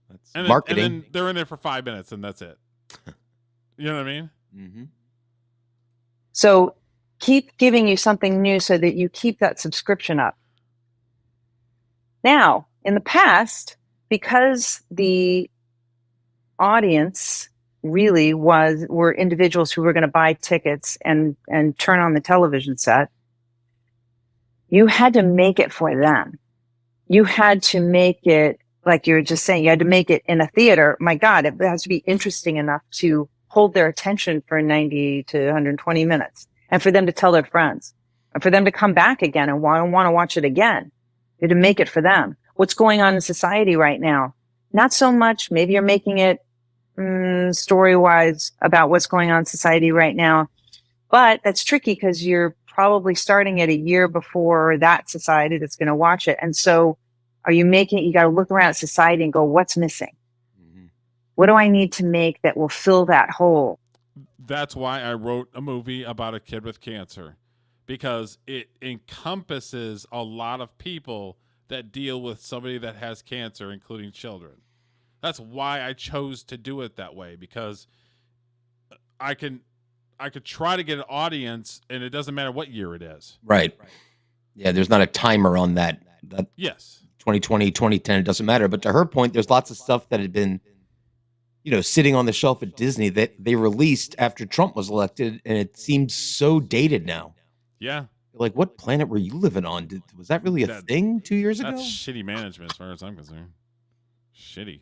That's marketing. And then they're in there for 5 minutes, and that's it. You know what I mean? Mm-hmm. So keep giving you something new so that you keep that subscription up. Now, in the past, because the audience really were individuals who were going to buy tickets and turn on the television set, you had to make it for them. You had to make it, like you were just saying, you had to make it in a theater. My God, it has to be interesting enough to hold their attention for 90 to 120 minutes and for them to tell their friends and for them to come back again and want to watch it again. You had to make it for them. What's going on in society right now? Not so much. Maybe you're making it story-wise about what's going on in society right now. But that's tricky because you're probably starting it a year before that society that's going to watch it. And so are you making it, you got to look around at society and go, what's missing? Mm-hmm. What do I need to make that will fill that hole? That's why I wrote a movie about a kid with cancer, because it encompasses a lot of people that deal with somebody that has cancer, including children. That's why I chose to do it that way, because I could try to get an audience, and it doesn't matter what year it is. Right. Yeah, there's not a timer on that. Yes. 2020, 2010, it doesn't matter. But to her point, there's lots of stuff that had been, sitting on the shelf at Disney that they released after Trump was elected, and it seems so dated now. Yeah. Like, what planet were you living on? Was that really a thing 2 years ago? That's shitty management as far as I'm concerned. Shitty.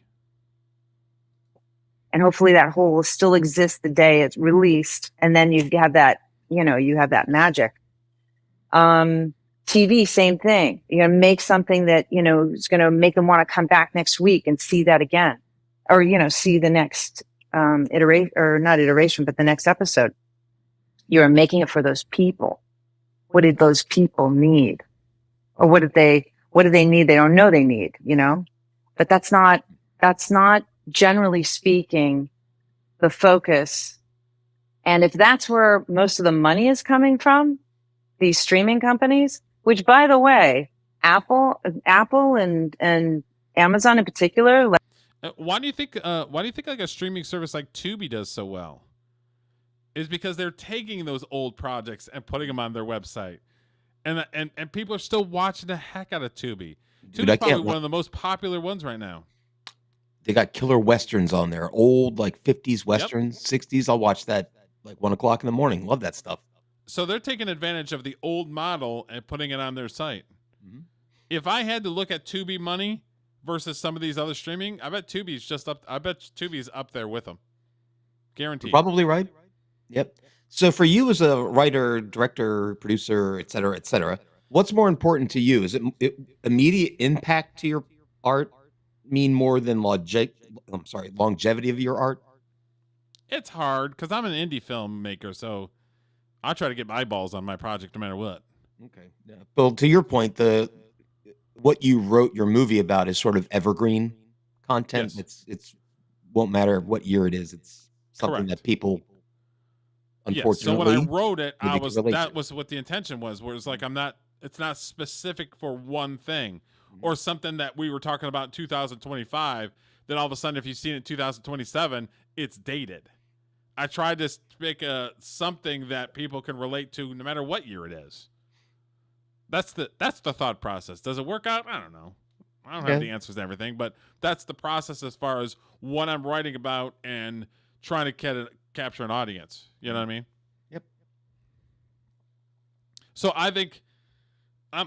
And hopefully that hole will still exist the day it's released. And then you have that, you have that magic. TV, same thing. You're going to make something that, is going to make them want to come back next week and see that again. Or, see the next iteration, or not iteration, but the next episode. You're making it for those people. What did those people need? Or what do they need they don't know they need, But that's not generally speaking the focus. And if that's where most of the money is coming from, these streaming companies, which, by the way, Apple and Amazon in particular. Why do you think like a streaming service like Tubi does so well? Is because they're taking those old projects and putting them on their website, and people are still watching the heck out of Tubi. Tubi's probably one of the most popular ones right now. They got killer westerns on there, old like 50s westerns, 60s. I'll watch that like 1 o'clock in the morning. Love that stuff. So they're taking advantage of the old model and putting it on their site. Mm-hmm. If I had to look at Tubi money versus some of these other streaming, I bet Tubi's up there with them. Guaranteed. You're probably right. Yep. So for you as a writer, director, producer, et cetera, what's more important to you? Is it immediate impact to your art mean more than longevity of your art? It's hard because I'm an indie filmmaker, so I try to get my eyeballs on my project no matter what. Okay. Yeah. Well, to your point, what you wrote your movie about is sort of evergreen content. Yes. It's won't matter what year it is. It's something Correct. that people, Yes. So when unfortunately, I wrote it, maybe can relate that to. was what the intention was. Where it's like it's not specific for one thing or something that we were talking about in 2025. Then all of a sudden, if you've seen it in 2027, it's dated. I tried to make something that people can relate to no matter what year it is. That's the thought process. Does it work out? I don't know. I don't have the answers to everything, but that's the process as far as what I'm writing about and trying to capture an audience. You know what I mean? Yep. So I think I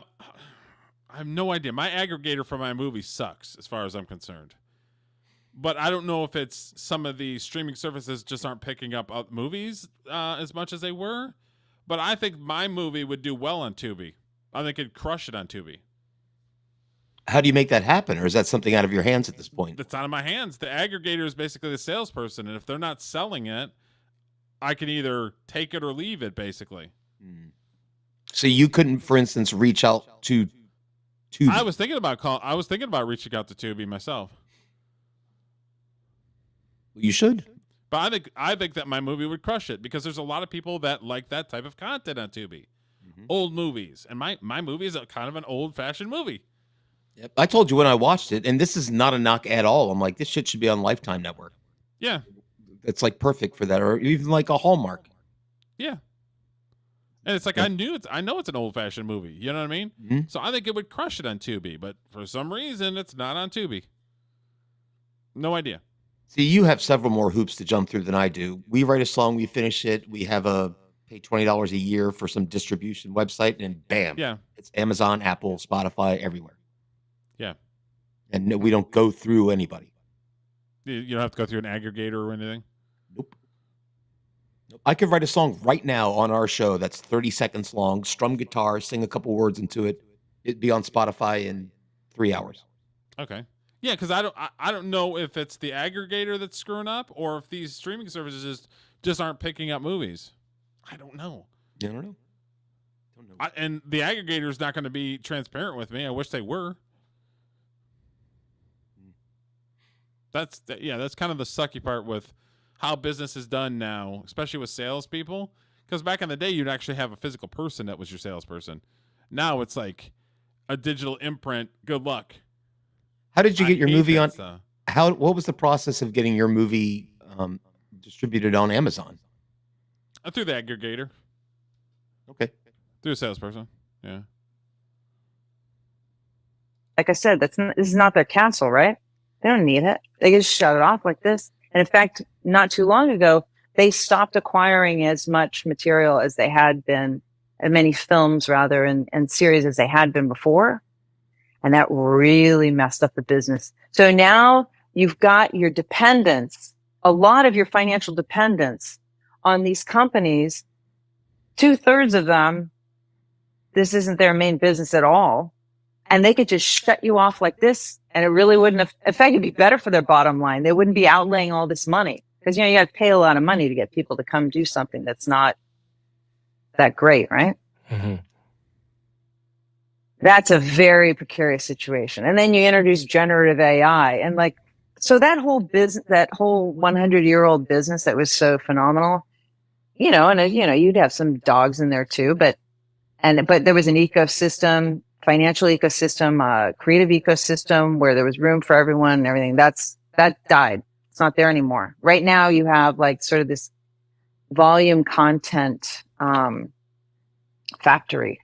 have no idea. My aggregator for my movie sucks as far as I'm concerned. But I don't know if it's some of the streaming services just aren't picking up movies as much as they were. But I think my movie would do well on Tubi. I think it'd crush it on Tubi. How do you make that happen? Or is that something out of your hands at this point? It's out of my hands. The aggregator is basically the salesperson. And if they're not selling it, I can either take it or leave it, basically. So you couldn't, for instance, reach out to Tubi? I was thinking about reaching out to Tubi myself. You should. But I think that my movie would crush it because there's a lot of people that like that type of content on Tubi. Old movies. And my movie is kind of an old-fashioned movie. Yep. I told you when I watched it, and this is not a knock at all. I'm like, this shit should be on Lifetime Network. Yeah. It's like perfect for that, or even like a Hallmark. Yeah. And it's like I know it's an old-fashioned movie. You know what I mean? So I think it would crush it on Tubi, but for some reason it's not on Tubi. No idea. See, you have several more hoops to jump through than I do. We write a song, we finish it, we have pay $20 a year for some distribution website, and bam, it's Amazon, Apple, Spotify, everywhere. Yeah, and no, we don't go through anybody. You don't have to go through an aggregator or anything. Nope. I could write a song right now on our show that's 30 seconds long, strum guitar, sing a couple words into it. It'd be on Spotify in 3 hours. Okay. Yeah, because I don't know if it's the aggregator that's screwing up or if these streaming services just aren't picking up movies. I don't know. I don't know. And the aggregator is not going to be transparent with me. I wish they were. That's kind of the sucky part with how business is done now, especially with salespeople. Because back in the day, you'd actually have a physical person that was your salesperson. Now it's like a digital imprint. Good luck. How did you get your movie on? Stuff. What was the process of getting your movie distributed on Amazon? Through the aggregator. Okay. Through a salesperson. Yeah. Like I said, this is not their castle, right? They don't need it. They can just shut it off like this. And in fact, not too long ago, they stopped acquiring as much material as they had been, and many films rather, and series as they had been before. And that really messed up the business. So now you've got your dependence, a lot of your financial dependence on these companies. 2/3 of them, this isn't their main business at all. And they could just shut you off like this. And it really wouldn't have, in fact, it'd be better for their bottom line. They wouldn't be outlaying all this money. Because, you got to pay a lot of money to get people to come do something that's not that great, right? Mm-hmm. That's a very precarious situation. And then you introduce generative AI and so that whole business, that whole 100-year-old business that was so phenomenal, and you'd have some dogs in there too, but there was an ecosystem, financial ecosystem, creative ecosystem where there was room for everyone and everything. That died. It's not there anymore. Right now you have sort of this volume content, factory.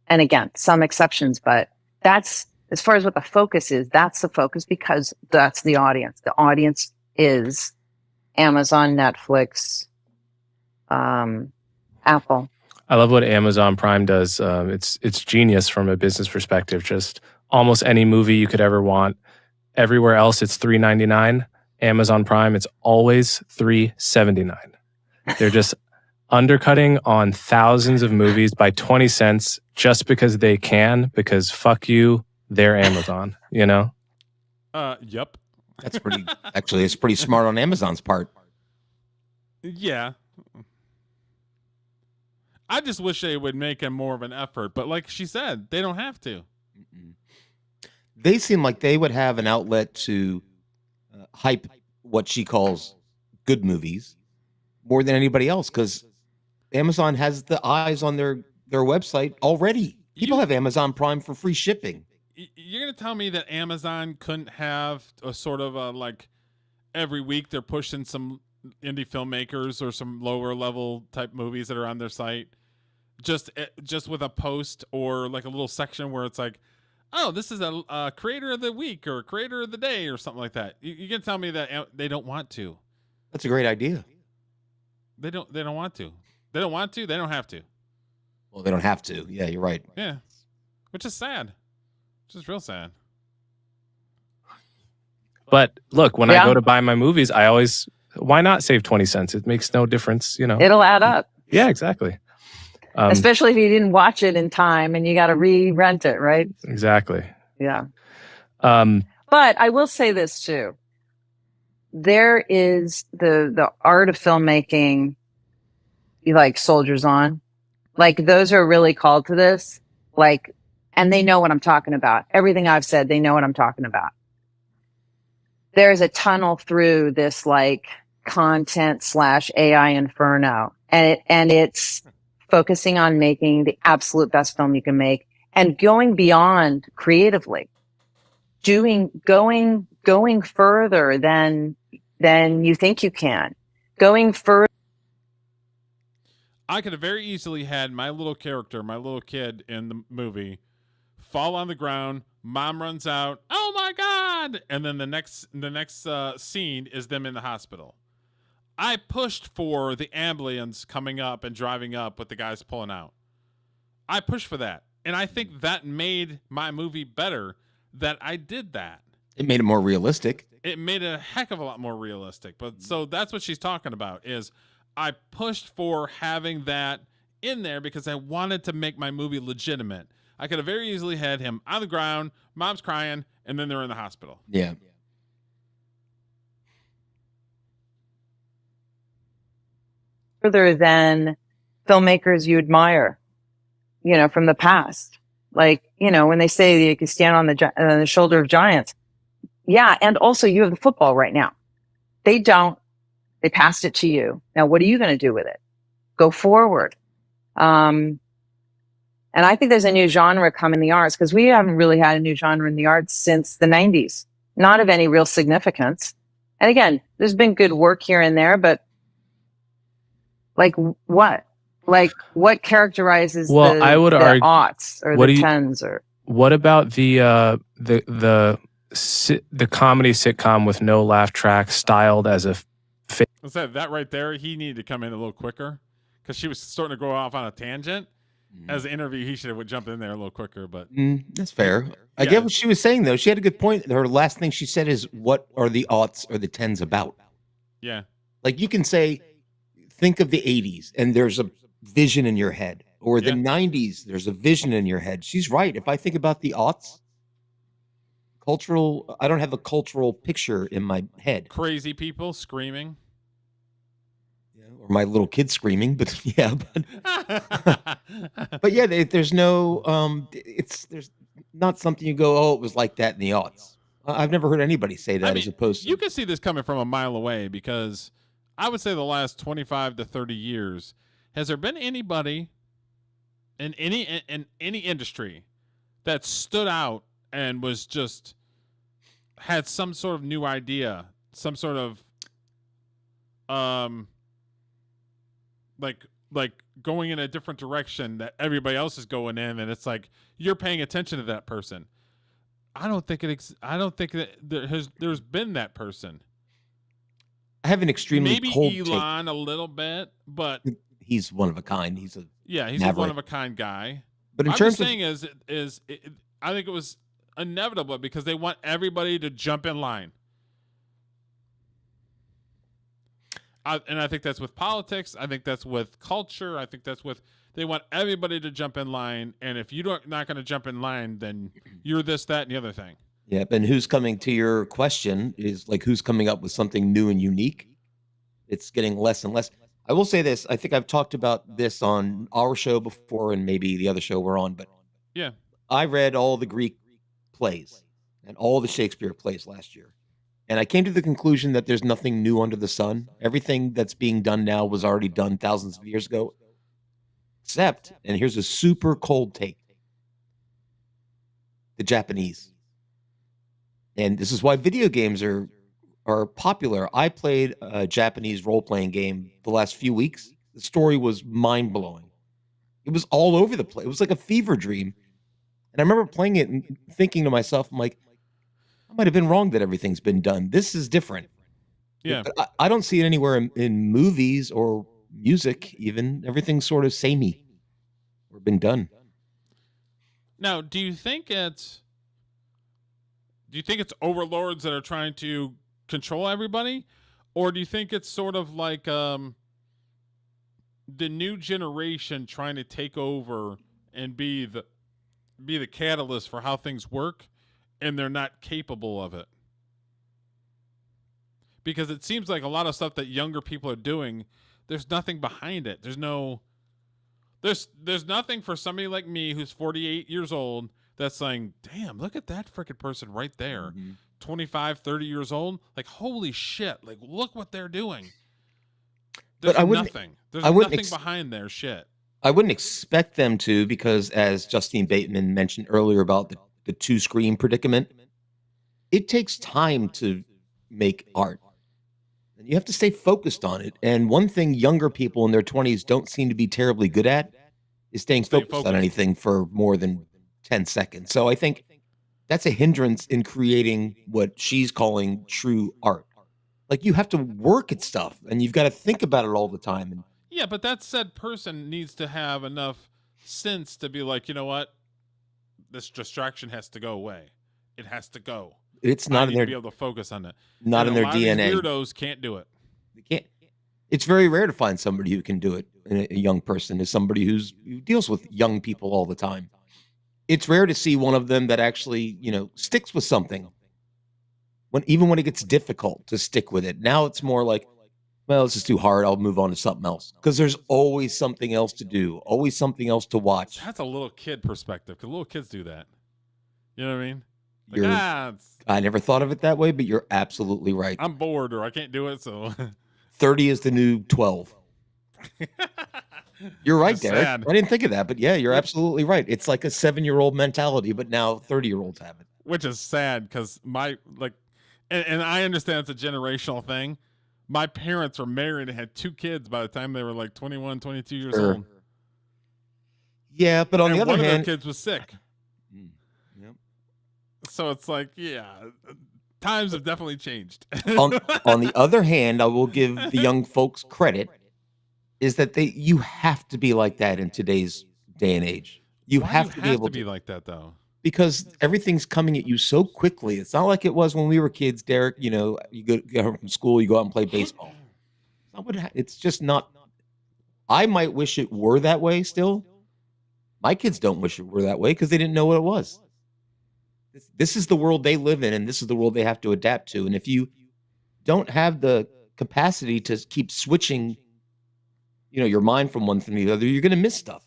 And again, some exceptions, but that's, as far as what the focus is, that's the focus because that's the audience. The audience is Amazon, Netflix, Apple. I love what Amazon Prime does. It's genius from a business perspective. Just almost any movie you could ever want. Everywhere else, it's $3.99. Amazon Prime, it's always $3.79. They're just undercutting on thousands of movies by 20 cents just because they can, because fuck you, they're Amazon, Yep. That's pretty. Actually, it's pretty smart on Amazon's part. Yeah. I just wish they would make him more of an effort, but like she said, they don't have to. They seem like they would have an outlet to hype what she calls good movies more than anybody else, because Amazon has the eyes on their website already. People have Amazon Prime for free shipping. You're gonna tell me that Amazon couldn't have a sort of a, like, every week they're pushing some indie filmmakers or some lower level type movies that are on their site, just with a post or like a little section where it's like, oh, this is a creator of the week or creator of the day or something like that. You can tell me that they don't want to. That's a great idea. They don't want to. They don't want to. They don't have to. Well, they don't have to. Yeah, you're right. Yeah, which is sad. Which is real sad. But look, when I go to buy my movies, I always, why not save 20 cents? It makes no difference, you know. It'll add up. Yeah, exactly. Especially if you didn't watch it in time and you got to re-rent it, right? Exactly. Yeah. But I will say this too. There is the art of filmmaking, like Soldiers On. Like those are really called to this. Like, and they know what I'm talking about. Everything I've said, they know what I'm talking about. There's a tunnel through this like content / AI inferno. And it's focusing on making the absolute best film you can make and going beyond creatively, going further than you think you can, going further. I could have very easily had my little character, my little kid in the movie, fall on the ground. Mom runs out. Oh my God! And then the next scene is them in the hospital. I pushed for the ambulance coming up and driving up with the guys pulling out. I pushed for that. And I think that made my movie better that I did that. It made it more realistic. It made it a heck of a lot more realistic. But so that's what she's talking about is I pushed for having that in there because I wanted to make my movie legitimate. I could have very easily had him on the ground, mom's crying, and then they're in the hospital. Yeah. Further than filmmakers you admire, you know, from the past. Like, you know, when they say you can stand on the shoulder of giants. Yeah. And also you have the football right now. They don't. They passed it to you. Now, what are you going to do with it? Go forward. And I think there's a new genre coming in the arts because we haven't really had a new genre in the arts since the 90s, not of any real significance. And again, there's been good work here and there, but like what? Like what characterizes the aughts or the tens or what about the comedy sitcom with no laugh track styled as a was that right there? He needed to come in a little quicker because she was starting to go off on a tangent. As an interview, he should have jumped in there a little quicker, but that's fair. I get what she was saying, though. She had a good point. Her last thing she said is, what are the aughts or the tens about? Yeah. Like you can say, think of the 80s and there's a vision in your head, or the 90s, there's a vision in your head. She's right. If I think about the aughts, I don't have a cultural picture in my head. Crazy people screaming. Or my little kid screaming, but yeah, but yeah, there's no, there's not something you go, oh, it was like that in the aughts. I've never heard anybody say that. As opposed to, you can see this coming from a mile away because I would say the last 25 to 30 years, has there been anybody in any industry that stood out and was just had some sort of new idea, some sort of like going in a different direction that everybody else is going in, and it's like you're paying attention to that person. I don't think that there's been that person. I have an extremely maybe cold Elon a little bit, but he's one of a kind. He's a one of a kind guy. But in I'm terms just saying I think it was inevitable because they want everybody to jump in line. And I think that's with politics. I think that's with culture. I think that's with they want everybody to jump in line. And if you're not going to jump in line, then you're this, that, and the other thing. Yep. And who's coming to your question is like who's coming up with something new and unique? It's getting less and less. I will say this. I think I've talked about this on our show before and maybe the other show we're on, but Yeah. I read all the Greek plays and all the Shakespeare plays last year. And I came to the conclusion that there's nothing new under the sun. Everything that's being done now was already done thousands of years ago, except, and here's a super cold take, the Japanese. And this is why video games are popular. I played a Japanese role-playing game the last few weeks. The story was mind-blowing. It was all over the place. It was like a fever dream. And I remember playing it and thinking to myself, I'm like, I might have been wrong that everything's been done. This is different. Yeah. But I don't see it anywhere in movies or music, even. Everything's sort of samey or been done. Now, do you think it's overlords that are trying to control everybody, or do you think it's sort of like the new generation trying to take over and be the catalyst for how things work, and they're not capable of it? Because it seems like a lot of stuff that younger people are doing, there's nothing behind it. There's nothing for somebody like me who's 48 years old that's saying, damn, look at that freaking person right there. Mm-hmm. 25, 30 years old. Like, holy shit. Like, look what they're doing. But There's nothing. There's nothing behind their shit. I wouldn't expect them to, because as Justine Bateman mentioned earlier about the two-screen predicament, it takes time to make art. And you have to stay focused on it. And one thing younger people in their 20s don't seem to be terribly good at is staying focused on anything for more than 10 seconds. So I think that's a hindrance in creating what she's calling true art. Like, you have to work at stuff and you've got to think about it all the time. And yeah, but that said person needs to have enough sense to be like, you know what? This distraction has to go away. It has to go. It's not in their, to be able to focus on it. Not in their DNA. Weirdos can't do it. They can't. It's very rare to find somebody who can do it. A young person is somebody who deals with young people all the time. It's rare to see one of them that actually, sticks with something. Even when it gets difficult to stick with it. Now it's more like, well, this is too hard. I'll move on to something else. Because there's always something else to do. Always something else to watch. That's a little kid perspective, because little kids do that. You know what I mean? Like, I never thought of it that way, but you're absolutely right. I'm bored or I can't do it, so 30 is the new 12. You're right, Derek. Sad. I didn't think of that, but yeah, you're absolutely right. It's like a 7-year-old mentality, but now 30-year-olds have it. Which is sad, because and I understand it's a generational thing. My parents were married and had 2 kids by the time they were like 21, 22 years old. Yeah, but on the other one hand, of their kids was sick. Yep. So it's like, yeah, times have definitely changed. on the other hand, I will give the young folks credit, is that you have to be like that in today's day and age. You have to be able to be like that, though, because everything's coming at you so quickly. It's not like it was when we were kids, Derek. You go home from school, you go out and play baseball. It's just not. I might wish it were that way still. My kids don't wish it were that way because they didn't know what it was. This is the world they live in, and this is the world they have to adapt to. And if you don't have the capacity to keep switching, your mind from one thing to the other, you're going to miss stuff.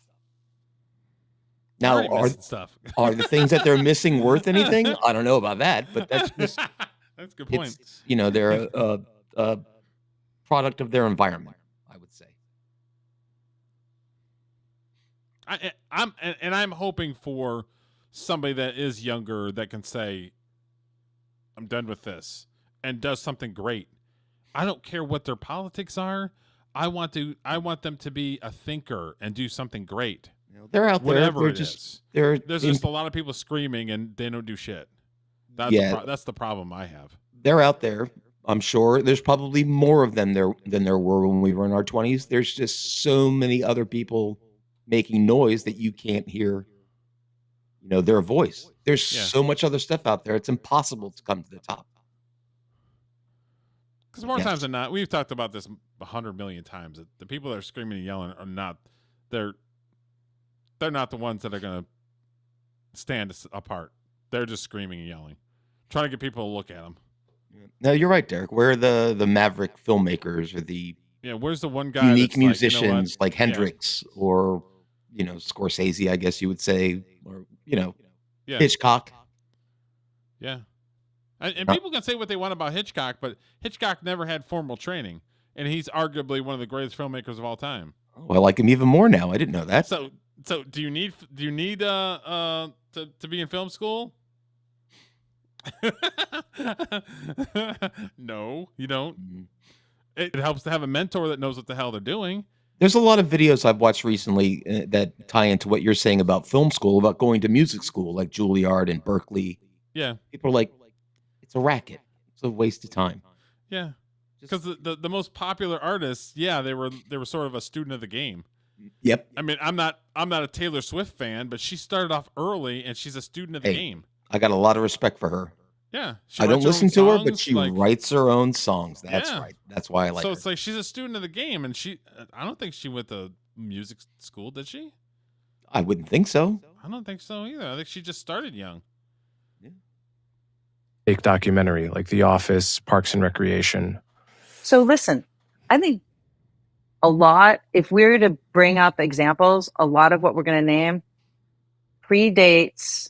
Now, are the things that they're missing worth anything? I don't know about that, but that's just that's a good point. They're a product of their environment, I would say. I'm hoping for somebody that is younger that can say, I'm done with this, and does something great. I don't care what their politics are. I want them to be a thinker and do something great. They're out there. Whatever There's just a lot of people screaming and they don't do shit. That's the problem I have. They're out there. I'm sure there's probably more of them there than there were when we were in our 20s. There's just so many other people making noise that you can't hear, their voice. There's so much other stuff out there. It's impossible to come to the top. Because more times than not, we've talked about this 100 million times. That the people that are screaming and yelling are not. They're not the ones that are going to stand apart. They're just screaming and yelling. trying to get people to look at them. No, you're right, Derek. Where are the maverick filmmakers or the Yeah, where's the one guy unique that's like, you know what? musicians like Yeah. Hendrix or Scorsese, I guess you would say, or Yeah. Hitchcock. Yeah. And Uh, people can say what they want about Hitchcock, but Hitchcock never had formal training, and he's arguably one of the greatest filmmakers of all time. Oh, I like him even more now. I didn't know that. So do you need to be in film school? No, you don't. Mhm. It helps to have a mentor that knows what the hell they're doing. There's a lot of videos I've watched recently that tie into what you're saying about film school, about going to music school, like Juilliard and Berkeley. Yeah, People are like, it's a racket. It's a waste of time. yeah. Just- Because the most popular artists, yeah, they were sort of a student of the game. Yep. I mean, I'm not a Taylor Swift fan, but she started off early and she's a student of the Hey, game. I got a lot of respect for her. Yeah, she I don't writes her own listen to her, but songs, she like- writes her own songs. That's Yeah. right. That's why I like so her. it's like she's a student of the game, and I don't think she went to music school, did she? I wouldn't think so. I don't think so either. I think she just started young. Fake documentary like The Office, Parks and Recreation. So listen, I think a lot, if we were to bring up examples, a lot of what we're going to name predates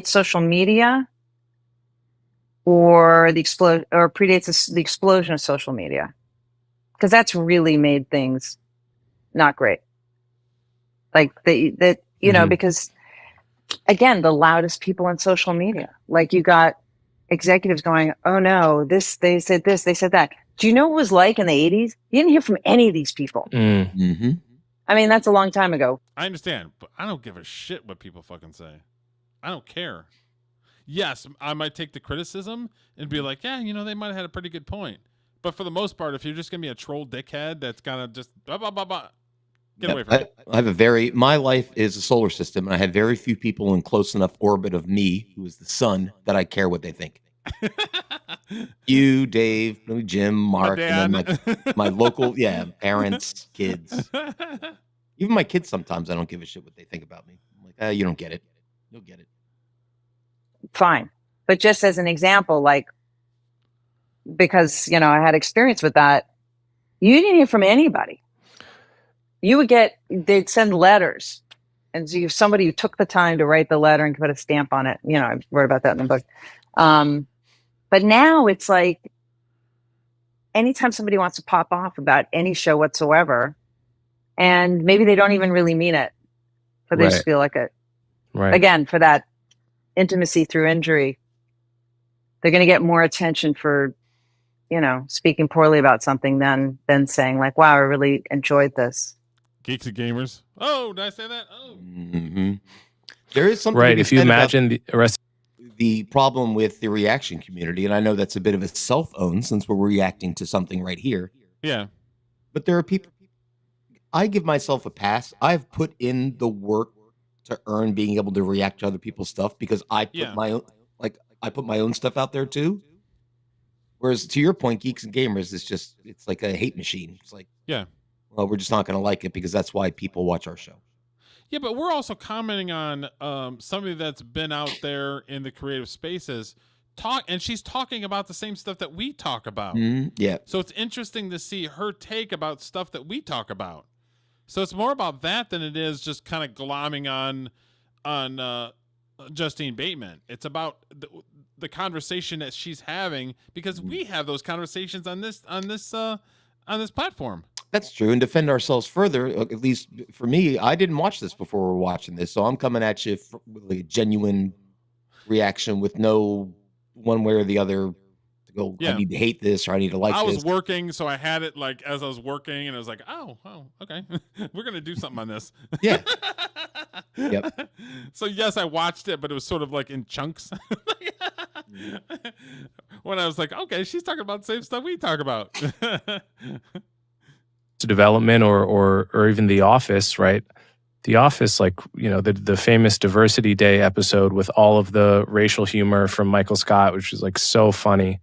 social media or predates the explosion of social media, because that's really made things not great. Like because again, the loudest people in social media, like you got executives going, oh no, they said this, they said that. Do you know what it was like in the 80s? You didn't hear from any of these people. Mm-hmm. I mean, that's a long time ago. I understand, but I don't give a shit what people fucking say. I don't care. Yes, I might take the criticism and be like, yeah, they might have had a pretty good point. But for the most part, if you're just gonna be a troll dickhead that's gonna just blah blah blah blah, get away from it. I have my life is a solar system, and I have very few people in close enough orbit of me, who is the sun, that I care what they think. You, Dave, Jim, Mark, and then my local, parents, kids. Even my kids, sometimes I don't give a shit what they think about me. I'm like, you don't get it. You'll get it. Fine. But just as an example, like, because, I had experience with that, you didn't hear from anybody. They'd send letters. And so if somebody who took the time to write the letter and put a stamp on it, I wrote about that in the book. But now it's like, anytime somebody wants to pop off about any show whatsoever, and maybe they don't even really mean it, but they just feel like it. Right. Again, for that intimacy through injury, they're going to get more attention for, speaking poorly about something than saying like, wow, I really enjoyed this. Geeks and gamers. Oh, did I say that? Oh. Mm-hmm. There is something Right. to be If you said about imagine the rest. the problem with the reaction community, and I know that's a bit of a self-own since we're reacting to something right here, Yeah. but there are people, I give myself a pass. I've put in the work to earn being able to react to other people's stuff because I put my own stuff out there too. Whereas to your point, geeks and gamers, it's like a hate machine. It's like, Yeah. well, we're just not going to like it because that's why people watch our show. Yeah, but we're also commenting on somebody that's been out there in the creative spaces and she's talking about the same stuff that we talk about. Yeah. So it's interesting to see her take about stuff that we talk about. So it's more about that than it is just kind of glomming on Justine Bateman. It's about the conversation that she's having because we have those conversations on this platform. That's true. And defend ourselves further, at least for me, I didn't watch this before we're watching this. So I'm coming at you with like a genuine reaction with no one way or the other to go, I need to hate this or I need to like this. I was working, so I had it like as I was working, and I was like, oh, okay. We're going to do something on this. Yeah. Yep. So yes, I watched it, but it was sort of like in chunks. When I was like, okay, she's talking about the same stuff we talk about. Development or even The Office, right? The Office, like, the famous Diversity Day episode with all of the racial humor from Michael Scott, which is like so funny.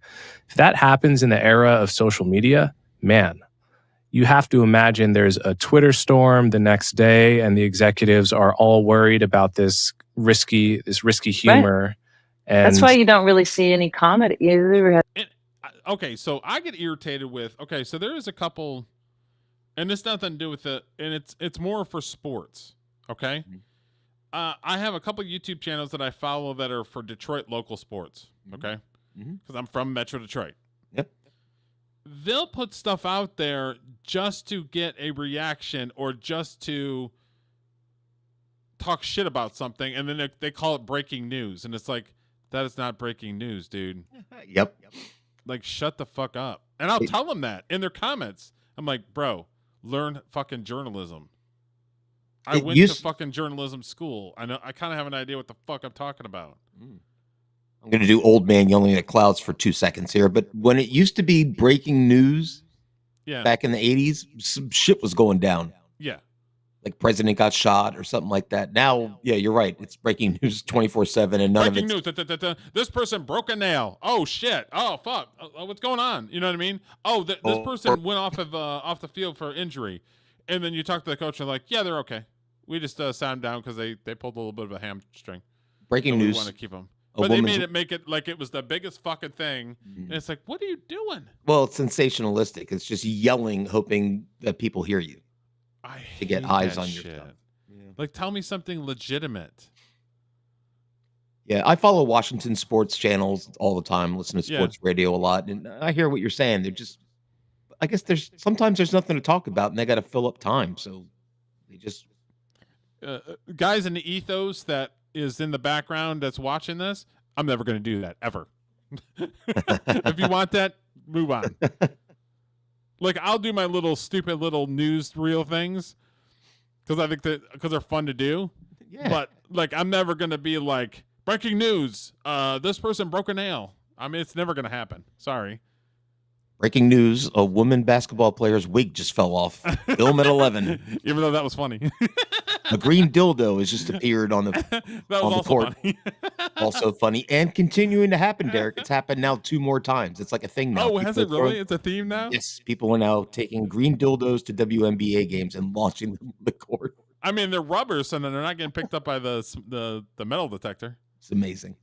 If that happens in the era of social media, man, you have to imagine there's a Twitter storm the next day and the executives are all worried about this risky humor. Right. And That's why you don't really see any comedy. Okay, so I get irritated with. Okay, so there is a couple, and it's nothing to do with it, and it's more for sports. Okay, I have a couple YouTube channels that I follow that are for Detroit local sports. Okay, because I'm from Metro Detroit. Yep. They'll put stuff out there just to get a reaction or just to talk shit about something, and then they call it breaking news, and it's like, that is not breaking news, dude. Yep. Like, shut the fuck up. And I'll tell them that in their comments. I'm like, bro, learn fucking journalism. I went to fucking journalism school. I know. I kind of have an idea what the fuck I'm talking about. I'm going to do old man yelling at clouds for 2 seconds here. But when it used to be breaking news back in the 80s, some shit was going down. Yeah. Like president got shot or something like that. Now, yeah, you're right. It's breaking news 24/7 and none breaking of it's... news. This person broke a nail. Oh shit. Oh fuck. What's going on? You know what I mean? Oh, this person went off the field for injury, and then you talk to the coach and like, yeah, they're okay. We just sat them down because they pulled a little bit of a hamstring. Breaking news. We want to keep them, but they make it like it was the biggest fucking thing, and it's like, what are you doing? Well, it's sensationalistic. It's just yelling, hoping that people hear you. To get eyes on your stuff. Yeah. Like, tell me something legitimate. Yeah, I follow Washington sports channels all the time, listen to sports radio a lot, and I hear what you're saying. They're just, I guess sometimes there's nothing to talk about, and they got to fill up time, so they just... guys in the ethos that is in the background that's watching this, I'm never going to do that, ever. If you want that, move on. Like, I'll do my little stupid little news reel things because I think because they're fun to do. Yeah. But like, I'm never gonna be like, breaking news. This person broke a nail. I mean, it's never gonna happen. Sorry. Breaking news: a woman basketball player's wig just fell off. Film at 11. Even though that was funny. A green dildo has just appeared on the court. Funny. Also funny and continuing to happen, Derek. It's happened now 2 more times. It's like a thing now. Oh, has it really? It's a theme now? Yes. People are now taking green dildos to WNBA games and launching them on the court. I mean, they're rubber, so then they're not getting picked up by the metal detector. It's amazing.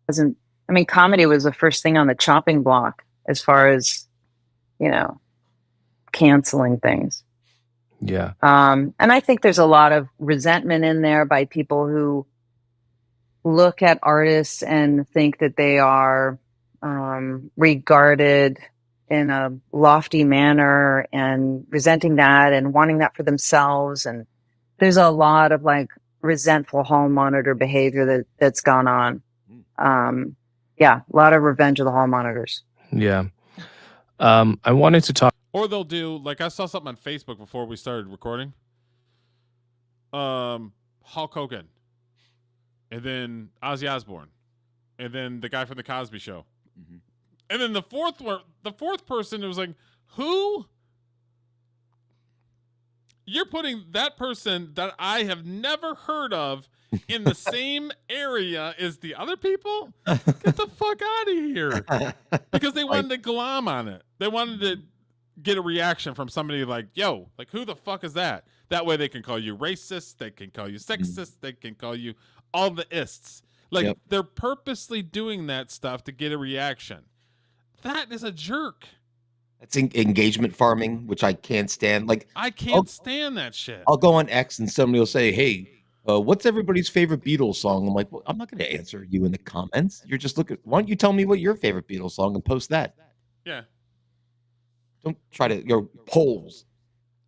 I mean, comedy was the first thing on the chopping block as far as, canceling things. Yeah. And I think there's a lot of resentment in there by people who look at artists and think that they are regarded in a lofty manner and resenting that and wanting that for themselves. And there's a lot of like resentful hall monitor behavior that's gone on. A lot of revenge of the hall monitors. Yeah. I wanted to talk. Or they'll do, like, I saw something on Facebook before we started recording. Hulk Hogan. And then Ozzy Osbourne. And then the guy from the Cosby Show. Mm-hmm. And then the fourth person, it was like, who? You're putting that person that I have never heard of in the same area as the other people? Get the fuck out of here. Because they wanted to glom on it. They wanted to get a reaction from somebody like, yo, like, who the fuck is that? That way they can call you racist, they can call you sexist, they can call you all the ists. Like, they're purposely doing that stuff to get a reaction. That is a jerk. That's engagement farming, which I can't stand. Like, I can't stand that shit. I'll go on X and somebody will say, hey, what's everybody's favorite Beatles song? I'm like, well, I'm not going to answer you in the comments. You're just looking. Why don't you tell me what your favorite Beatles song and post that? Yeah. Don't try to your polls.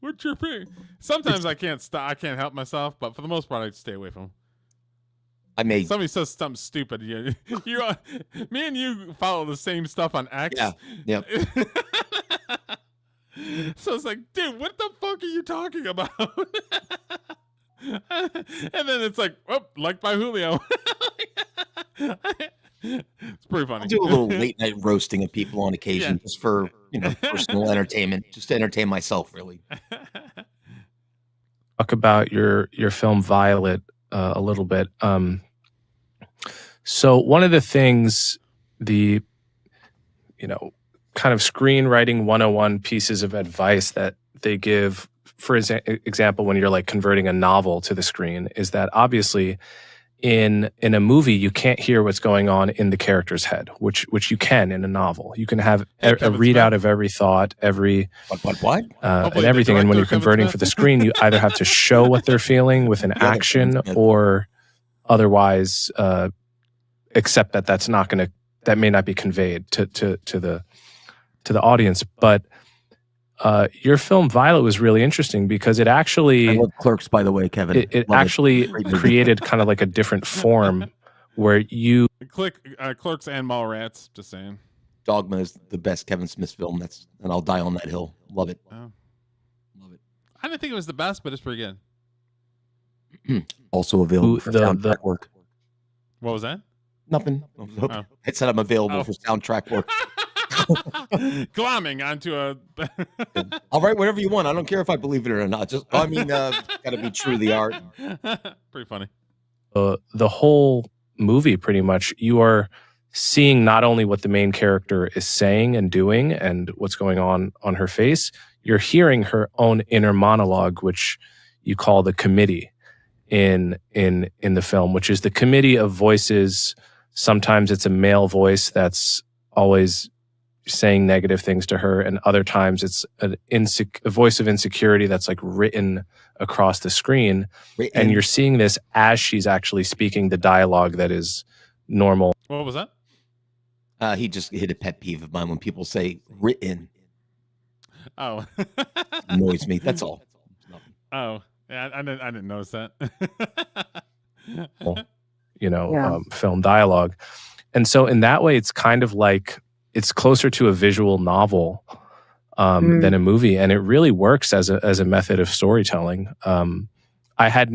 What's your favorite? Sometimes I can't stop. I can't help myself, but for the most part, I stay away from them. Somebody says something stupid. Me and you follow the same stuff on X. Yeah. So it's like, dude, what the fuck are you talking about? And then it's like, oh, liked by Julio. It's pretty funny. I do a little late night roasting of people on occasion, just for personal entertainment, just to entertain myself, really. Talk about your film Violet a little bit. So one of the things, the kind of screenwriting 101 pieces of advice that they give, for example, when you're like converting a novel to the screen, is that obviously in a movie, you can't hear what's going on in the character's head, which you can in a novel. You can have a Kevin readout Smith. of every thought, every What? and Hopefully the everything. And when director, you're Kevin converting Smith. for the screen, you either have to show what they're feeling with an The other action, Kevin Smith. or otherwise accept that may not be conveyed to the audience. But your film Violet was really interesting because it I actually love Clerks, by the way, Kevin. it Love actually Great movie. created kind of like a different form where you Clerks and Mallrats. Just saying. Dogma is the best Kevin Smith film. And I'll die on that hill. Love it. Oh. Love it. I didn't think it was the best, but it's pretty good. Also available for soundtrack work. What was that? Nothing. Oh. I said I'm available for soundtrack work. Glomming onto a. I'll write whatever you want. I don't care if I believe it or not. Just, got to be true to the art. Pretty funny. The whole movie, pretty much, you are seeing not only what the main character is saying and doing and what's going on her face, you're hearing her own inner monologue, which you call the committee in the film, which is the committee of voices. Sometimes it's a male voice that's always saying negative things to her, and other times it's a voice of insecurity that's like written across the screen. And you're seeing this as she's actually speaking the dialogue that is normal. What was that? He just hit a pet peeve of mine when people say written. Oh. Annoys me. That's all. Oh, yeah, I didn't notice that. Film dialogue. And so in that way, it's kind of like, it's closer to a visual novel than a movie. And it really works as a method of storytelling. I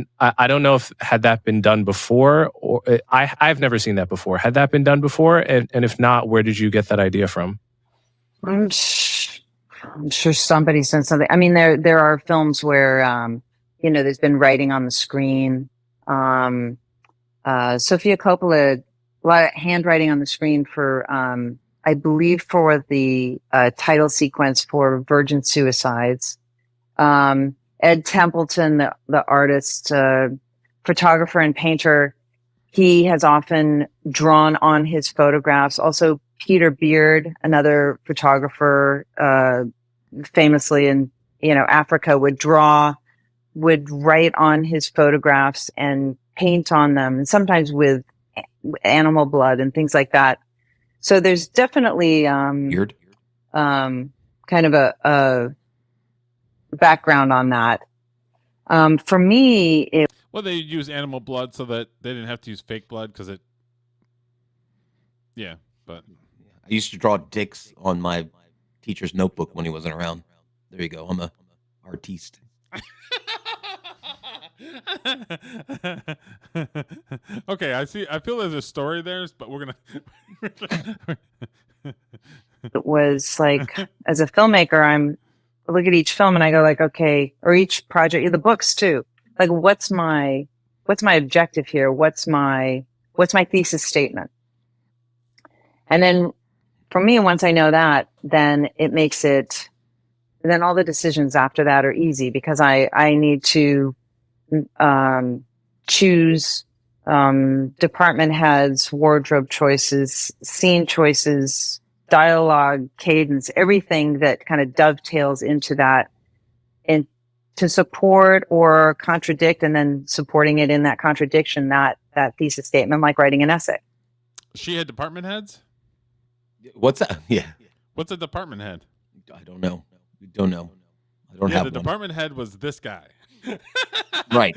don't know if had that been done before, or I've never seen that before. Had that been done before? And if not, where did you get that idea from? I'm sure somebody said something. I mean, there are films where, there's been writing on the screen. Sofia Coppola, a lot of handwriting on the screen for, I believe for the title sequence for Virgin Suicides. Ed Templeton, the artist, photographer and painter, he has often drawn on his photographs. Also, Peter Beard, another photographer, famously in Africa, would write on his photographs and paint on them, and sometimes with animal blood and things like that. So there's definitely Weird. kind of a background on that. For me, Well, they use animal blood so that they didn't have to use fake blood because it. Yeah, but I used to draw dicks on my teacher's notebook when he wasn't around. There you go. I'm a artiste. Okay, I see. I feel there's a story there, but we're gonna. it was like, as a filmmaker, I look at each film and I go like, okay, or each project, the books too. Like, what's my objective here? What's my thesis statement? And then for me, once I know that, then it makes it, then all the decisions after that are easy, because I need to choose department heads, wardrobe choices, scene choices, dialogue, cadence, everything that kind of dovetails into that, and to support or contradict, and then supporting it in that contradiction, that thesis statement, like writing an essay. She had department heads? What's that? Yeah. What's a department head? I don't know. We don't know. I don't have the one. department head was this guy. Right.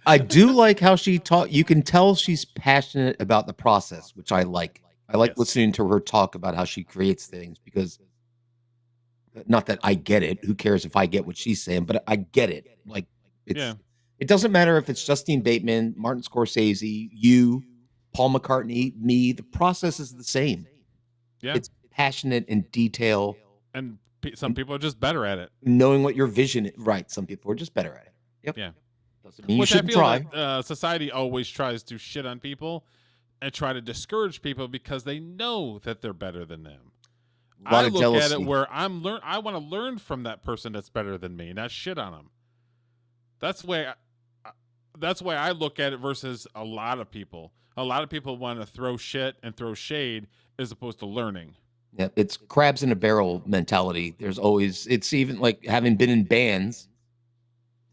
I do like how she taught. You can tell she's passionate about the process, which I like. I like listening to her talk about how she creates things, because not that I get it. Who cares if I get what she's saying? But I get it. Like, it doesn't matter if it's Justine Bateman, Martin Scorsese, you, Paul McCartney, me. The process is the same. Yeah. It's passionate in detail. And some people are just better at it. Knowing what your vision is. Right. Some people are just better at it. Yep. Yeah. Doesn't mean you Which I shouldn't feel try. like society always tries to shit on people and try to discourage people because they know that they're better than them. I look jealousy. at it where I want to learn from that person that's better than me, not shit on them. That's the way that's why I look at it versus a lot of people. A lot of people want to throw shit and throw shade as opposed to learning. Yeah, it's crabs in a barrel mentality. There's always, it's even like having been in bands,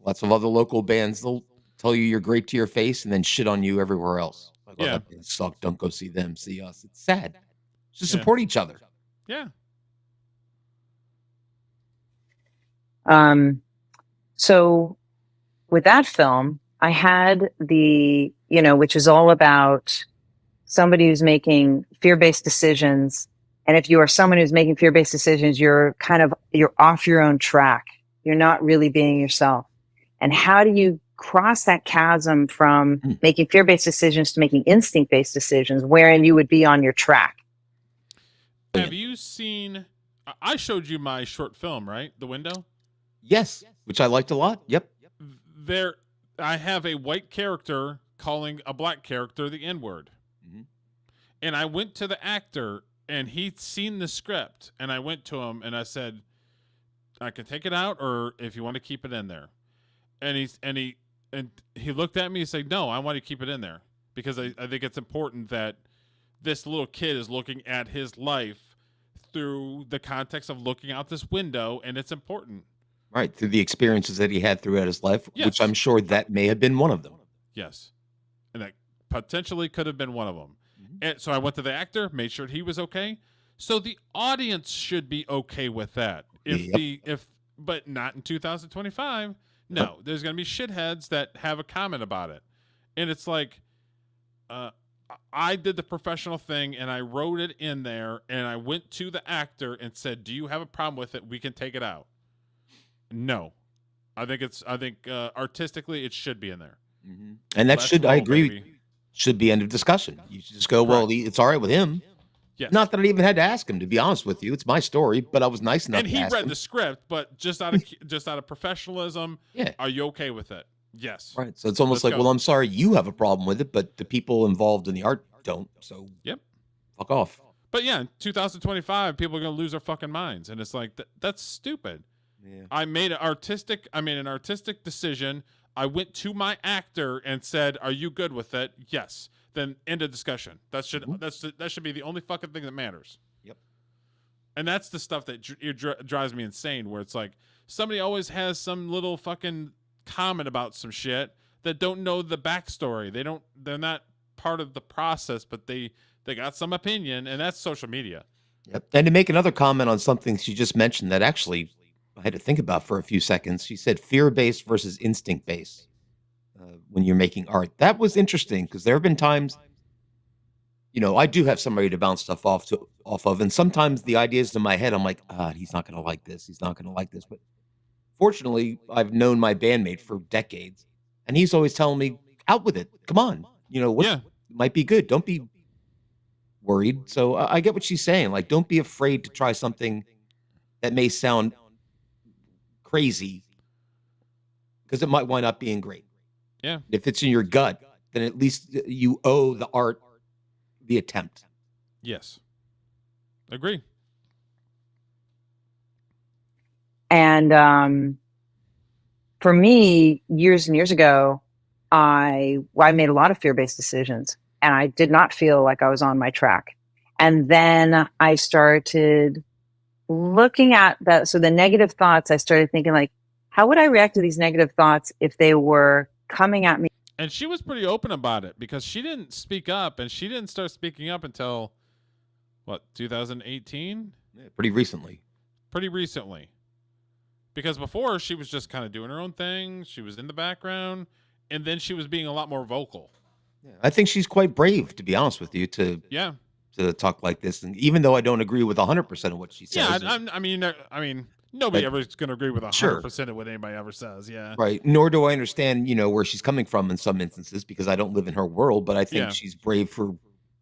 lots of other local bands, they'll tell you you're great to your face and then shit on you everywhere else. Like, oh, Yeah. that band sucked. Don't go see them. See us. It's sad. Just Yeah. support each other. Yeah. So with that film, I had the, which is all about somebody who's making fear-based decisions. And if you are someone who's making fear-based decisions, you're off your own track. You're not really being yourself. And how do you cross that chasm from making fear-based decisions to making instinct-based decisions wherein you would be on your track? Have you seen, I showed you my short film, right? The Window? Yes, which I liked a lot. Yep. There, I have a white character calling a black character the N-word. Mhm. And I went to the actor, and he'd seen the script, and I went to him, and I said, I can take it out, or if you want to keep it in there. And he looked at me and said, no, I want to keep it in there, because I think it's important that this little kid is looking at his life through the context of looking out this window, and it's important. Right. Through the experiences that he had throughout his life, Yes. which I'm sure that may have been one of them. Yes. And that potentially could have been one of them. Mhm. And so I went to the actor, made sure he was okay. So the audience should be okay with that. But not in 2025. No, there's going to be shitheads that have a comment about it. And it's like, I did the professional thing and I wrote it in there and I went to the actor and said, do you have a problem with it? We can take it out. No, I think artistically it should be in there. Mm-hmm. And that Let's should, I roll, agree, baby. should be end of discussion. You should just go, well, it's all right with him. Yes. Not that I even had to ask him, to be honest with you. It's my story, but I was nice enough And to he ask read him. the script, but just out of professionalism, Yeah. are you okay with it? Yes. Right. So it's almost Let's like, go. well, I'm sorry you have a problem with it, but the people involved in the art don't. So Yep. fuck off. But yeah, in 2025, people are going to lose their fucking minds. And it's like, that's stupid. Yeah. I made an artistic decision. I went to my actor and said, "Are you good with it?" Yes. Then end of discussion. That should be the only fucking thing that matters. Yep. And that's the stuff that drives me insane. Where it's like somebody always has some little fucking comment about some shit that don't know the backstory. They're not part of the process, but they got some opinion, and that's social media. Yep. And to make another comment on something she just mentioned that actually I had to think about for a few seconds. She said fear-based versus instinct-based when you're making art. That was interesting because there have been times, I do have somebody to bounce stuff off of, and sometimes the ideas in my head, I'm like, he's not going to like this. He's not going to like this. But fortunately, I've known my bandmate for decades, and he's always telling me, out with it. Come on. What might be good. Don't be worried. So I get what she's saying. Like, don't be afraid to try something that may sound crazy because it might wind up being great. Yeah. If it's in your gut, then at least you owe the art the attempt. Yes. Agree. And for me, years and years ago, I made a lot of fear-based decisions, and I did not feel like I was on my track. And then I started looking at that. So the negative thoughts, I started thinking like, how would I react to these negative thoughts if they were coming at me? And she was pretty open about it because she didn't speak up, and she didn't start speaking up until, 2018? Yeah, pretty recently. Pretty recently. Because before, she was just kind of doing her own thing. She was in the background, and then she was being a lot more vocal. Yeah, I think she's quite brave, to be honest with you, to talk like this. And even though I don't agree with 100% of what she says. Yeah, I mean, nobody ever is going to agree with 100% of what anybody ever says. Yeah. Right. Nor do I understand, where she's coming from in some instances because I don't live in her world. But I think she's brave for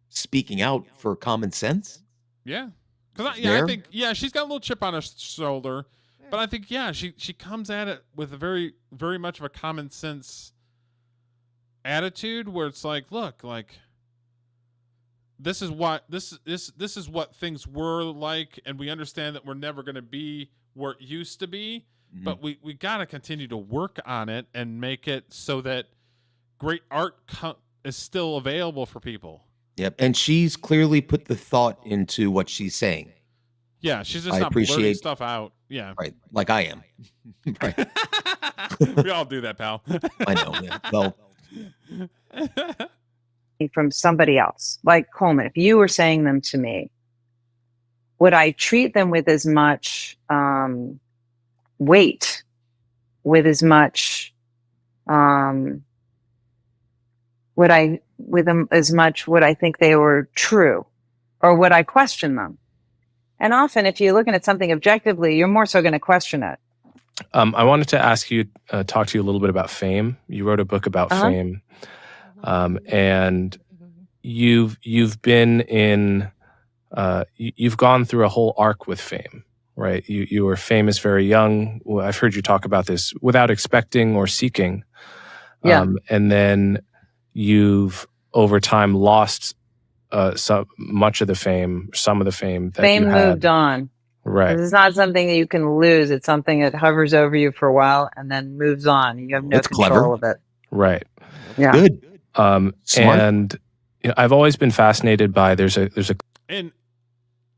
speaking out for common sense. Yeah. Because I think, she's got a little chip on her shoulder. But I think, she comes at it with a very, very much of a common sense attitude where it's like, look, like, this is what things were like, and we understand that we're never going to be where it used to be, but we got to continue to work on it and make it so that great art is still available for people. Yep. And she's clearly put the thought into what she's saying. Yeah, she's just I not blurting appreciate- stuff out. Yeah. Right. Like I am. Right. We all do that, pal. I know. Yeah. Well, From somebody else, like Coleman, if you were saying them to me, would I treat them with as much weight, with as much would I think they were true, or would I question them? And often, if you're looking at something objectively, you're more so going to question it. I wanted to ask you, talk to you a little bit about fame. You wrote a book about fame, and you've been in, you've gone through a whole arc with fame, right? You were famous very young. Well, I've heard you talk about this without expecting or seeking. Yeah. And then you've over time lost some of the fame that Fame you had. moved on. Right. It's not something that you can lose. It's something that hovers over you for a while and then moves on. You have no That's control clever. of it. Right. Yeah. good. Smart. And I've always been fascinated by And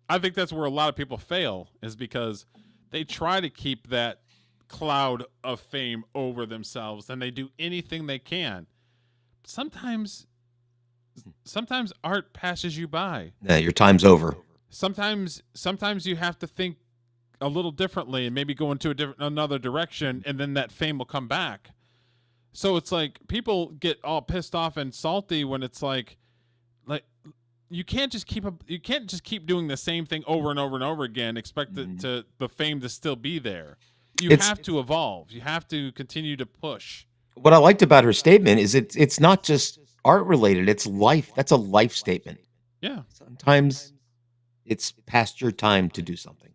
I think that's where a lot of people fail, is because they try to keep that cloud of fame over themselves and they do anything they can. Sometimes art passes you by. Yeah, your time's over. Sometimes you have to think a little differently and maybe go into another direction, and then that fame will come back. So it's like people get all pissed off and salty when it's like you can't just keep doing the same thing over and over and over again, expect the fame to still be there. You have to evolve. You have to continue to push. What I liked about her statement is it's not just art related, it's life. That's a life statement. Yeah. Sometimes it's past your time to do something.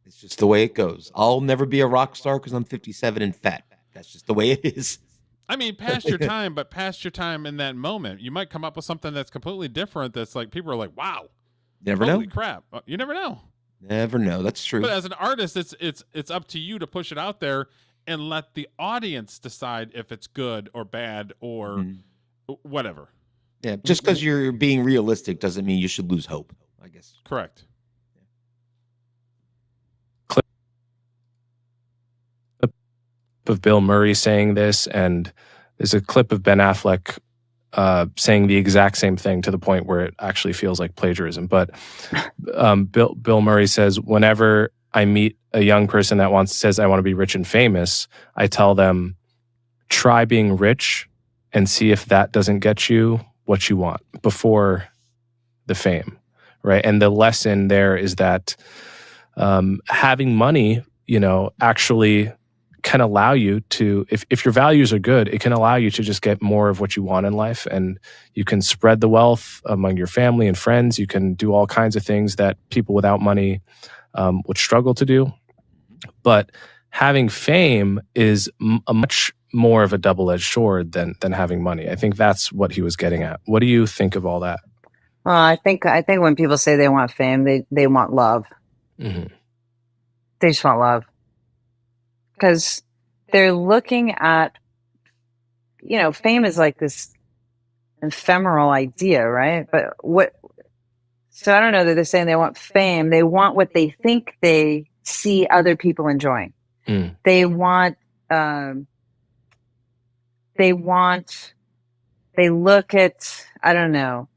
It's just the way it goes. I'll never be a rock star because I'm 57 and fat. That's just the way it is. I mean, past your time, but past your time in that moment. You might come up with something that's completely different that's like people are like, wow. Never holy know. crap. You never know. Never know. That's true. But as an artist, it's up to you to push it out there and let the audience decide if it's good or bad or whatever. Yeah, just because you're being realistic doesn't mean you should lose hope, I guess. Correct. Of Bill Murray saying this, and there's a clip of Ben Affleck saying the exact same thing to the point where it actually feels like plagiarism. But Bill Murray says, whenever I meet a young person that says I want to be rich and famous, I tell them, try being rich and see if that doesn't get you what you want before the fame, right? And the lesson there is that having money, actually can allow you to, if your values are good, it can allow you to just get more of what you want in life, and you can spread the wealth among your family and friends. You can do all kinds of things that people without money would struggle to do. But having fame is a much more of a double-edged sword than having money. I think that's what he was getting at. What do you think of all that? I think when people say they want fame, they want love. Mm-hmm. They just want love. Because they're looking at, fame is like this ephemeral idea, right? But so I don't know that they're saying they want fame. They want what they think they see other people enjoying. Mm. They look at, I don't know,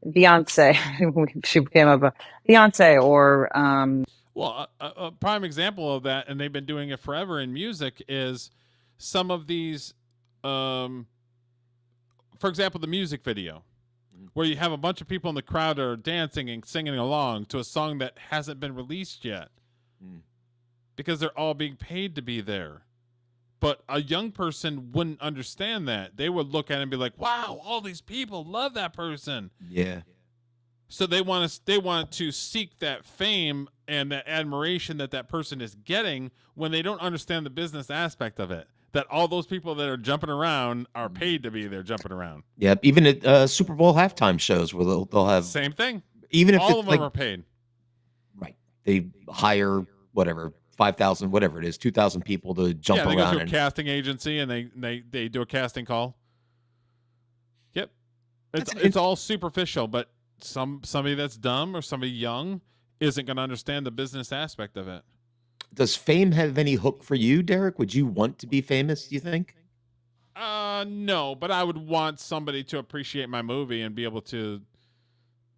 Beyonce. She came up, Beyonce or, well, a prime example of that, and they've been doing it forever in music, is some of these, for example, the music video, where you have a bunch of people in the crowd that are dancing and singing along to a song that hasn't been released yet, because they're all being paid to be there. But a young person wouldn't understand that. They would look at it and be like, wow, all these people love that person. Yeah. So they want to seek that fame and that admiration that person is getting when they don't understand the business aspect of it. That all those people that are jumping around are paid to be there jumping around. Yeah, even at Super Bowl halftime shows where they'll have same thing. Even if all it's of them are paid. Right. They hire whatever 5,000, whatever it is, 2,000 people to jump Yeah, they go around. through a casting agency and they do a casting call. Yep. It's all superficial, but somebody that's dumb or somebody young isn't going to understand the business aspect of it. Does fame have any hook for you, Derek? Would you want to be famous, do you think? No, but I would want somebody to appreciate my movie and be able to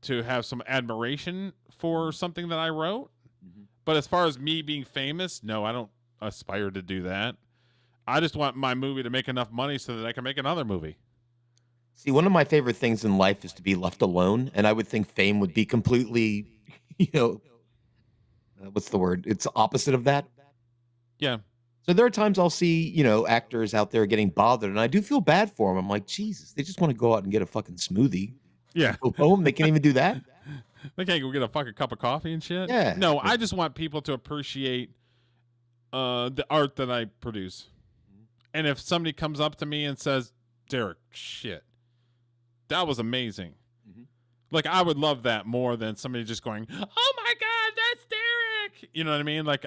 have some admiration for something that I wrote. But as far as me being famous, no, I don't aspire to do that. I just want my movie to make enough money so that I can make another movie. See, one of my favorite things in life is to be left alone, and I would think fame would be completely, what's the word? It's opposite of that. Yeah. So there are times I'll see, actors out there getting bothered, and I do feel bad for them. I'm like, Jesus, they just want to go out and get a fucking smoothie. Yeah. Go home. They can't even do that. They can't go get a fucking cup of coffee and shit. Yeah. No, I just want people to appreciate the art that I produce. And if somebody comes up to me and says, Derek, shit, that was amazing. Like, I would love that more than somebody just going, oh my God, that's Derek. You know what I mean? Like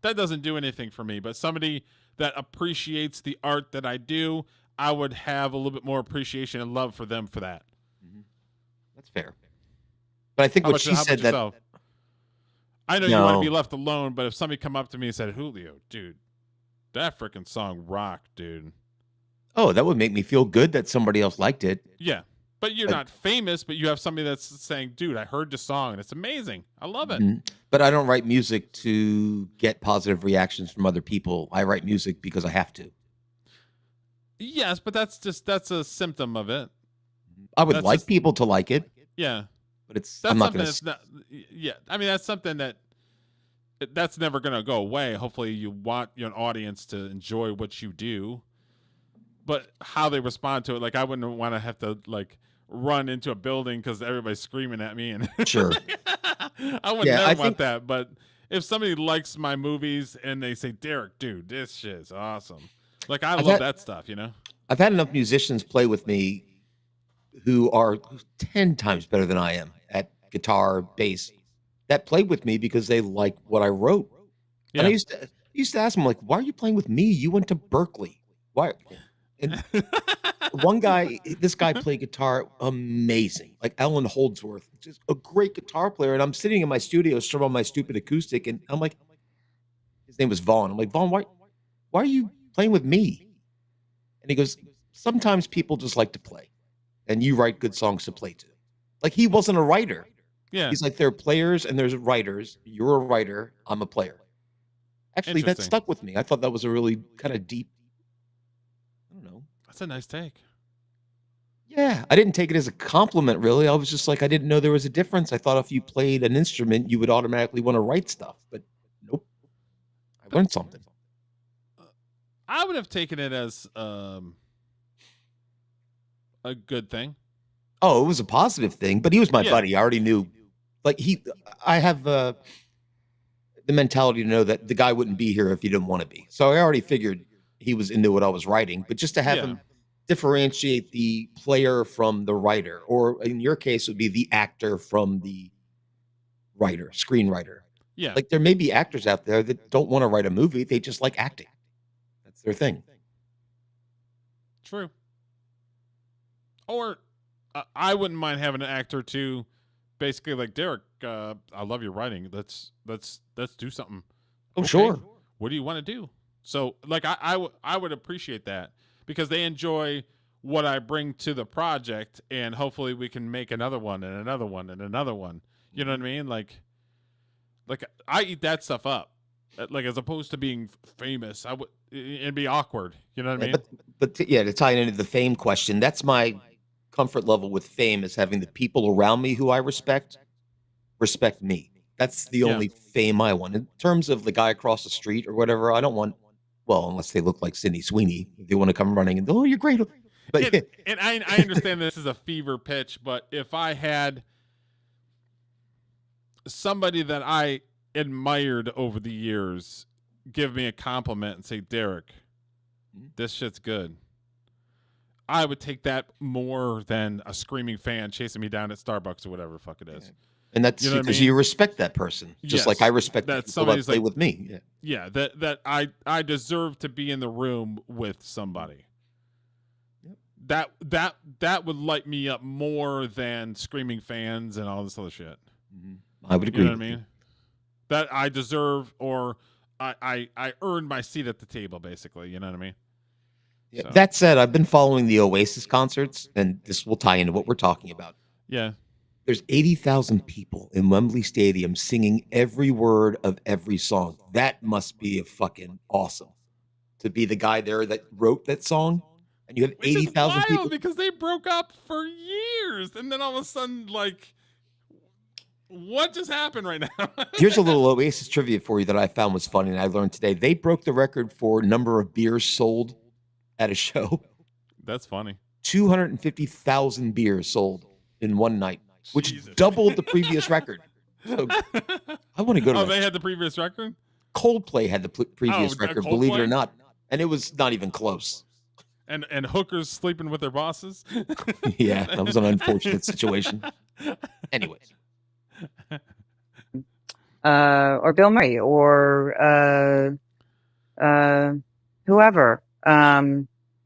that doesn't do anything for me. But somebody that appreciates the art that I do, I would have a little bit more appreciation and love for them for that. That's fair. But I think what she said that yourself? I know you want to be left alone, but if somebody come up to me and said, Julio, dude, that freaking song rocked, dude. Oh, that would make me feel good that somebody else liked it. Yeah. But you're not famous, but you have somebody that's saying, dude, I heard the song and it's amazing. I love it. But I don't write music to get positive reactions from other people. I write music because I have to. Yes, but that's a symptom of it. I would like people to like it. Yeah. But it's that's I'm not something gonna... yeah. I mean, that's something that's never going to go away. Hopefully you want your audience to enjoy what you do. But how they respond to it, like I wouldn't want to have to like run into a building because everybody's screaming at me and Sure. I would never want that. But if somebody likes my movies and they say, Derek, dude, this shit is awesome. Like I love that stuff, I've had enough musicians play with me who are 10 times better than I am at guitar, bass, that played with me because they like what I wrote. Yeah. And I used to ask them, like, why are you playing with me? You went to Berkeley. Why? And this guy played guitar amazing, like Alan Holdsworth, just a great guitar player. And I'm sitting in my studio strumming my stupid acoustic, and I'm like, his name was Vaughn. I'm like, Vaughn, why are you playing with me? And he goes, sometimes people just like to play, and you write good songs to play to. Like, he wasn't a writer. Yeah. He's like, there are players and there's writers. You're a writer. I'm a player. Actually, that stuck with me. I thought that was a really kind of deep, I don't know. That's a nice take. Yeah. I didn't take it as a compliment, really. I was just like, I didn't know there was a difference. I thought if you played an instrument, you would automatically want to write stuff. But nope. I learned something. I would have taken it as a good thing. Oh, it was a positive thing, but he was my buddy. I already knew. Like, I have the mentality to know that the guy wouldn't be here if he didn't want to be. So I already figured he was into what I was writing, but just to have him differentiate the player from the writer, or in your case, it would be the actor from the writer, screenwriter. Yeah. Like, there may be actors out there that don't want to write a movie. They just like acting. That's their thing. True. Or I wouldn't mind having an actor to basically like, Derek, I love your writing. Let's do something. Oh, okay. Sure. What do you want to do? So like, I would appreciate that because they enjoy what I bring to the project, and hopefully we can make another one and another one and another one. You know what I mean? Like I eat that stuff up. Like, as opposed to being famous, it'd be awkward. You know what I mean? But to tie into the fame question, that's my comfort level with fame, is having the people around me who I respect me. That's the only fame I want. In terms of the guy across the street or whatever, I don't want, well, unless they look like Sydney Sweeney, if they want to come running and, oh, you're great. But and I understand this is a fever pitch, but if I had somebody that I admired over the years give me a compliment and say, Derek, this shit's good, I would take that more than a screaming fan chasing me down at Starbucks or whatever the fuck it is. And that's You know what I because mean? you respect that person, just like Yes, I respect the that people that somebody's play like, with me. Yeah. yeah, that I deserve to be in the room with somebody. Yep. That would light me up more than screaming fans and all this other shit. I would You agree know what I with you. mean? That I deserve, or I earned my seat at the table, basically. You know what I mean? Yeah. So, That said, I've been following the Oasis concerts, and this will tie into what we're talking about. yeah. There's 80,000 people in Wembley Stadium singing every word of every song. That must be a fucking awesome to be the guy there that wrote that song, and you have Which is 80,000 wild people. because they broke up for years, and then all of a sudden, like, what just happened right now? Here's a little Oasis trivia for you that I found was funny and I learned today. They broke the record for number of beers sold at a show. That's funny. 250,000 beers sold in one night, which Jesus. doubled the previous record. So I want to go to Oh, that. they had the previous record? Coldplay had the previous Oh, record, believe it or Coldplay? not. And it was not even close. And hookers sleeping with their bosses? Yeah, that was an unfortunate situation. Anyways. Or Bill Murray, or whoever,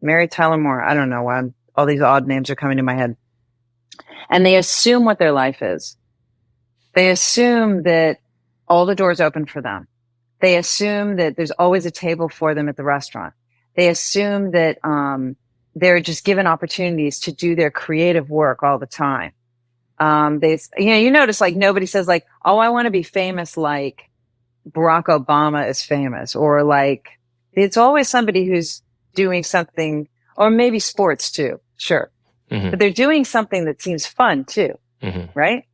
Mary Tyler Moore. I don't know why all these odd names are coming to my head. And they assume what their life is. They assume that all the doors open for them. They assume that there's always a table for them at the restaurant. They assume that they're just given opportunities to do their creative work all the time. You notice like nobody says like, oh, I want to be famous like Barack Obama is famous, or like it's always somebody who's doing something, or maybe sports too. Sure. Mhm. But they're doing something that seems fun too. Mhm. Right.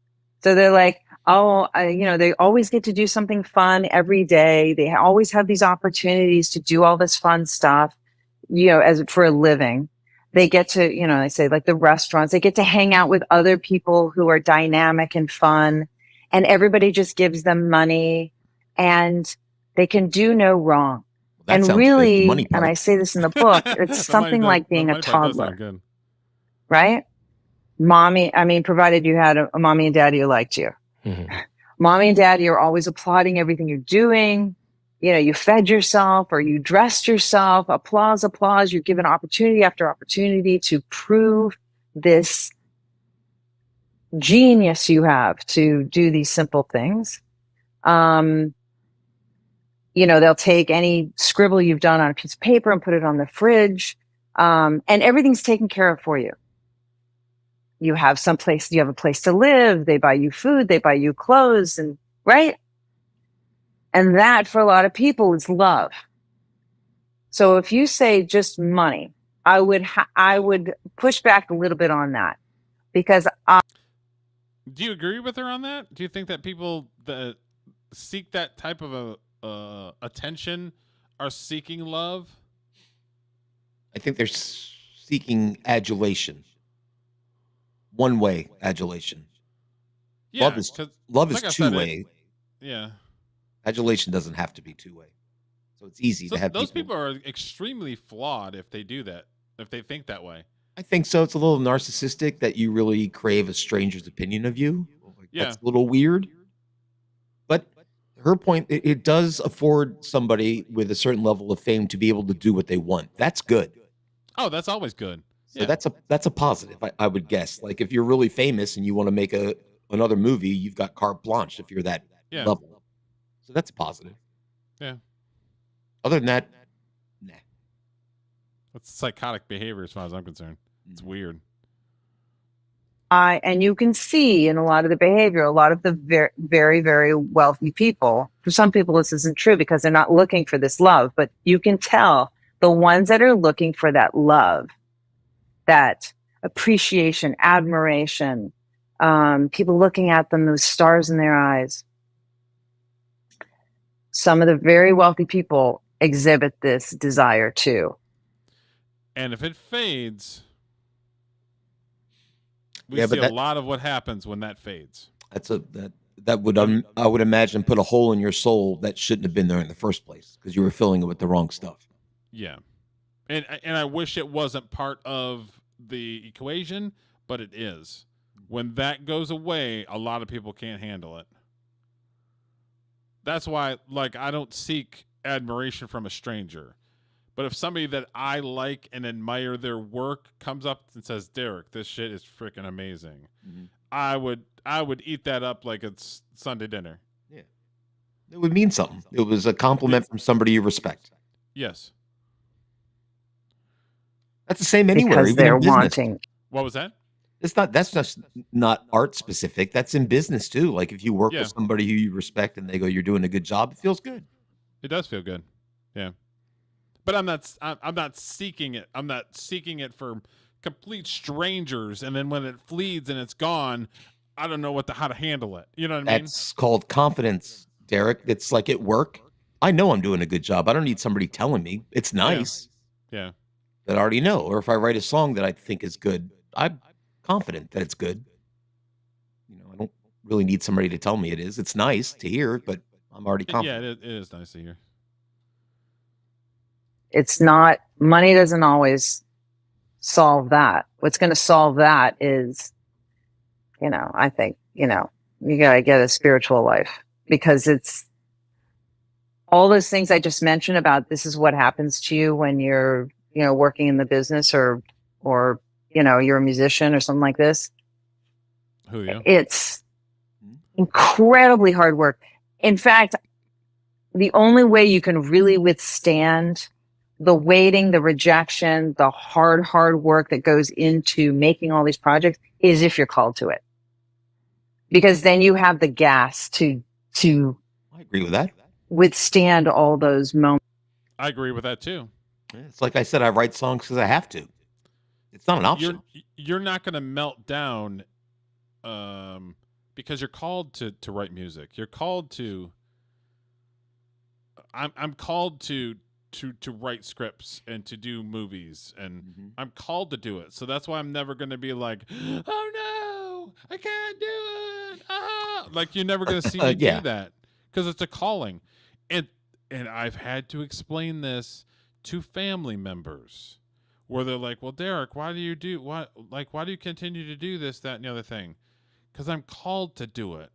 So they're like, oh, they always get to do something fun every day. They always have these opportunities to do all this fun stuff, as for a living. They get to, they say like the restaurants, they get to hang out with other people who are dynamic and fun, and everybody just gives them money and they can do no wrong. That And sounds good. The really, money and part. I say this in the book, it's something like being a toddler, Good. right? Provided you had a mommy and daddy who liked you. Mhm. Mommy and daddy are always applauding everything you're doing. You fed yourself or you dressed yourself. Applause, applause. You're given opportunity after opportunity to prove this genius you have to do these simple things. They'll take any scribble you've done on a piece of paper and put it on the fridge. And everything's taken care of for you. You have a place to live. They buy you food. They buy you clothes, and right. And that for a lot of people is love. So if you say just money, I would push back a little bit on that, because Do you agree with her on that? Do you think that people that seek that type of attention are seeking love? I think they're seeking adulation. One way adulation. Yeah, Love is 'cause love like is I said, two way. yeah. Adulation doesn't have to be two way. So it's easy So to have those people are extremely flawed if they do that, if they think that way. I think so. It's a little narcissistic that you really crave a stranger's opinion of you. Yeah. That's a little weird. But her point, it does afford somebody with a certain level of fame to be able to do what they want. That's good. Oh, that's always good. So Yeah. that's a positive, I would guess. Like if you're really famous and you want to make another movie, you've got carte blanche if you're that Yeah. level. So that's positive. Yeah. Other than that, nah. That's psychotic behavior as far as I'm concerned. It's weird. and you can see in a lot of the behavior, a lot of the very, very, very wealthy people. For some people, this isn't true because they're not looking for this love, but you can tell the ones that are looking for that love, that appreciation, admiration, people looking at them, those stars in their eyes. Some of the very wealthy people exhibit this desire too. And if it fades, we Yeah, see but a lot of what happens when that fades. That would I would imagine put a hole in your soul that shouldn't have been there in the first place because you were filling it with the wrong stuff. Yeah. And I wish it wasn't part of the equation, but it is. When that goes away, a lot of people can't handle it. That's why, like, I don't seek admiration from a stranger. But if somebody that I like and admire their work comes up and says, "Derek, this shit is freaking amazing," I would eat that up like it's Sunday dinner. Yeah. It would mean something. It was a compliment from somebody you respect. Yes. That's the same anywhere, because even they're in business. wanting. What was that? That's just not art specific. That's in business too. Like if you work Yeah. with somebody who you respect and they go, "You're doing a good job," it feels good. It does feel good. Yeah. But I'm not seeking it. I'm not seeking it for complete strangers, and then when it flees and it's gone, I don't know how to handle it. You know what I mean? That's called confidence, Derek. It's like at work. I know I'm doing a good job. I don't need somebody telling me. It's nice. Yeah. That I already know. Or if I write a song that I think is good, I'm confident that it's good. I don't really need somebody to tell me it is. It's nice to hear, but I'm already confident. Yeah, it is nice to hear. It's not, money doesn't always solve that. What's going to solve that is, I think, you got to get a spiritual life, because it's all those things I just mentioned about this is what happens to you when you're, working in the business or, you're a musician or something like this. Who you? It's incredibly hard work. In fact, the only way you can really withstand the waiting, the rejection, the hard work that goes into making all these projects is if you're called to it. Because then you have the gas to I agree with that. withstand all those moments. I agree with that too. It's like I said, I write songs because I have to. It's not an option. You're not going to melt down because you're called to write music. You're called to I'm called to write scripts and to do movies, and I'm called to do it. So that's why I'm never going to be like, "Oh no, I can't do it." Like you're never going to see me do that, because it's a calling. And I've had to explain this to family members where they're like, "Well, Derek, why do you continue to do this, that, and the other thing?" Because I'm called to do it.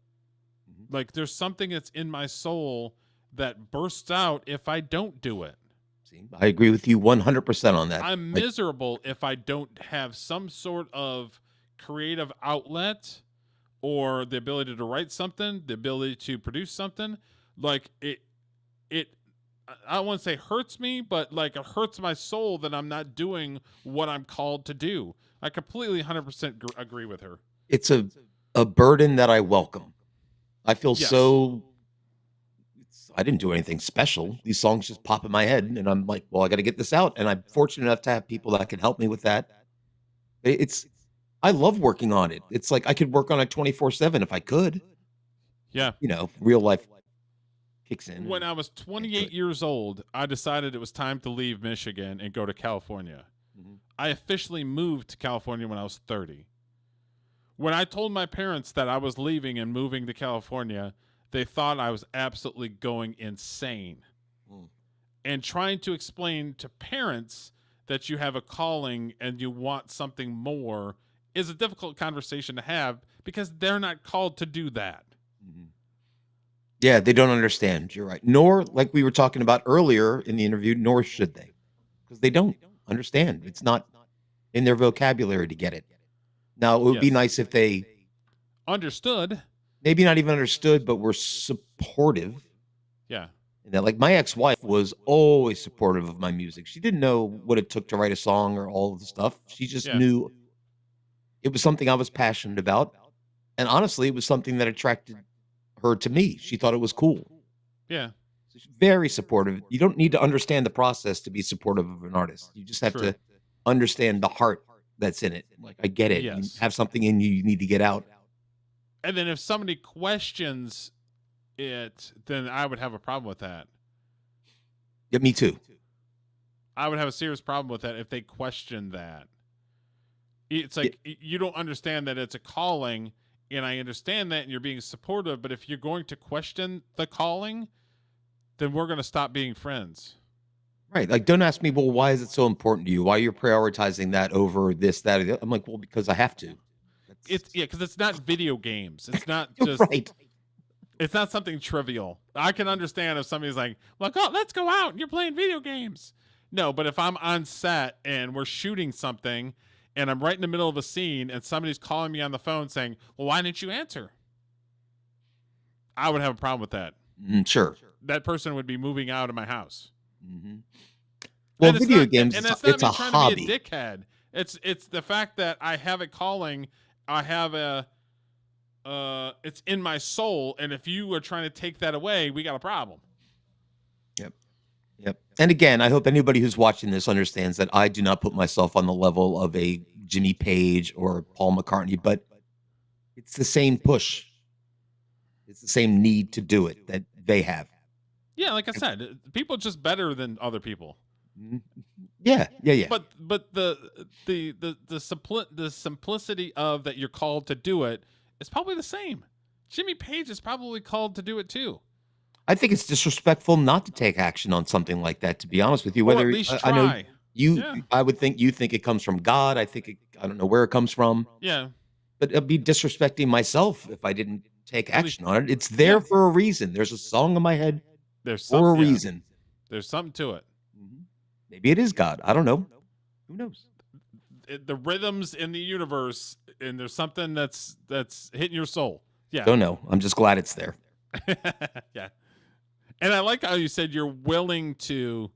Like there's something that's in my soul that bursts out if I don't do it. I agree with you 100% on that. I'm miserable if I don't have some sort of creative outlet or the ability to write something, the ability to produce something. Like it I don't want to say hurts me, but like it hurts my soul that I'm not doing what I'm called to do. I completely 100% agree with her. It's a burden that I welcome. I feel I didn't do anything special. These songs just pop in my head, and I'm like, well, I got to get this out. And I'm fortunate enough to have people that can help me with that. I love working on it. It's like I could work on it 24/7 if I could. Yeah. Real life kicks in. When I was 28 years old, I decided it was time to leave Michigan and go to California. I officially moved to California when I was 30. When I told my parents that I was leaving and moving to California, they thought I was absolutely going insane. And trying to explain to parents that you have a calling and you want something more is a difficult conversation to have, because they're not called to do that. Yeah, they don't understand. You're right. Nor, like we were talking about earlier in the interview, nor should they, because they don't understand. It's not in their vocabulary to get it. Now, it would be nice if they understood. Maybe not even understood, but were supportive. Yeah. And that, like, my ex-wife was always supportive of my music. She didn't know what it took to write a song or all of the stuff. She just knew it was something I was passionate about. And honestly, it was something that attracted her to me. She thought it was cool. Yeah. She's very supportive. You don't need to understand the process to be supportive of an artist. You just have to understand the heart that's in it. Like, I get it. You have something in you need to get out. And then if somebody questions it, then I would have a problem with that. Yeah, me too. I would have a serious problem with that if they question that. It's like, you don't understand that it's a calling, and I understand that, and you're being supportive, but if you're going to question the calling, then we're going to stop being friends. Right. Like, don't ask me, well, why is it so important to you? Why you're prioritizing that over this, that, or the other? I'm like, well, because I have to. because it's not video games. It's not You're just right. It's not something trivial. I can understand if somebody's like, oh, let's go out and you're playing video games. No, but if I'm on set and we're shooting something and I'm right in the middle of a scene and somebody's calling me on the phone saying, well, why didn't you answer? I would have a problem with that. Sure. That person would be moving out of my house. Mm-hmm. Well, video games, and it's not a me trying hobby. to be a dickhead. It's the fact that I have it calling. I have it's in my soul, and if you are trying to take that away, we got a problem. Yep. And again, I hope anybody who's watching this understands that I do not put myself on the level of a Jimmy Page or Paul McCartney, but it's the same push. It's the same need to do it that they have. Yeah, like I said, people are just better than other people. Yeah. But the simplicity of that you're called to do it is probably the same. Jimmy Page is probably called to do it too. I think it's disrespectful not to take action on something like that, to be honest with you. Or Whether at least I know try. I would think you think it comes from God. I don't know where it comes from. Yeah. But it'd be disrespecting myself if I didn't take action on it. It's there for a reason. There's a song in my head for a reason. There's something to it. Maybe it is God. I don't know. Who knows? The rhythms in the universe, and there's something that's hitting your soul. Yeah. Don't know. I'm just glad it's there. Yeah. And I like how you said you're willing to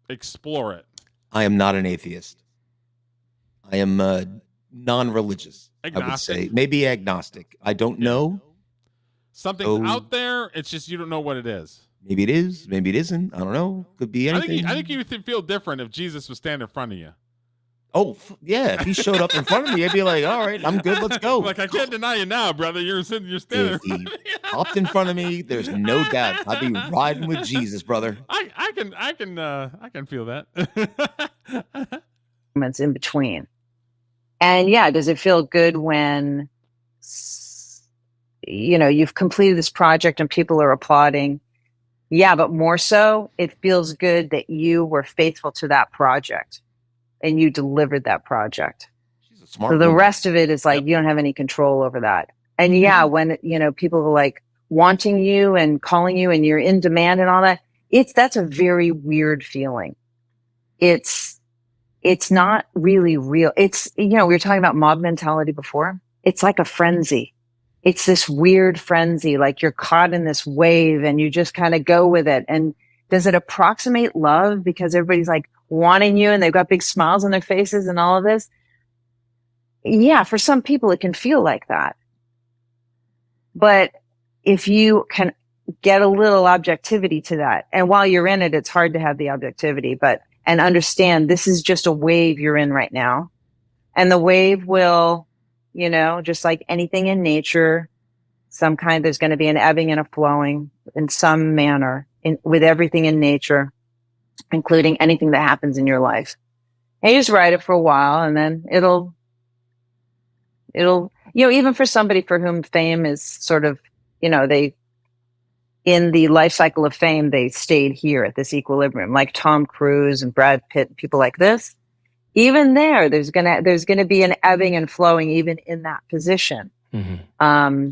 explore it. I am not an atheist. I am non-religious. Agnostic. I would say maybe agnostic. I don't know. Something's out there. It's just you don't know what it is. Maybe it is. Maybe it isn't. I don't know. Could be anything. I think you would feel different if Jesus was standing in front of you. Oh, yeah. If he showed up in front of me, I'd be like, all right, I'm good. Let's go. Like, I can't deny you now, brother. You're standing in front of me. Popped in front of me. There's no doubt. I'd be riding with Jesus, brother. I can feel that. Moments in between. And yeah, does it feel good when, you've completed this project and people are applauding? Yeah, but more so, it feels good that you were faithful to that project and you delivered that project. She's a smart So the woman. rest of it is like, you don't have any control over that. And yeah, when, people are like wanting you and calling you and you're in demand and all that, that's a very weird feeling. It's not really real. We were talking about mob mentality before. It's like a frenzy. It's this weird frenzy, like you're caught in this wave and you just kind of go with it. And does it approximate love because everybody's like wanting you and they've got big smiles on their faces and all of this? Yeah, for some people it can feel like that. But if you can get a little objectivity to that, and while you're in it, it's hard to have the objectivity, and understand this is just a wave you're in right now. And the wave will, just like anything in nature, there's going to be an ebbing and a flowing in some manner with everything in nature, including anything that happens in your life. And you just ride it for a while and then it'll, even for somebody for whom fame is sort of, in the life cycle of fame, they stayed here at this equilibrium, like Tom Cruise and Brad Pitt, people like this. Even there's gonna be an ebbing and flowing, even in that position. Mm-hmm.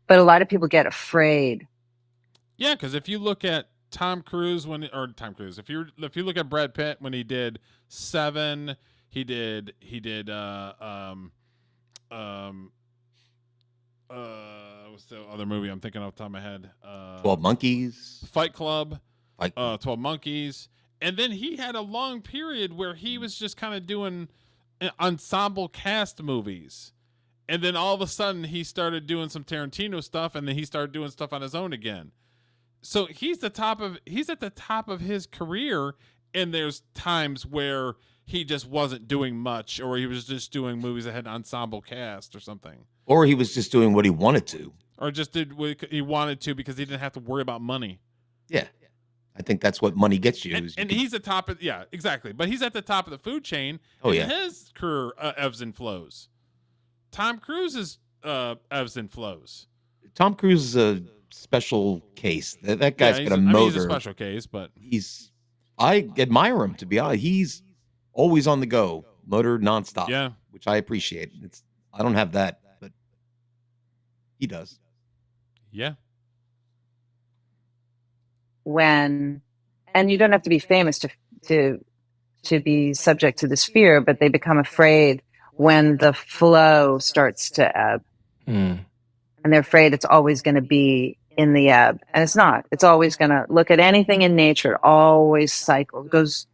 But a lot of people get afraid. Yeah, because if you look at Tom Cruise if you look at Brad Pitt when he did Seven, he did what's the other movie I'm thinking off the top of my head? 12 Monkeys. Fight Club. 12 Monkeys. And then he had a long period where he was just kind of doing ensemble cast movies. And then all of a sudden he started doing some Tarantino stuff, and then he started doing stuff on his own again. So he's at the top of his career, and there's times where he just wasn't doing much, or he was just doing movies that had an ensemble cast or something. Or he was just doing what he wanted to. Or just did what he wanted to because he didn't have to worry about money. Yeah. I think that's what money gets you. And he's at top of, yeah, exactly. But he's at the top of the food chain. Oh, and yeah. His career ebbs and flows. Tom Cruise's ebbs and flows. Tom Cruise is a special case. That guy's got a motor. He's a special case, but I admire him, to be honest. He's always on the go, motor nonstop. Yeah. which I appreciate. I don't have that, but he does. Yeah. And you don't have to be famous to be subject to this fear, but they become afraid when the flow starts to ebb. Mm. And they're afraid it's always going to be in the ebb. And it's not. It's always going to look at anything in nature. It always cycles. Goes,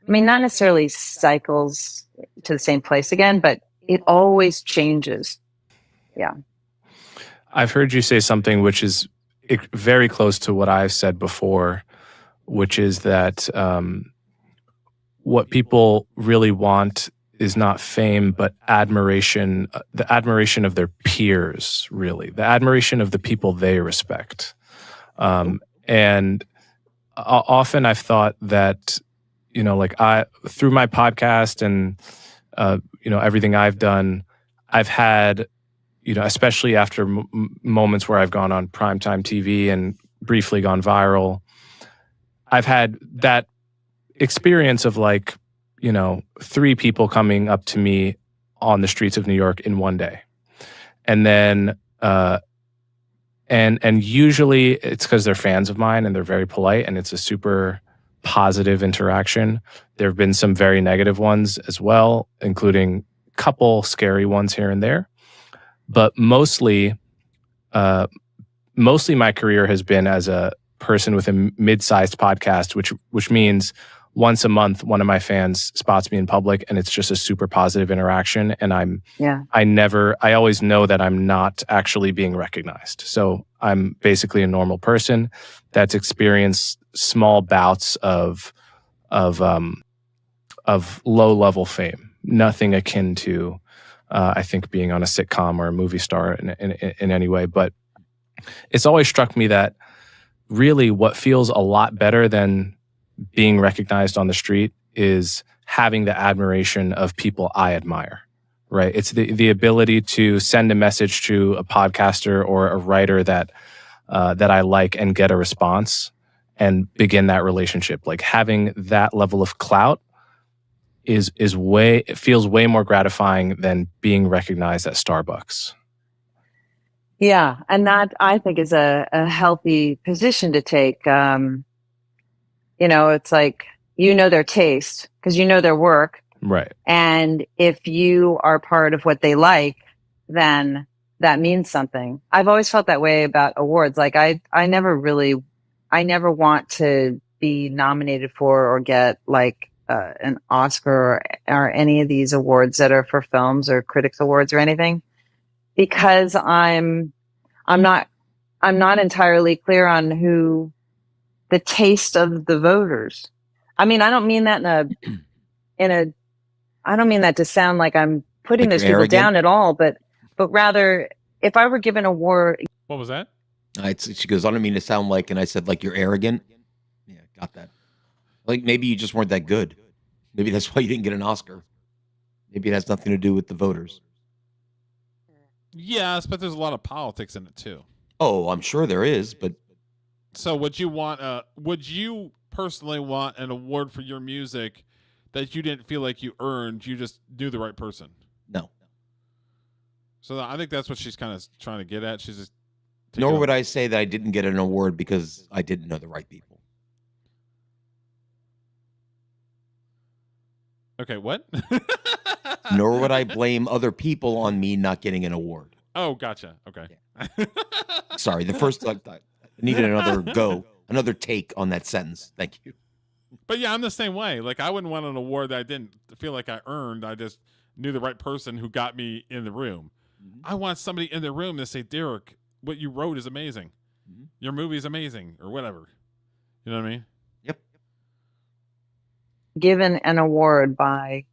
I mean, not necessarily cycles to the same place again, but it always changes. Yeah. I've heard you say something which is very close to what I've said before, which is that what people really want is not fame, but admiration, the admiration of their peers, really, the admiration of the people they respect. And often I've thought that, you know, like through my podcast and, you know, everything I've done, I've had, you know, especially after moments where I've gone on primetime TV and briefly gone viral, I've had that experience of like, you know, 3 people coming up to me on the streets of New York in one day. And then, and usually it's because they're fans of mine and they're very polite and it's a super positive interaction. There have been some very negative ones as well, including a couple scary ones here and there. But mostly my career has been as a person with a mid-sized podcast, which means once a month, one of my fans spots me in public and it's just a super positive interaction. And I always know that I'm not actually being recognized. So I'm basically a normal person that's experienced small bouts of low level fame, nothing akin to, I think, being on a sitcom or a movie star in any way. But it's always struck me that really what feels a lot better than being recognized on the street is having the admiration of people I admire, right? It's the ability to send a message to a podcaster or a writer that I like and get a response and begin that relationship. Like having that level of clout it feels way more gratifying than being recognized at Starbucks. Yeah. And that I think is a healthy position to take. You know, it's like, you know, their taste because you know their work. Right. And if you are part of what they like, then that means something. I've always felt that way about awards. Like I never want to be nominated for or get like an Oscar or any of these awards that are for films or critics awards or anything, because I'm not entirely clear on who the taste of the voters. I mean, I don't mean that I don't mean that to sound like I'm putting Like those you're people arrogant? down at all, but rather, if I were given an award, What was that? She goes, I don't mean to sound like, and I said, like, you're arrogant. Yeah, got that. Like, maybe you just weren't that good. Maybe that's why you didn't get an Oscar. Maybe it has nothing to do with the voters. Yes, but there's a lot of politics in it too. Oh, I'm sure there is, but So would you personally want an award for your music that you didn't feel like you earned, you just knew the right person? no. So I think that's what she's kind of trying to get at. She's just Nor would I say that I didn't get an award because I didn't know the right people. Okay, what? Nor would I blame other people on me not getting an award. Oh, gotcha. Okay. Sorry, the first I needed another take on that sentence. Thank you. But yeah, I'm the same way. Like I wouldn't want an award that I didn't feel like I earned. I just knew the right person who got me in the room. Mm-hmm. I want somebody in the room to say, Derek, what you wrote is amazing. Mm-hmm. Your movie is amazing, or whatever. You know what I mean? Yep. given an award by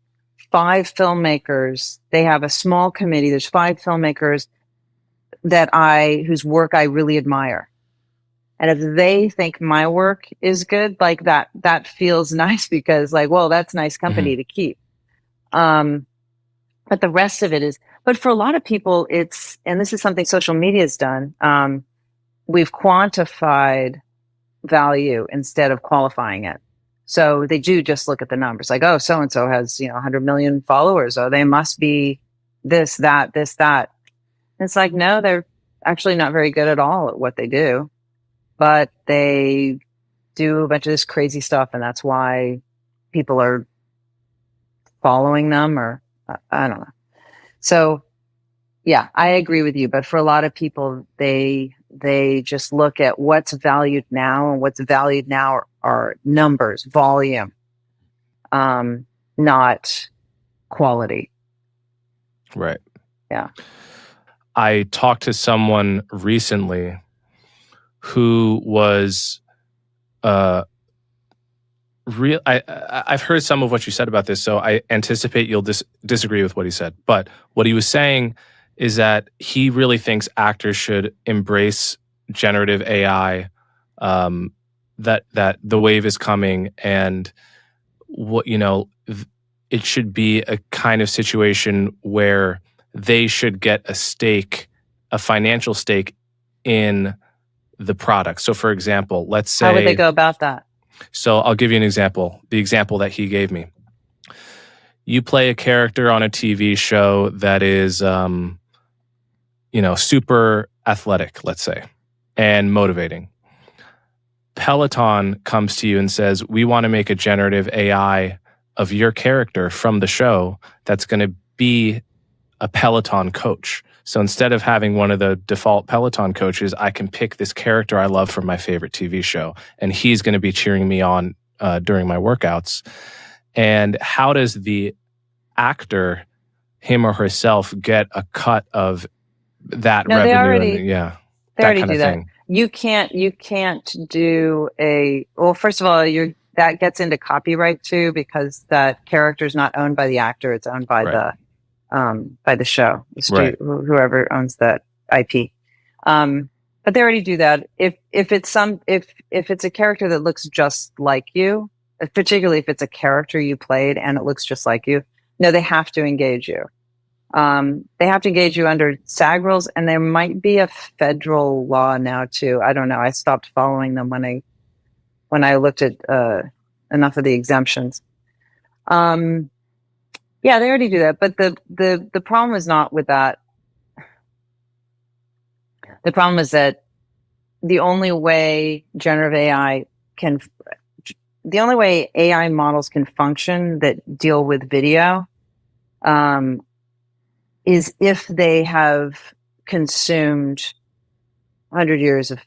5 filmmakers, they have a small committee. There's 5 filmmakers whose work I really admire. And if they think my work is good, like that feels nice because like, well, that's nice company to keep. But the rest of it is, but for a lot of people, and this is something social media has done. We've quantified value instead of qualifying it. So they do just look at the numbers, like, oh, so and so has 100 million followers. Oh, they must be this, that, this, that. And it's like, no, they're actually not very good at all at what they do, but they do a bunch of this crazy stuff, and that's why people are following them, or I don't know. So yeah, I agree with you. But for a lot of people, they just look at what's valued now, and what's valued now are numbers, volume, not quality. Right. Yeah. I talked to someone recently who was I've heard some of what you said about this, so I anticipate you'll disagree with what he said. But what he was saying is that he really thinks actors should embrace generative AI, that the wave is coming, and what it should be a kind of situation where they should get a financial stake in the product. So, for example, let's say, how would they go about that? So I'll give you an example. The example that he gave me. You play a character on a TV show that is, super athletic, let's say, and motivating. Peloton comes to you and says, we want to make a generative AI of your character from the show that's going to be a Peloton coach. So instead of having one of the default Peloton coaches, I can pick this character I love from my favorite TV show, and he's going to be cheering me on during my workouts. And how does the actor, him or herself, get a cut of that revenue? They already do that. Thing. You can't do first of all, that gets into copyright too, because that character is not owned by the actor; it's owned by the show, whoever owns that IP. But they already do that. If it's a character that looks just like you, particularly if it's a character you played and it looks just like you, no, they have to engage you. They have to engage you under SAG rules, and there might be a federal law now too. I don't know. I stopped following them when I looked at enough of the exemptions. Yeah, they already do that, but the problem is not with that. The problem is that the only way AI models can function that deal with video is if they have consumed 100 years of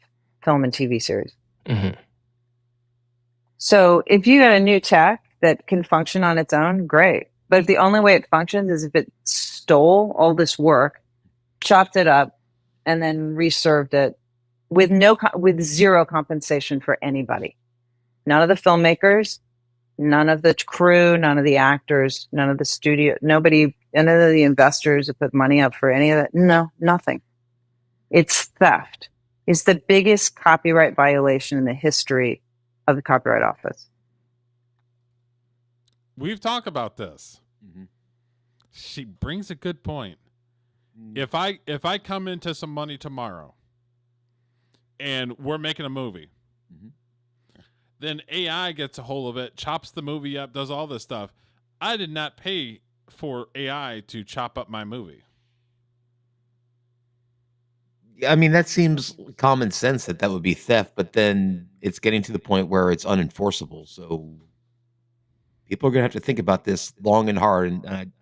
film and TV series. Mm-hmm. So if you got a new tech that can function on its own, great. But if the only way it functions is if it stole all this work, chopped it up, and then reserved it with zero compensation for anybody. None of the filmmakers, none of the crew, none of the actors, none of the studio, none of the investors that put money up for any of that. No, nothing. It's theft. It's the biggest copyright violation in the history of the Copyright Office. We've talked about this. Mm-hmm. She brings a good point. If I come into some money tomorrow and we're making a movie, then AI gets a hold of it, chops the movie up, does all this stuff. I did not pay for AI to chop up my movie. I mean, that seems common sense that would be theft, but then it's getting to the point where it's unenforceable. So people are going to have to think about this long and hard. And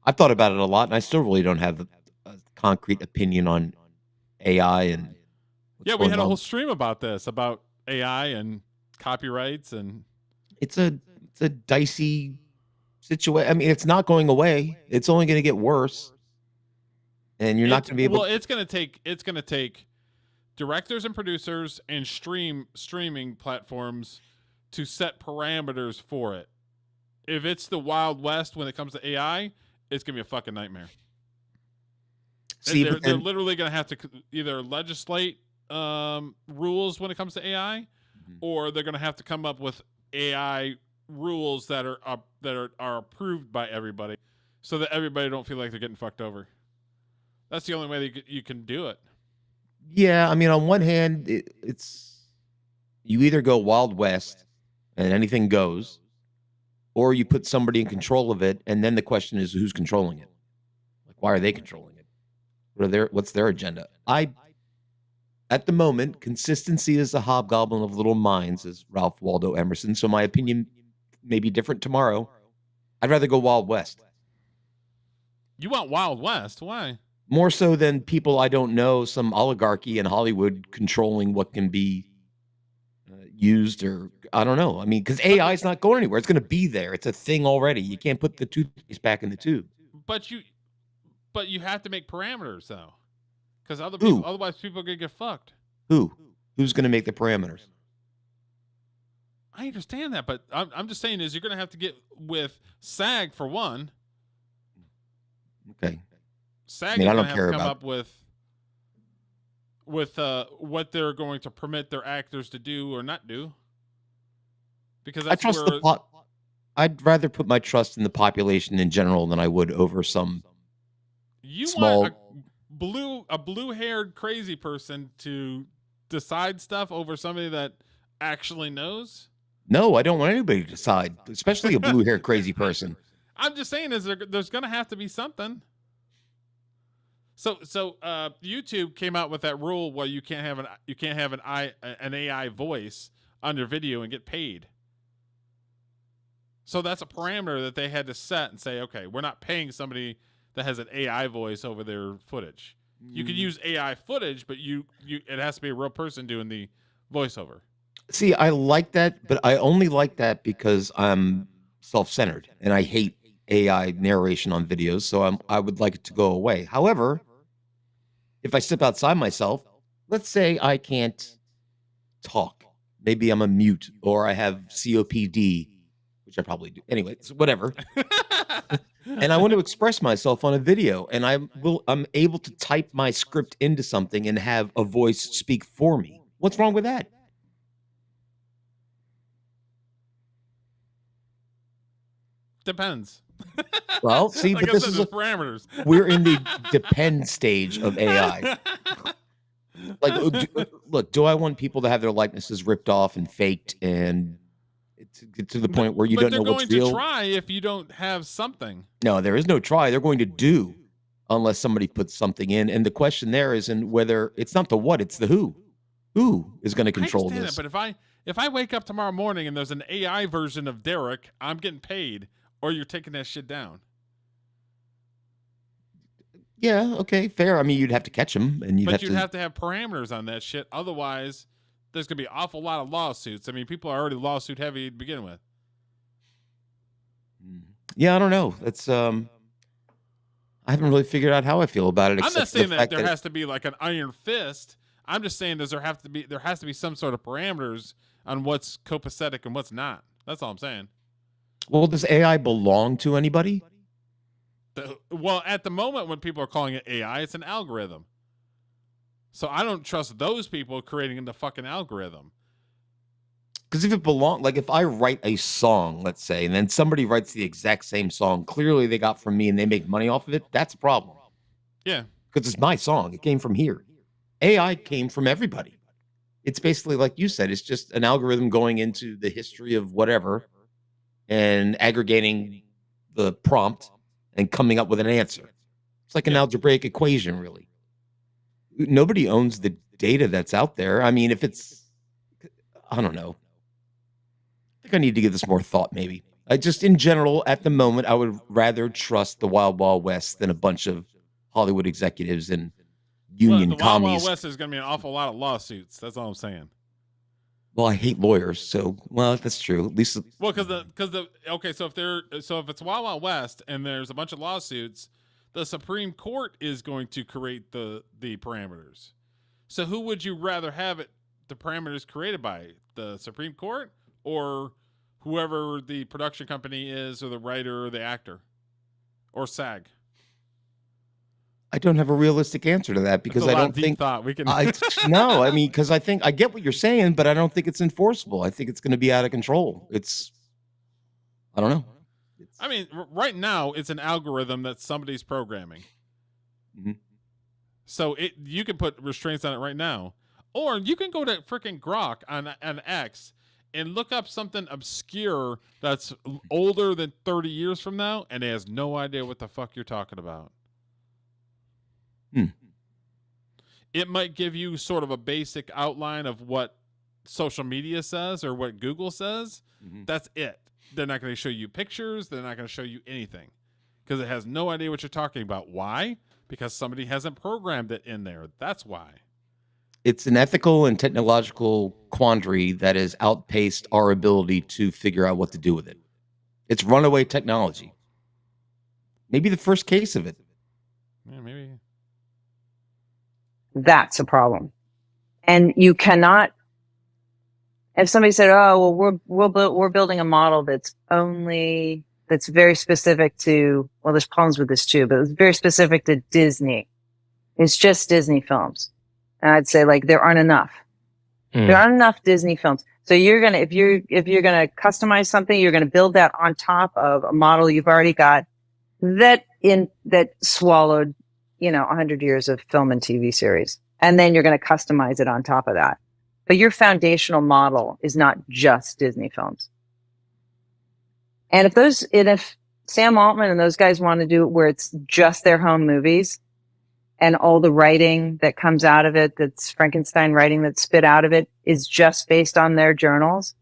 I've thought about it a lot, and I still really don't have a concrete opinion on AI. And we had a whole stream about this, about AI and copyrights, and it's a dicey situation. I mean, it's not going away; it's only going to get worse. And you're not going to be able. Well, it's going to take directors and producers and streaming platforms to set parameters for it. If it's the Wild West when it comes to AI, it's going to be a fucking nightmare. See, they're literally going to have to either legislate rules when it comes to AI, or they're going to have to come up with AI rules that are approved by everybody, so that everybody don't feel like they're getting fucked over. That's the only way that you can do it. Yeah, I mean, on one hand, it's you either go Wild West and anything goes, or you put somebody in control of it, and then the question is who's controlling it? Like, why are they controlling it? What's their agenda? At the moment, consistency is the hobgoblin of little minds, as Ralph Waldo Emerson. So my opinion may be different tomorrow. I'd rather go Wild West. You want Wild West? Why? More so than people I don't know, some oligarchy in Hollywood controlling what can be used, or I don't know. I mean, because AI is not going anywhere. It's going to be there. It's a thing already. You can't put the toothpaste back in the tube. But you have to make parameters though, because Who? Otherwise people are gonna get fucked. Who's going to make the parameters? I understand that, but I'm just saying is you're gonna have to get with SAG for one. Okay. SAG I is don't gonna have care to come about- up with what they're going to permit their actors to do or not do. Because I that's trust where I'd rather put my trust in the population in general than I would over some you small. want a blue-haired crazy person to decide stuff over somebody that actually knows. No, I don't want anybody to decide, especially a blue-haired crazy person. I'm just saying is there's going to have to be something. So YouTube came out with that rule where you can't have an AI voice on your video and get paid. So that's a parameter that they had to set and say, okay, we're not paying somebody that has an AI voice over their footage. You can use AI footage, but it has to be a real person doing the voiceover. See, I like that, but I only like that because I'm self-centered and I hate AI narration on videos, so I would like it to go away. However, if I step outside myself, let's say I can't talk. Maybe I'm a mute or I have COPD, which I probably do. Anyway, it's whatever. And I want to express myself on a video, and I'm able to type my script into something and have a voice speak for me. What's wrong with that? Depends. Well, see, Like but I this said, is there's parameters. we're in the depend stage of AI. Like, look, do I want people to have their likenesses ripped off and faked and to get to the point where you don't know what's But they're real? going to try if you don't have something. No, there is no try. They're going to do unless somebody puts something in. And the question there isn't whether it's not the what, it's the who. Who is going to control I understand this? it, but if I wake up tomorrow morning and there's an AI version of Derek, I'm getting paid, or you're taking that shit down. Yeah, okay, fair. I mean, you'd have to catch them, and But you'd have to have parameters on that shit. Otherwise, there's going to be an awful lot of lawsuits. I mean, people are already lawsuit heavy to begin with. Yeah, I don't know. That's I haven't really figured out how I feel about it. I'm not except for saying the that fact there has to be like an iron fist. I'm just saying there has to be some sort of parameters on what's copacetic and what's not. That's all I'm saying. Well, does AI belong to anybody? Well, at the moment when people are calling it AI, it's an algorithm. So I don't trust those people creating the fucking algorithm. Because if it belong, like if I write a song, let's say, and then somebody writes the exact same song, clearly they got from me and they make money off of it, that's a problem. Yeah. Because it's my song. It came from here. AI came from everybody. It's basically like you said, it's just an algorithm going into the history of whatever and aggregating the prompt and coming up with an answer. It's like an algebraic equation, really. Nobody owns the data that's out there. I mean, if it's, I don't know. I think I need to give this more thought, maybe. I just, in general, at the moment, I would rather trust the Wild Wild West than a bunch of Hollywood executives and union the Wild commies. Wild West is going to be an awful lot of lawsuits. That's all I'm saying. Well, I hate lawyers, so that's true. At least, Well, okay, so if it's Wild Wild West and there's a bunch of lawsuits, the Supreme Court is going to create the parameters. So who would you rather have the parameters created by? The Supreme Court or whoever the production company is, or the writer or the actor, or SAG? I don't have a realistic answer to that because That's a I lot don't of deep think. thought. We can. No, I mean, because I think I get what you're saying, but I don't think it's enforceable. I think it's going to be out of control. I don't know. I mean, right now it's an algorithm that somebody's programming. Mhm. So you can put restraints on it right now, or you can go to freaking Grok on X and look up something obscure that's older than 30 years from now, and it has no idea what the fuck you're talking about. It might give you sort of a basic outline of what social media says or what Google says. That's it. They're not going to show you pictures. They're not going to show you anything because it has no idea what you're talking about. Why? Because somebody hasn't programmed it in there. That's why. It's an ethical and technological quandary that has outpaced our ability to figure out what to do with it. It's runaway technology. Maybe the first case of it. Yeah, maybe. That's a problem. And you cannot, if somebody said, oh, well, we're building a model that's very specific to, well, there's problems with this too, but it's very specific to Disney. It's just Disney films. And I'd say like, there aren't enough. There aren't enough Disney films. So you're going to, if you're going to customize something, you're going to build that on top of a model you've already got that swallowed, 100 years of film and TV series. And then you're going to customize it on top of that. But your foundational model is not just Disney films. And if Sam Altman and those guys want to do it where it's just their home movies and all the writing that comes out of it, that's Frankenstein writing that's spit out of it, is just based on their journals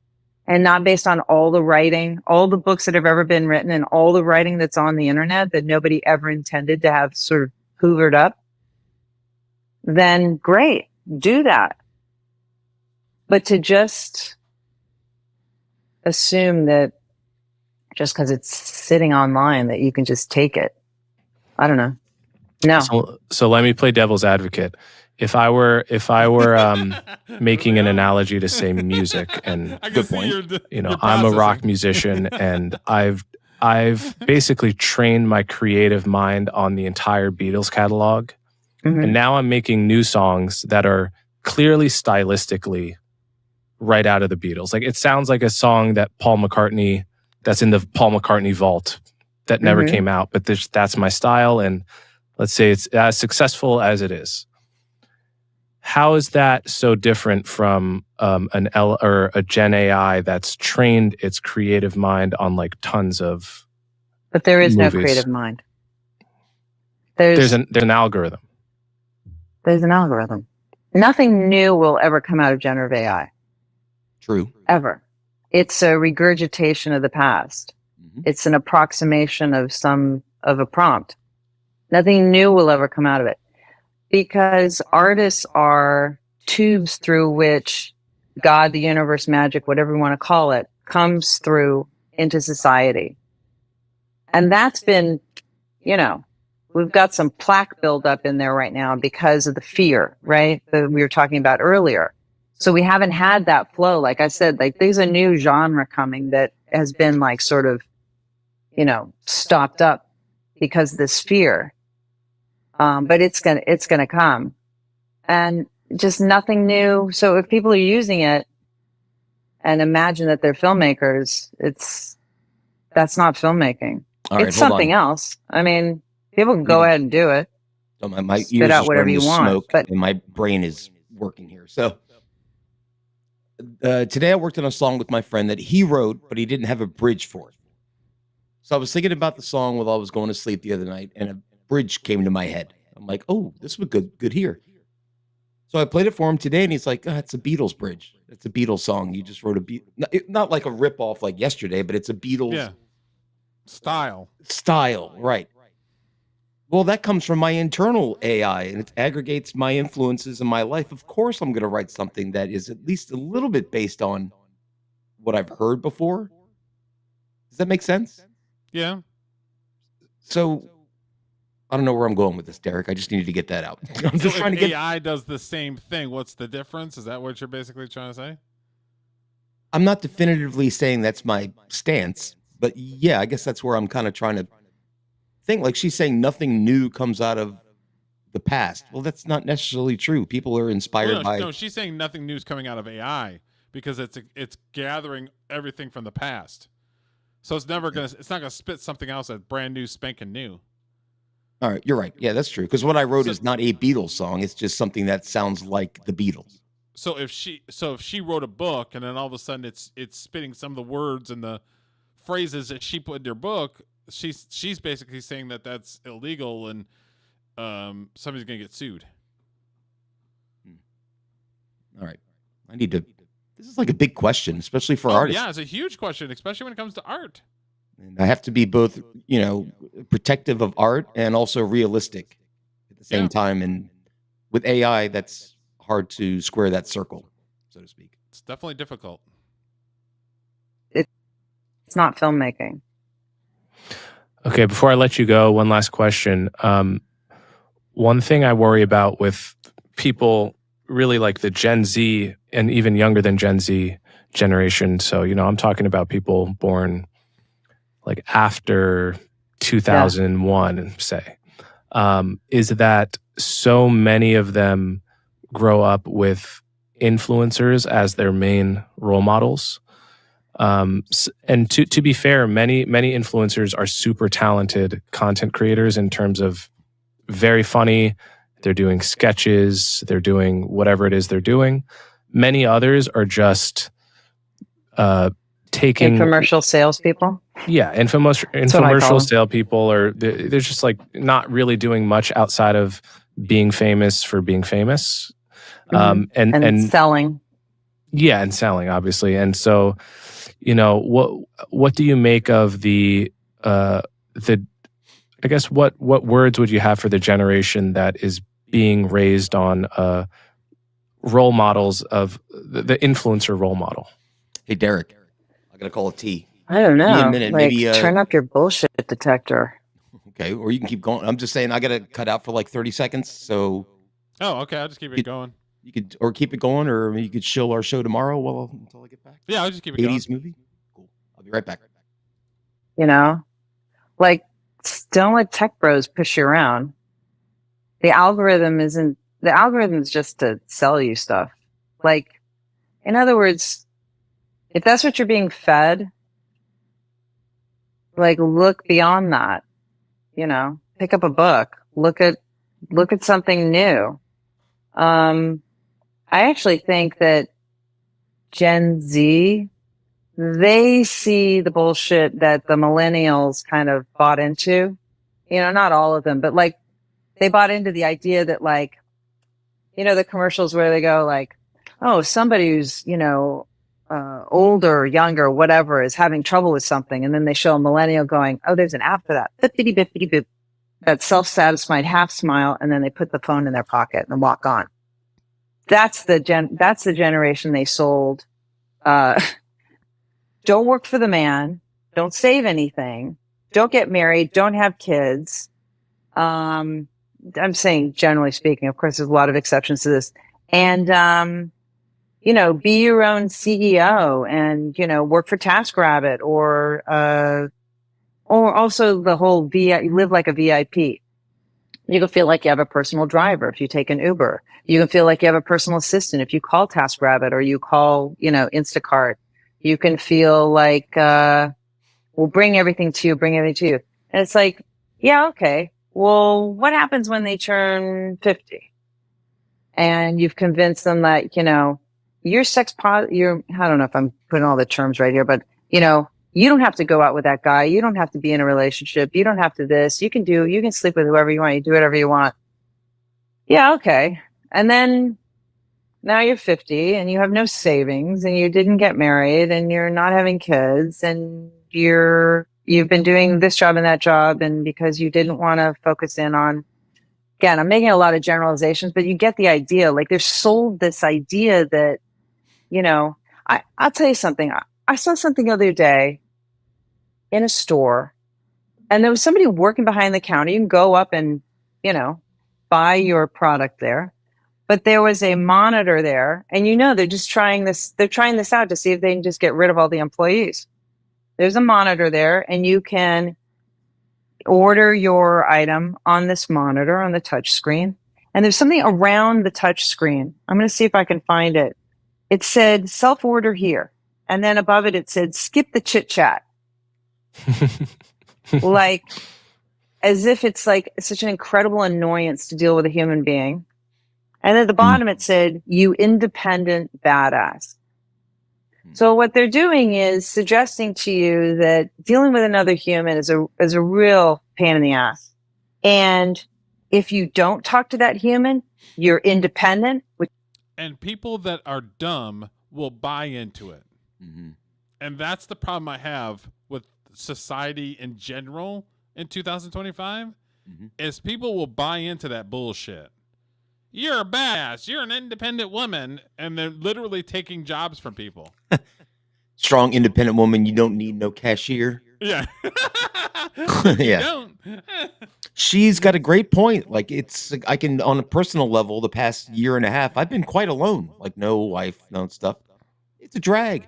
and not based on all the writing, all the books that have ever been written and all the writing that's on the internet that nobody ever intended to have sort of hoovered up, then great, do that. But to just assume that just because it's sitting online that you can just take it, I don't know. No. So let me play devil's advocate. If I were making an analogy to say music, and good point. I'm a rock musician, and I've basically trained my creative mind on the entire Beatles catalog, and now I'm making new songs that are clearly stylistically right out of the Beatles. Like it sounds like a song that that's in the Paul McCartney vault that never came out, but that's my style, and let's say it's as successful as it is. How is that so different from a Gen AI that's trained its creative mind on like tons of But there is movies? No creative mind. There's an algorithm. There's an algorithm. Nothing new will ever come out of generative AI. True. Ever. It's a regurgitation of the past. It's an approximation of a prompt. Nothing new will ever come out of it. Because artists are tubes through which God, the universe, magic, whatever you want to call it, comes through into society. And that's been, we've got some plaque buildup in there right now because of the fear, right? That we were talking about earlier. So we haven't had that flow. Like I said, like there's a new genre coming that has been like sort of, stopped up because of this fear. But it's gonna come, and just nothing new. So if people are using it and imagine that they're filmmakers, that's not filmmaking. All right, it's something else. I mean, people can go ahead and do it. So my Spit ears out are whatever starting you to want, smoke, but- and my brain is working here. So today I worked on a song with my friend that he wrote, but he didn't have a bridge for it. So I was thinking about the song while I was going to sleep the other night, and a bridge came to my head. I'm like, oh, this would good here. So I played it for him today, and he's like, it's a Beatles bridge. It's a Beatles song. You just wrote not like a ripoff like yesterday, but it's a Beatles style, right? Well, that comes from my internal AI, and it aggregates my influences in my life. Of course, I'm going to write something that is at least a little bit based on what I've heard before. Does that make sense? Yeah. So I don't know where I'm going with this, Derek. I just needed to get that out. I'm just trying to get. AI does the same thing. What's the difference? Is that what you're basically trying to say? I'm not definitively saying that's my stance, but yeah, I guess that's where I'm kind of trying to think. Like she's saying, nothing new comes out of the past. Well, that's not necessarily true. People are inspired by. No, she's saying nothing new is coming out of AI because it's gathering everything from the past. So it's not gonna spit something else that's brand new, spanking new. All right, you're right. Yeah, that's true. Because what I wrote is not a Beatles song. It's just something that sounds like the Beatles. if she wrote a book and then all of a sudden it's spitting some of the words and the phrases that she put in her book, she's basically saying that that's illegal and somebody's gonna get sued. All right, I need to. This is like a big question, especially for artists. Yeah, it's a huge question, especially when it comes to art. And I have to be both, protective of art and also realistic at the same time. And with AI, that's hard to square that circle, so to speak. It's definitely difficult. It's not filmmaking. Okay, before I let you go, one last question. One thing I worry about with people really like the Gen Z and even younger than Gen Z generation. So, I'm talking about people born like after 2001, say, is that so many of them grow up with influencers as their main role models. And to be fair, many influencers are super talented content creators in terms of very funny. They're doing sketches. They're doing whatever it is they're doing. Many others are just taking infomercial salespeople. Yeah, infomercial salespeople, or they're just like not really doing much outside of being famous for being famous, and selling. Yeah, and selling, obviously. And so, what do you make of the I guess what words would you have for the generation that is being raised on role models of the influencer role model? Hey, Derek, I gotta call a T. I don't know. Give me a minute, like, maybe turn up your bullshit detector. Okay, or you can keep going. I'm just saying I gotta cut out for like 30 seconds. So. Oh, okay. I'll just keep it going. You could, or keep it going, or you could show our show tomorrow until I get back. Yeah, I'll just keep it going. 80s movie. Cool. I'll be right back. Like, don't let tech bros push you around. The algorithm is just to sell you stuff. Like, in other words, if that's what you're being fed, like, look beyond that. Pick up a book. Look at something new. I actually think that Gen Z, they see the bullshit that the millennials kind of bought into. Not all of them, but like they bought into the idea that like, the commercials where they go like, oh, somebody who's, older, younger, whatever is having trouble with something. And then they show a millennial going, oh, there's an app for that. Bippity bippity boop. That self-satisfied half smile. And then they put the phone in their pocket and walk on. That's the generation they sold. Don't work for the man. Don't save anything. Don't get married. Don't have kids. I'm saying generally speaking, of course, there's a lot of exceptions to this. And, be your own CEO and, work for TaskRabbit or also the whole live like a VIP. You can feel like you have a personal driver if you take an Uber. You can feel like you have a personal assistant if you call TaskRabbit or you call, Instacart. You can feel like, we'll bring everything to you. And it's like, yeah, okay. Well, what happens when they turn 50? And you've convinced them that, you're I don't know if I'm putting all the terms right here, but, you don't have to go out with that guy. You don't have to be in a relationship. You don't have to this. You can sleep with whoever you want. You do whatever you want. Yeah, okay. And then now you're 50 and you have no savings and you didn't get married and you're not having kids and you've been doing this job and that job. And because you didn't want to focus in on, again, I'm making a lot of generalizations, but you get the idea. Like they're sold this idea that, I'll tell you something. I saw something the other day in a store and there was somebody working behind the counter. You can go up and, buy your product there, but there was a monitor there and they're just trying this out to see if they can just get rid of all the employees. There's a monitor there and you can order your item on this monitor on the touch screen. And there's something around the touch screen. I'm going to see if I can find it. It said self-order here. And then above it, it said, skip the chit chat. Like, as if it's like such an incredible annoyance to deal with a human being. And at the bottom, it said, "You independent badass." So what they're doing is suggesting to you that dealing with another human is a real pain in the ass. And if you don't talk to that human, you're independent. And people that are dumb will buy into it. Mm-hmm. And that's the problem I have with society in general in 2025 is people will buy into that bullshit. You're a badass. You're an independent woman. And they're literally taking jobs from people. Strong, independent woman. You don't need no cashier. Yeah. Yeah. Don't. She's got a great point. Like I can, on a personal level, the past year and a half, I've been quite alone. Like no wife, no stuff. It's a drag.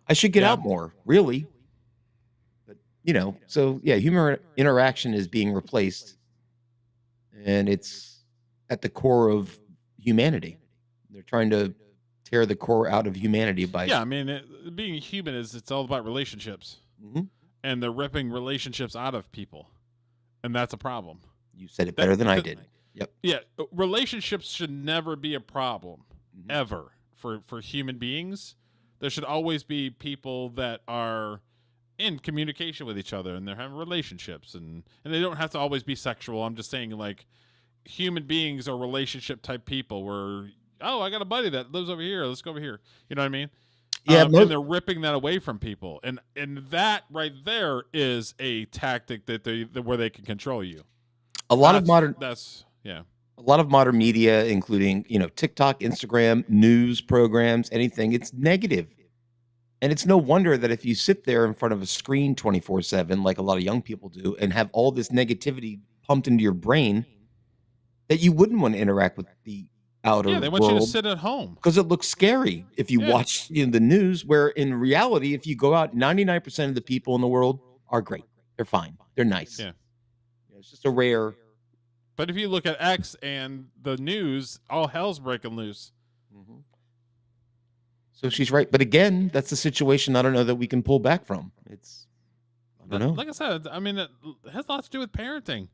I should get out more, really. But, so yeah, human interaction is being replaced. And it's at the core of humanity. They're trying to tear the core out of humanity by. Yeah, I mean, being human it's all about relationships. And they're ripping relationships out of people. And that's a problem. You said it better than I did. Yep. Yeah, relationships should never be a problem, ever, for human beings. There should always be people that are in communication with each other and they're having relationships. And they don't have to always be sexual. I'm just saying, like, human beings are relationship type people where, oh, I got a buddy that lives over here. Let's go over here. You know what I mean? Yeah, and they're ripping that away from people, and that right there is a tactic where they can control you. A lot of modern media, including TikTok, Instagram, news programs, anything. It's negative, and it's no wonder that if you sit there in front of a screen 24/7, like a lot of young people do, and have all this negativity pumped into your brain, that you wouldn't want to interact with the outer world. Yeah, they want you to sit at home because it looks scary if you watch the news, where in reality, if you go out, 99% of the people in the world are great. They're fine. They're nice. Yeah. It's just a rare. But if you look at X and the news, all hell's breaking loose. So she's right. But again, that's a situation I don't know that we can pull back from. I don't know. Like I said, I mean, it has a lot to do with parenting.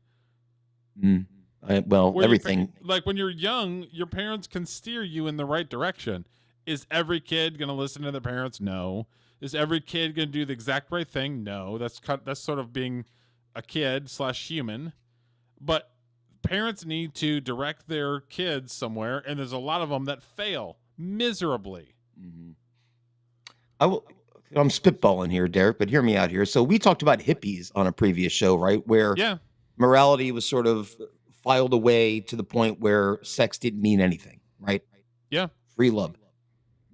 Everything. Like when you're young, your parents can steer you in the right direction. Is every kid going to listen to their parents? No. Is every kid going to do the exact right thing? No. That's sort of being a kid / human. But parents need to direct their kids somewhere, and there's a lot of them that fail miserably. I'm spitballing here, Derek, but hear me out here. So we talked about hippies on a previous show, right? Where morality was sort of filed away to the point where sex didn't mean anything, right? Yeah. Free love.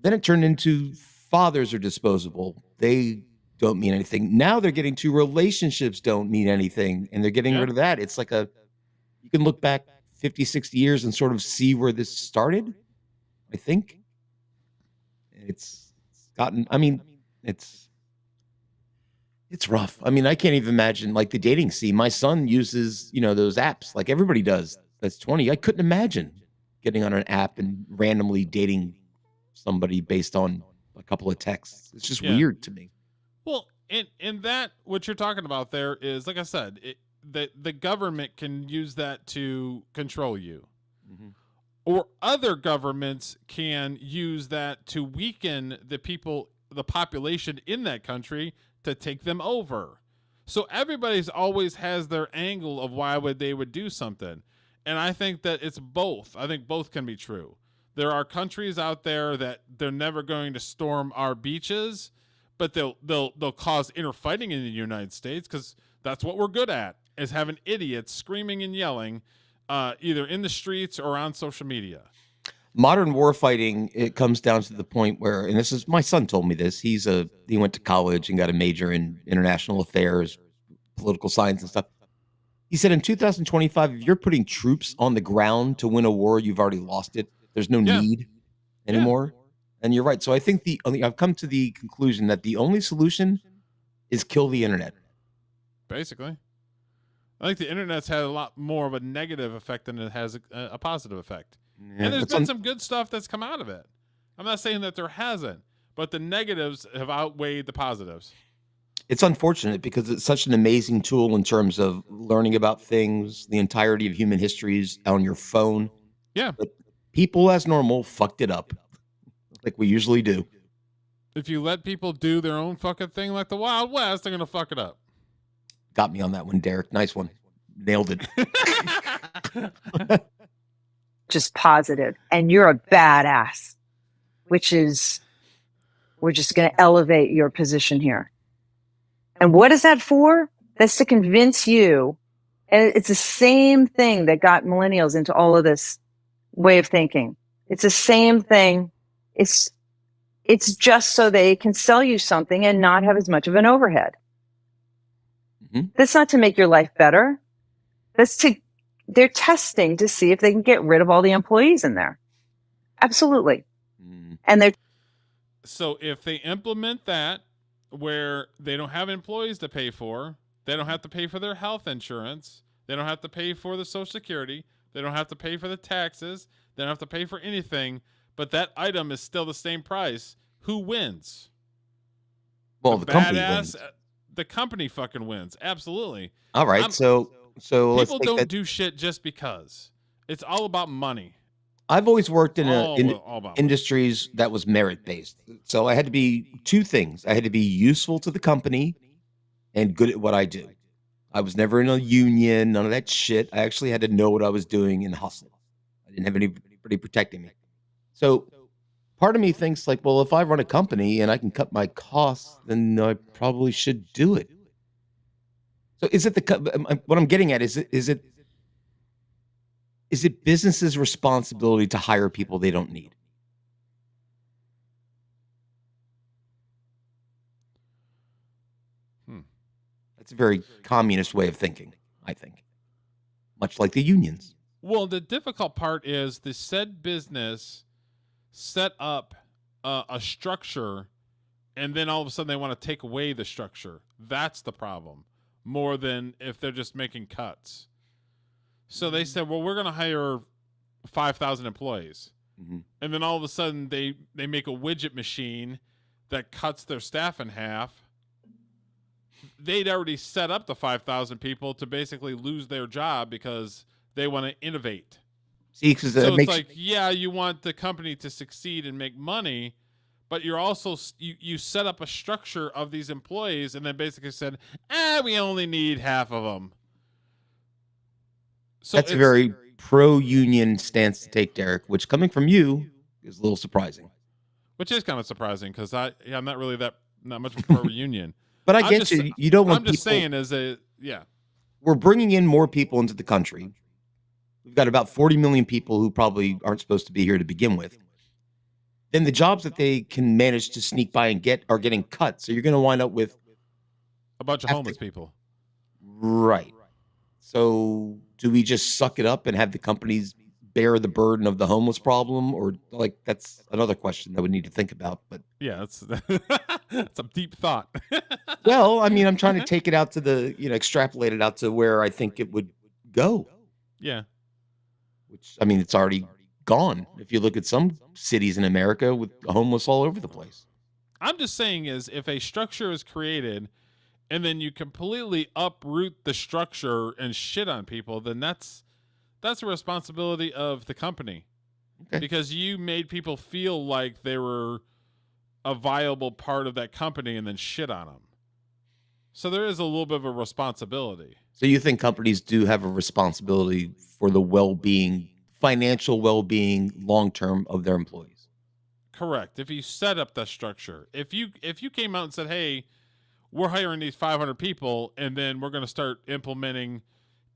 Then it turned into fathers are disposable. They don't mean anything. Now they're getting to relationships don't mean anything, and they're getting rid of that. It's like you can look back 50, 60 years and sort of see where this started, I think. It's rough. I mean, I can't even imagine like the dating scene. My son uses, those apps like everybody does. That's 20. I couldn't imagine getting on an app and randomly dating somebody based on a couple of texts. It's just weird to me. Well, in that, what you're talking about there is, like I said, the government can use that to control you. Or other governments can use that to weaken the population in that country to take them over. So everybody's always has their angle of why they would do something. And I think that it's both. I think both can be true. There are countries out there that they're never going to storm our beaches, but they'll cause infighting in the United States because that's what we're good at, is having idiots screaming and yelling either in the streets or on social media. Modern war fighting, it comes down to the point where, and this is, my son told me this, he went to college and got a major in international affairs, political science and stuff. He said in 2025, if you're putting troops on the ground to win a war, you've already lost it. There's no need anymore. And you're right. So I think I've come to the conclusion that the only solution is kill the internet. Basically. I think the internet's had a lot more of a negative effect than it has a positive effect. And there's been some good stuff that's come out of it. I'm not saying that there hasn't, but the negatives have outweighed the positives. It's unfortunate because it's such an amazing tool in terms of learning about things. The entirety of human history is on your phone. Yeah. But people as normal fucked it up, like we usually do. If you let people do their own fucking thing like the Wild West, they're gonna fuck it up. Got me on that one, Derek. Nice one. Nailed it. Just positive, and you're a badass, which is, we're just going to elevate your position here. And what is that for? That's to convince you. And it's the same thing that got millennials into all of this way of thinking. It's the same thing. It's just so they can sell you something and not have as much of an overhead. Mhm. That's not to make your life better. They're testing to see if they can get rid of all the employees in there. Absolutely. And So if they implement that where they don't have employees to pay for, they don't have to pay for their health insurance, they don't have to pay for the Social Security, they don't have to pay for the taxes, they don't have to pay for anything, but that item is still the same price, who wins? Well, the company wins. The company fucking wins. Absolutely. All right, so let's People take don't that. do shit just because. It's all about money. I've always worked in All about money. industries that was merit based. So I had to be two things. I had to be useful to the company and good at what I do. I was never in a union, none of that shit. I actually had to know what I was doing and hustle. I didn't have anybody protecting me. So part of me thinks like, well, if I run a company and I can cut my costs, then I probably should do it. So is it what I'm getting at? Is it business's responsibility to hire people they don't need? That's a very communist way of thinking, I think. Much like the unions. Well, the difficult part is the said business set up a structure, and then all of a sudden they want to take away the structure. That's the problem, more than if they're just making cuts. So they said, well, we're going to hire 5,000 employees. Mm-hmm. And then all of a sudden they make a widget machine that cuts their staff in half. They'd already set up the 5,000 people to basically lose their job because they want to innovate. See, because so it's like, yeah, you want the company to succeed and make money, but you're also you set up a structure of these employees and then basically said, we only need half of them. So that's a very pro-union stance to take, Derek, which coming from you is a little surprising. Which is kind of surprising because I'm not really not much of a pro-union. But I get you. You don't want I'm just saying we're bringing in more people into the country. We've got about 40 million people who probably aren't supposed to be here to begin with. Then the jobs that they can manage to sneak by and get are getting cut. So you're going to wind up with a bunch of homeless people. Right. So do we just suck it up and have the companies bear the burden of the homeless problem? Or like, that's another question that we need to think about. But yeah, that's a deep thought. Well, I mean, I'm trying to take it out to extrapolate it out to where I think it would go. Yeah. Which, I mean, it's already gone. If you look at some cities in America with homeless all over the place. I'm just saying is if a structure is created and then you completely uproot the structure and shit on people, then that's a responsibility of the company. Okay. Because you made people feel like they were a viable part of that company and then shit on them. So there is a little bit of a responsibility. So you think companies do have a responsibility for the well-being, financial well-being, long-term of their employees? Correct. If you set up that structure, if you came out and said, hey, we're hiring these 500 people and then we're going to start implementing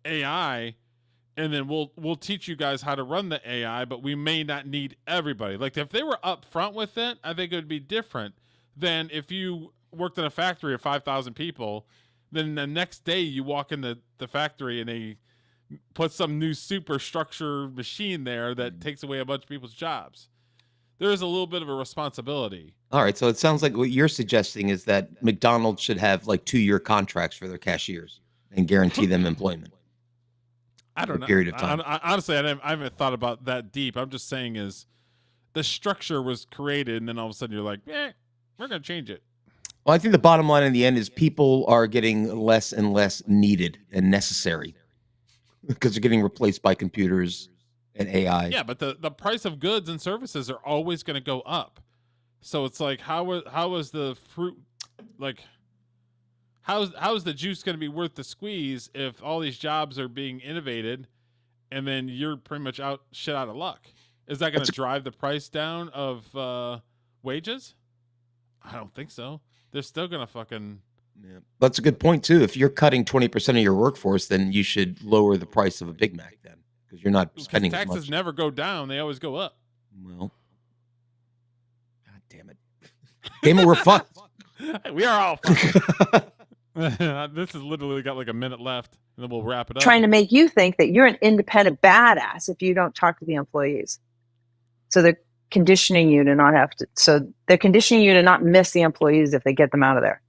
AI and then we'll teach you guys how to run the AI, but we may not need everybody. Like if they were up front with it, I think it would be different than if you worked in a factory of 5,000 people, then the next day you walk in the factory and they put some new superstructure machine there that takes away a bunch of people's jobs. There is a little bit of a responsibility. All right. So it sounds like what you're suggesting is that McDonald's should have like 2-year contracts for their cashiers and guarantee them employment. I don't know. Period of time. Honestly, I haven't thought about that deep. I'm just saying is the structure was created and then all of a sudden you're like, we're going to change it. Well, I think the bottom line in the end is people are getting less and less needed and necessary because they're getting replaced by computers and AI. Yeah, but the price of goods and services are always going to go up. So it's like, how is the fruit, like, how's the juice going to be worth the squeeze if all these jobs are being innovated, and then you're pretty much shit out of luck? Is that going to drive the price down of wages? I don't think so. They're still going to fucking. Yeah. That's a good point too. If you're cutting 20% of your workforce, then you should lower the price of a Big Mac then, because you're not spending as taxes much. never go down; they always go up. Well, God damn it, Gamer, we're fucked. We are all fucked. This has literally got like a minute left, and then we'll wrap it up. Trying to make you think that you're an independent badass if you don't talk to the employees. So they're conditioning you to not have to. So they're conditioning you to not miss the employees if they get them out of there.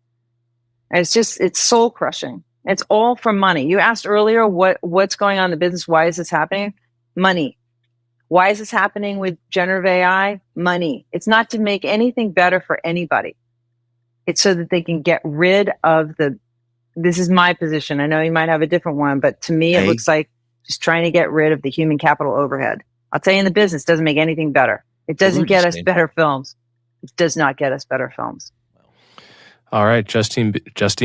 And it's soul crushing. It's all for money. You asked earlier what's going on in the business. Why is this happening? Money. Why is this happening with generative AI? Money. It's not to make anything better for anybody. It's so that they can get rid of this is my position. I know you might have a different one, but to me, it looks like just trying to get rid of the human capital overhead. I'll tell you, in the business, doesn't make anything better. It doesn't get us better films. It does not get us better films. All right, Justine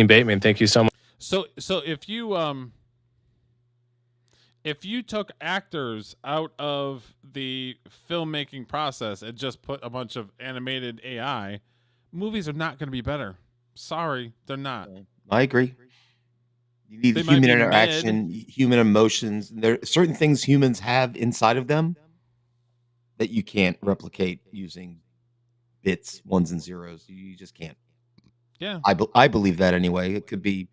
Bateman, thank you so much. So if you took actors out of the filmmaking process and just put a bunch of animated AI, movies are not going to be better. Sorry, they're not. I agree. You need human interaction, human emotions. There are certain things humans have inside of them that you can't replicate using bits, ones and zeros. You just can't. Yeah. I believe that anyway. It could be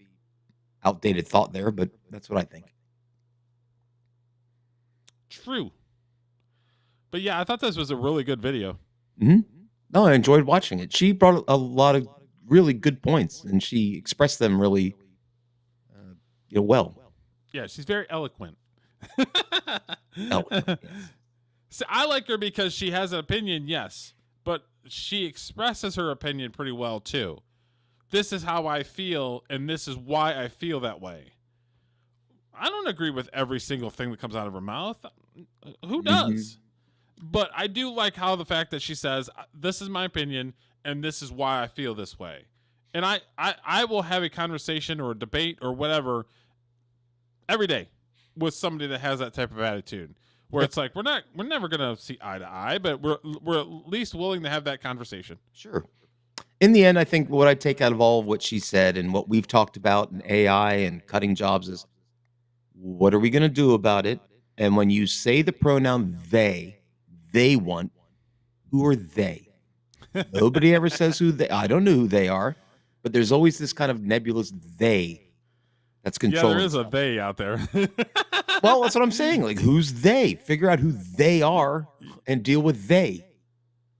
outdated thought there, but that's what I think. True. But yeah, I thought this was a really good video. Mm-hmm. No, I enjoyed watching it. She brought a lot of really good points, and she expressed them really well. Yeah, she's very eloquent. Eloquent, yes. So I like her because she has an opinion, yes, but she expresses her opinion pretty well too. This is how I feel, and this is why I feel that way. I don't agree with every single thing that comes out of her mouth. Who does? But I do like how the fact that she says, this is my opinion, and this is why I feel this way. And I will have a conversation or a debate or whatever every day with somebody that has that type of attitude, where it's like, we're never going to see eye to eye, but we're at least willing to have that conversation. Sure. In the end, I think what I take out of all of what she said and what we've talked about in AI and cutting jobs is, what are we going to do about it? And when you say the pronoun they want, who are they? Nobody ever says who they. I don't know who they are, but there's always this kind of nebulous they that's controlling. Yeah, there is a they out there. Well, that's what I'm saying. Like, who's they? Figure out who they are and deal with they.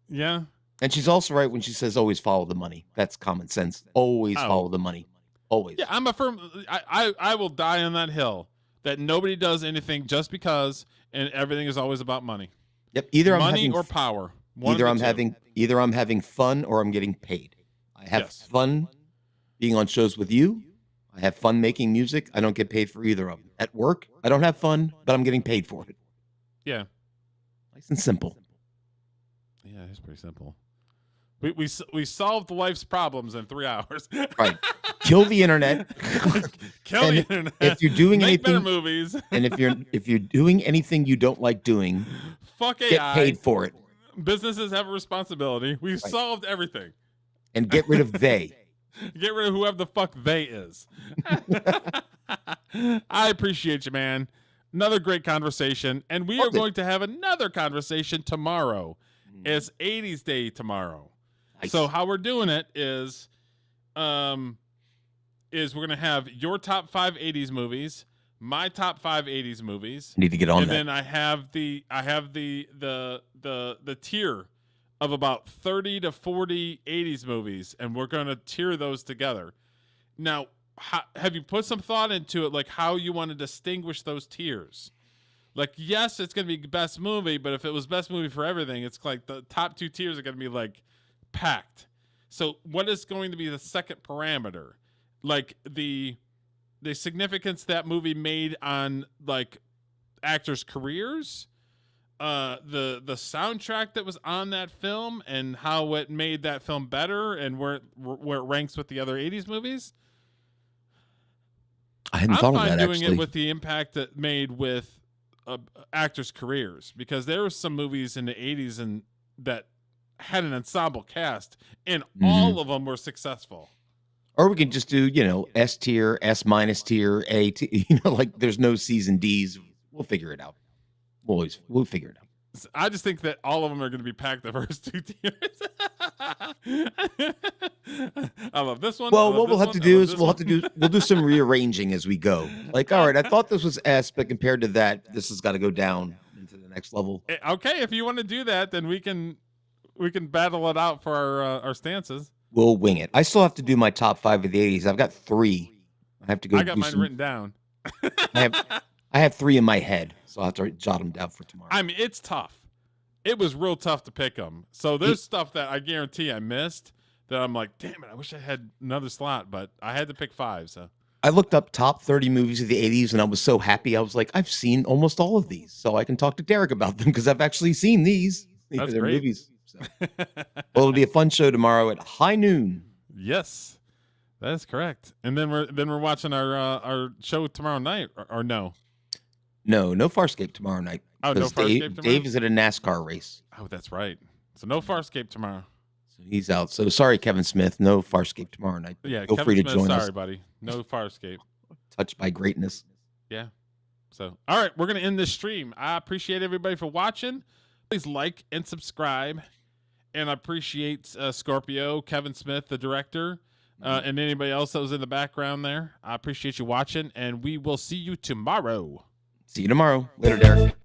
Yeah. And she's also right when she says always follow the money. That's common sense. Always follow the money. Always. Yeah, I'm a firm. I will die on that hill that nobody does anything just because, and everything is always about money. Yep. Either money I'm having or power. Either I'm having fun or I'm getting paid. I have fun being on shows with you. I have fun making music. I don't get paid for either of them. At work, I don't have fun, but I'm getting paid for it. Yeah. Nice and simple. Yeah, it's pretty simple. We solved life's problems in 3 hours. Right. Kill the internet. Kill the internet. If you're doing Make anything, better movies. And if you're doing anything you don't like doing, fuck AI. Get paid for it. Businesses have a responsibility. We've solved everything. And get rid of they. Get rid of whoever the fuck they is. I appreciate you, man. Another great conversation. And we are going to have another conversation tomorrow. It's 80s Day tomorrow. Nice. So how we're doing it is we're going to have your top 5 80s movies, my top 5 80s movies. Need to get on and that. And then I have the tier of about 30 to 40 80s movies, and we're going to tier those together. Now, have you put some thought into it, like how you want to distinguish those tiers? Like, yes, it's going to be best movie, but if it was best movie for everything, it's like the top 2 tiers are going to be like packed. So what is going to be the second parameter? Like the significance that movie made on like actors' careers, the soundtrack that was on that film and how it made that film better and where it ranks with the other 80s movies. I hadn't thought of that, doing actually. it with the impact that made with actors' careers, because there were some movies in the 80s and that had an ensemble cast and all of them were successful. Or we can just do, S tier, S minus tier, A tier, like there's no C's and D's. We'll figure it out. We'll figure it out. I just think that all of them are going to be packed the first 2 tiers. I love this one. Well, what we'll have to do is we'll do some rearranging as we go. Like, all right, I thought this was S, but compared to that, this has got to go down into the next level. Okay, if you want to do that, then we can battle it out for our stances. We'll wing it. I still have to do my top 5 of the 80s. I've got 3. I have to go. I got mine written down. I have 3 in my head, so I'll have to jot them down for tomorrow. I mean, it's tough. It was real tough to pick them. So there's stuff that I guarantee I missed that I'm like, damn it, I wish I had another slot, but I had to pick 5. So I looked up top 30 movies of the 80s, and I was so happy. I was like, I've seen almost all of these, so I can talk to Derek about them because I've actually seen these. That's They're great. movies. So. Well, it'll be a fun show tomorrow at high noon. Yes, that is correct. And then we're watching our show tomorrow night, or no? No Farscape tomorrow night. Oh, no Because Farscape tomorrow? Dave is at a NASCAR race. Oh, that's right. So no Farscape tomorrow. So he's out. So sorry, Kevin Smith. No Farscape tomorrow night. Yeah, Feel Kevin free to Smith, join sorry, us. buddy. No Farscape. Touched by greatness. Yeah. So, all right, we're going to end this stream. I appreciate everybody for watching. Please like and subscribe. And I appreciate Scorpio, Kevin Smith, the director, and anybody else that was in the background there. I appreciate you watching, and we will see you tomorrow. See you tomorrow. Later, Derek.